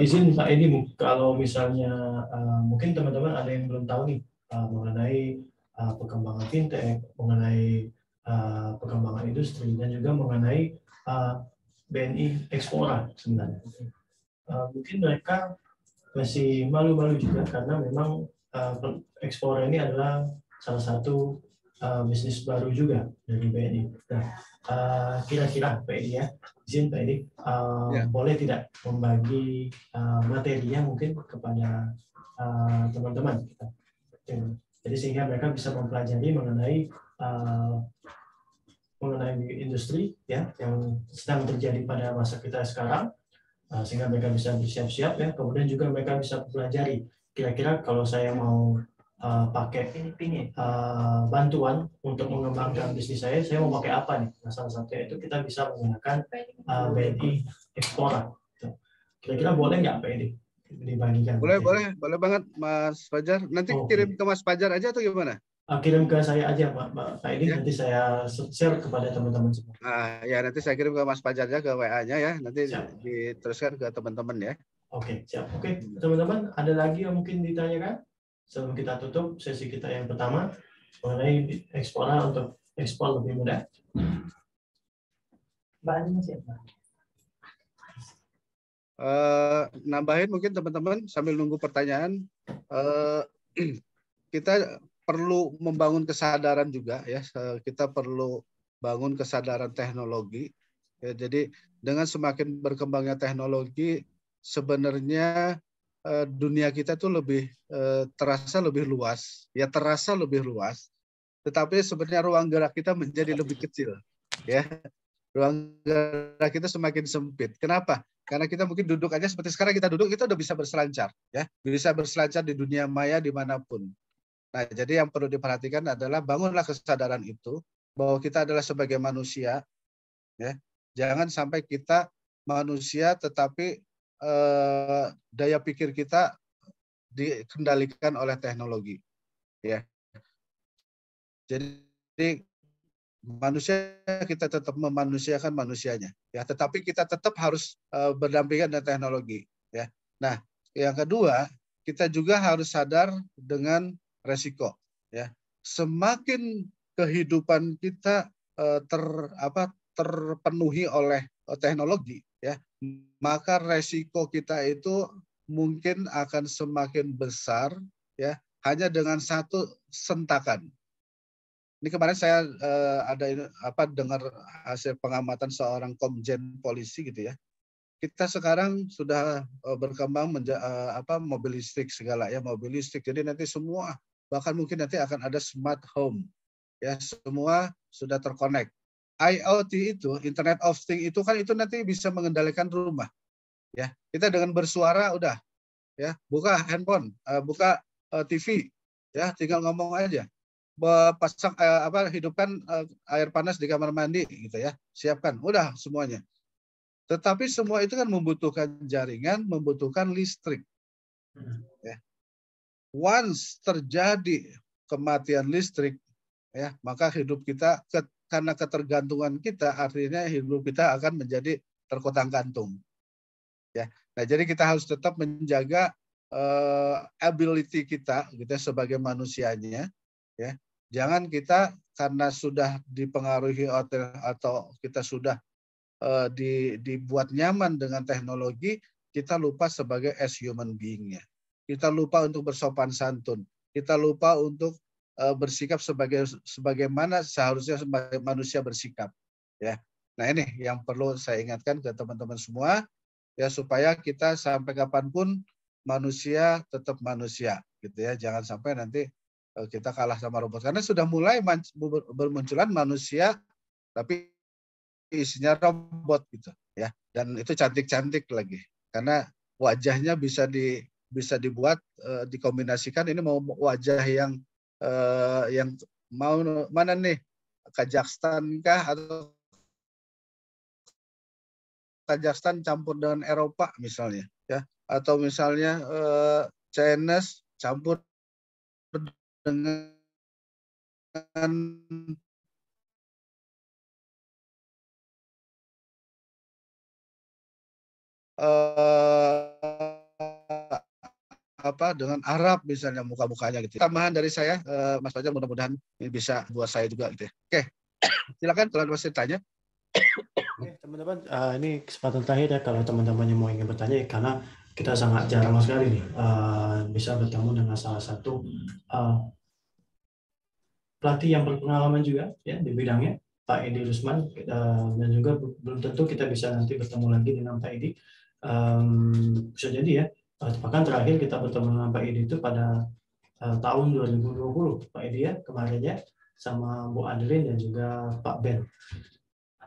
izin Pak Edi, kalau misalnya mungkin teman-teman ada yang belum tahu nih mengenai perkembangan fintech, mengenai perkembangan industri, dan juga mengenai BNI Explora sebenarnya. Mungkin mereka masih malu-malu juga karena memang Explora ini adalah salah satu bisnis baru juga dari BNI. Nah, kira-kira Pak Edi ya, izin Pak Edi, boleh tidak membagi materinya mungkin kepada teman-teman kita. Jadi sehingga mereka bisa mempelajari mengenai industri ya yang sedang terjadi pada masa kita sekarang, sehingga mereka bisa bersiap-siap ya. Kemudian juga mereka bisa pelajari kira-kira kalau saya mau pakai bantuan untuk mengembangkan bisnis saya mau pakai apa nih? Nah, salah satunya itu kita bisa menggunakan BNI Explora. Kira-kira boleh nggak Pak Edi dibagikan? Boleh banget Mas Fajar. Nanti kirim ke Mas Fajar aja atau gimana? Kirim ke saya aja Pak Edi, nanti saya share kepada teman-teman semua. Ya nanti saya kirim ke Mas Fajarnya, ke WA-nya ya, nanti diteruskan ke teman-teman ya. Oke, siap. Oke, teman-teman, ada lagi yang mungkin ditanyakan sebelum kita tutup sesi kita yang pertama mengenai Explora untuk ekspor lebih mudah? Mbak Adi masih apa? Nambahin mungkin teman-teman sambil nunggu pertanyaan, kita perlu membangun kesadaran juga ya. Kita perlu bangun kesadaran teknologi. Ya, jadi dengan semakin berkembangnya teknologi, sebenarnya dunia kita tuh lebih terasa lebih luas. Tetapi sebenarnya ruang gerak kita menjadi lebih kecil. Ya, ruang gerak kita semakin sempit. Kenapa? Karena kita mungkin duduk aja seperti sekarang kita duduk, kita udah bisa berselancar, ya, bisa berselancar di dunia maya dimanapun. Nah, jadi yang perlu diperhatikan adalah bangunlah kesadaran itu bahwa kita adalah sebagai manusia, ya, jangan sampai kita manusia tetapi daya pikir kita dikendalikan oleh teknologi, ya. Jadi manusia kita tetap memanusiakan manusianya, ya, tetapi kita tetap harus berdampingan dengan teknologi, ya. Nah, yang kedua, kita juga harus sadar dengan resiko, ya. Semakin kehidupan kita terpenuhi oleh teknologi, ya, maka resiko kita itu mungkin akan semakin besar, ya, hanya dengan satu sentakan. Ini kemarin saya dengar hasil pengamatan seorang komjen polisi gitu ya. Kita sekarang sudah berkembang mobil listrik segala ya, mobil listrik. Jadi nanti semua bahkan mungkin nanti akan ada smart home. Ya, semua sudah terkonek. IoT itu, Internet of Things itu kan itu nanti bisa mengendalikan rumah. Ya, kita dengan bersuara udah ya, buka handphone, buka TV, ya, tinggal ngomong aja. Pasang hidupkan air panas di kamar mandi gitu ya, siapkan, udah semuanya. Tetapi semua itu kan membutuhkan jaringan, membutuhkan listrik, ya. Once terjadi kematian listrik, ya, maka hidup kita karena ketergantungan kita, artinya hidup kita akan menjadi terkotang-kantung, ya. Nah, jadi kita harus tetap menjaga ability kita sebagai manusianya, ya. Jangan kita karena sudah dipengaruhi atau kita sudah dibuat nyaman dengan teknologi, kita lupa sebagai as human being-nya. Kita lupa untuk bersopan santun. Kita lupa untuk bersikap sebagaimana seharusnya sebagai manusia bersikap, ya. Nah, ini yang perlu saya ingatkan ke teman-teman semua, ya, supaya kita sampai kapanpun manusia tetap manusia, gitu ya. Jangan sampai nanti kita kalah sama robot, karena sudah mulai bermunculan manusia tapi isinya robot, gitu ya. Dan itu cantik-cantik lagi, karena wajahnya bisa dibuat dikombinasikan. Ini mau wajah yang mau mana nih, Kazakhstan kah, atau Kazakhstan campur dengan Eropa misalnya, ya, atau misalnya Chinese campur dengan dengan Arab misalnya, muka-mukanya gitu. Tambahan dari saya, Mas Fajar, mudah-mudahan ini bisa buat saya juga gitu ya. Oke, silakan kalau masih tanya. Oke, teman-teman, ini kesempatan terakhir ya kalau teman-temannya mau ingin bertanya, karena kita sangat jarang sekali nih bisa bertemu dengan salah satu pelatih yang berpengalaman juga ya di bidangnya, Pak Edi Rusman, dan juga belum tentu kita bisa nanti bertemu lagi dengan Pak Edi. Bisa jadi ya, bahkan terakhir kita bertemu dengan Pak Edi itu pada tahun 2020, Pak Edi ya, kemarin ya, sama Bu Adeline dan juga Pak Ben.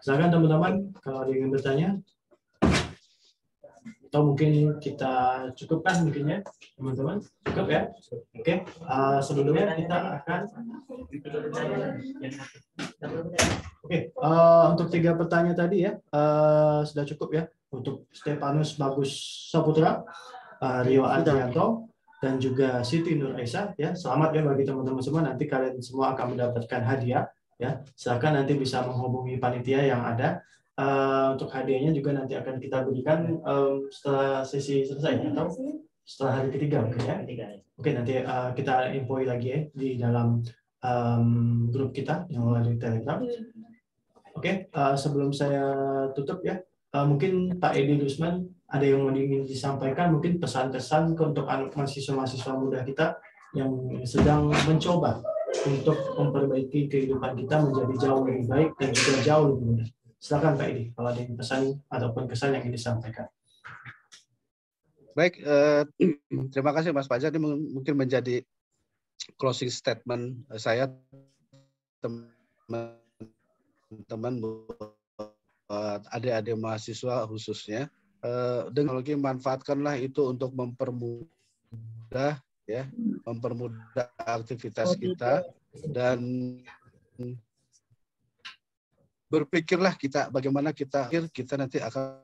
Silakan teman-teman kalau ada yang ingin bertanya, atau mungkin kita cukupkan mungkin ya teman-teman, cukup ya. Oke, sebelumnya kita akan untuk 3 pertanyaan tadi ya sudah cukup ya, untuk Stefanus Bagus Saputra, Rio Adrianto, dan juga Siti Nur Aisyah ya. Selamat ya bagi teman-teman semua, nanti kalian semua akan mendapatkan hadiah ya. Silakan nanti bisa menghubungi panitia yang ada. Untuk hadiahnya juga nanti akan kita berikan setelah sesi selesai atau setelah hari ketiga mungkin ya. Oke, nanti kita info lagi ya di dalam grup kita yang melalui Telegram. Oke, sebelum saya tutup ya, mungkin Pak Edi Rusman ada yang ingin disampaikan, mungkin pesan-pesan untuk mahasiswa-mahasiswa muda kita yang sedang mencoba untuk memperbaiki kehidupan kita menjadi jauh lebih baik dan juga jauh lebih mudah. Silakan Pak Edi, kalau ada yang pesan ataupun kesan yang ingin disampaikan. Baik, terima kasih Mas Fajar. Ini mungkin menjadi closing statement saya, teman-teman, adik-adik mahasiswa khususnya. Teknologi manfaatkanlah itu untuk mempermudah ya, mempermudah aktivitas kita, dan berpikirlah kita bagaimana kita nanti akan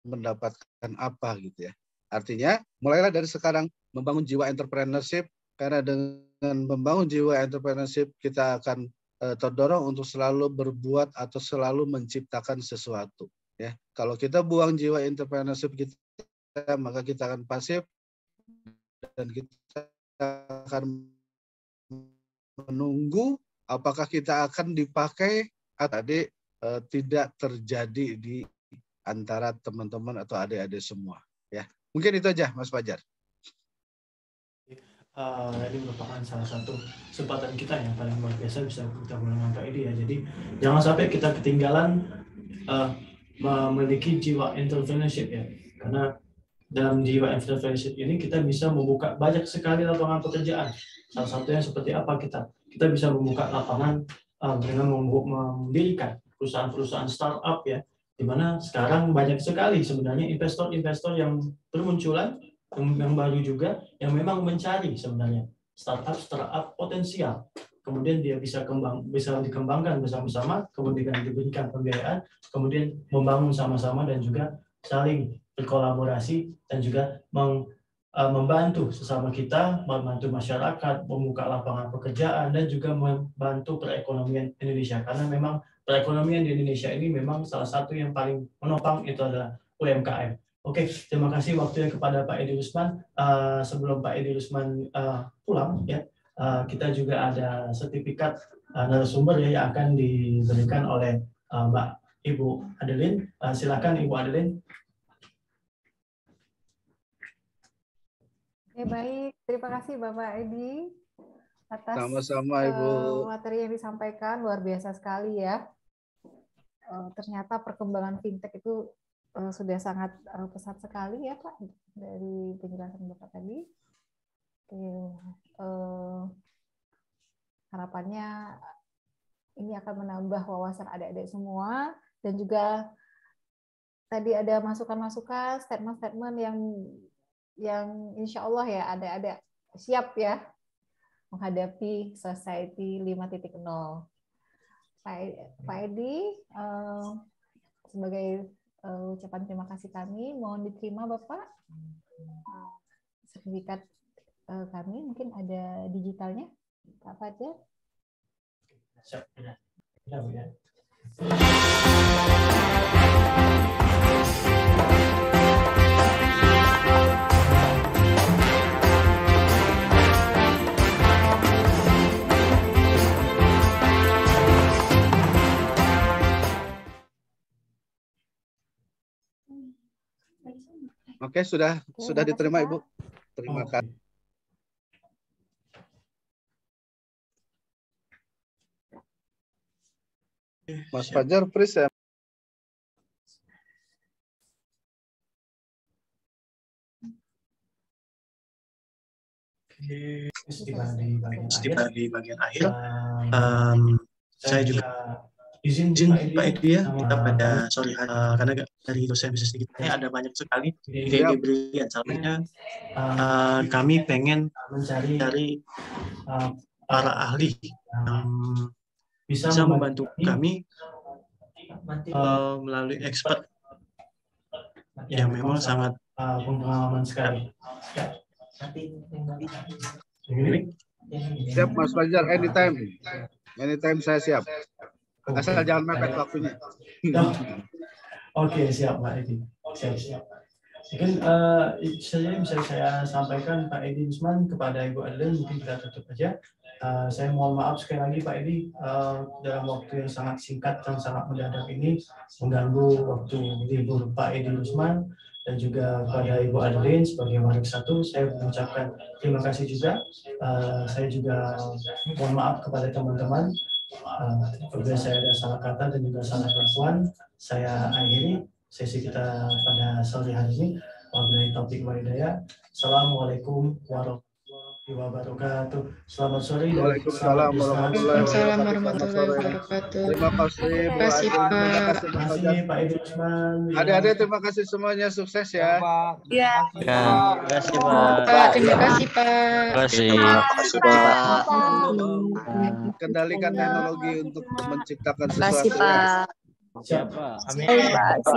mendapatkan apa gitu ya. Artinya mulailah dari sekarang membangun jiwa entrepreneurship, karena dengan membangun jiwa entrepreneurship kita akan terdorong untuk selalu berbuat atau selalu menciptakan sesuatu ya. Kalau kita buang jiwa entrepreneurship kita, maka kita akan pasif dan kita akan menunggu apakah kita akan dipakai atau tidak terjadi di antara teman-teman atau adik-adik semua ya. Mungkin itu aja Mas Fajar. Ini merupakan salah satu kesempatan kita yang paling luar biasa bisa kita dengan Pak Edi ya. Jadi jangan sampai kita ketinggalan memiliki jiwa entrepreneurship ya, karena dalam jiwa entrepreneurship ini kita bisa membuka banyak sekali lapangan pekerjaan. Salah satunya seperti apa, kita bisa membuka lapangan dengan mendirikan perusahaan-perusahaan startup ya, di mana sekarang banyak sekali sebenarnya investor-investor yang bermunculan, yang baru juga, yang memang mencari sebenarnya startup potensial. Kemudian dia bisa dikembangkan bersama-sama, kemudian diberikan pembiayaan, kemudian membangun sama-sama dan juga saling berkolaborasi dan juga membantu sesama kita, membantu masyarakat, membuka lapangan pekerjaan, dan juga membantu perekonomian Indonesia. Karena memang perekonomian di Indonesia ini memang salah satu yang paling menopang itu adalah UMKM. Oke, terima kasih waktunya kepada Pak Edi Rusman. Sebelum Pak Edi Rusman pulang, ya, kita juga ada sertifikat narasumber ya, yang akan diberikan oleh Mbak Ibu Adeline. Silakan Ibu Adeline. Baik, terima kasih Bapak Edi. atas sama-sama Ibu. Materi yang disampaikan, luar biasa sekali ya. Ternyata perkembangan fintech itu sudah sangat pesat sekali ya Pak dari penjelasan Bapak tadi. Harapannya ini akan menambah wawasan adik-adik semua, dan juga tadi ada masukan-masukan, statement-statement yang insya Allah ya adik-adik siap ya menghadapi Society 5.0. Pak Edi, sebagai ucapan terima kasih kami, mohon diterima Bapak sertifikat kami, mungkin ada digitalnya Pak Fajar. Oke, sudah diterima Ibu. Terima kasih. Mas Fajar, please ya. Di bagian akhir, saya juga izin Pak Edi ya, kita pada sore hari, karena dari dosen bisnis digitalnya ada banyak sekali ide-ide brilian. Salahnya kami pengen mencari para ahli yang bisa membantu kami melalui expert yang memang sangat pengalaman sekali. Siap Mas Fajar, anytime saya siap. Asal jangan mepet waktunya. Oke, siap Pak Edi. Siap. Mungkin saja bisa saya sampaikan Pak Edi Usman kepada Ibu Adeline, mungkin kita tutup aja. Saya mohon maaf sekali lagi Pak Edi, dalam waktu yang sangat singkat dan sangat mendadak ini mengganggu waktu libur Pak Edi Usman, dan juga kepada Ibu Adeline sebagai warik satu, saya mengucapkan terima kasih juga. Saya juga mohon maaf kepada teman-teman. Apabila saya ada salah kata dan juga salah kelakuan, saya akhiri sesi kita pada sore hari ini. Wabillahi taufiq wal hidayah. Assalamualaikum warahmatullahi wabarakatuh. Selamat sore. Waalaikumsalam warahmatullahi wabarakatuh. Terima kasih Bu Adil. Terima kasih Pak Edi Usman. Adik-adik terima kasih semuanya, sukses ya. Ya. Terima kasih Pak. Terima kasih Pak. Terima kasih Pak. Kendalikan teknologi untuk menciptakan Terima kasih sesuatu. Pak. Siap Pak. Amin. Siap.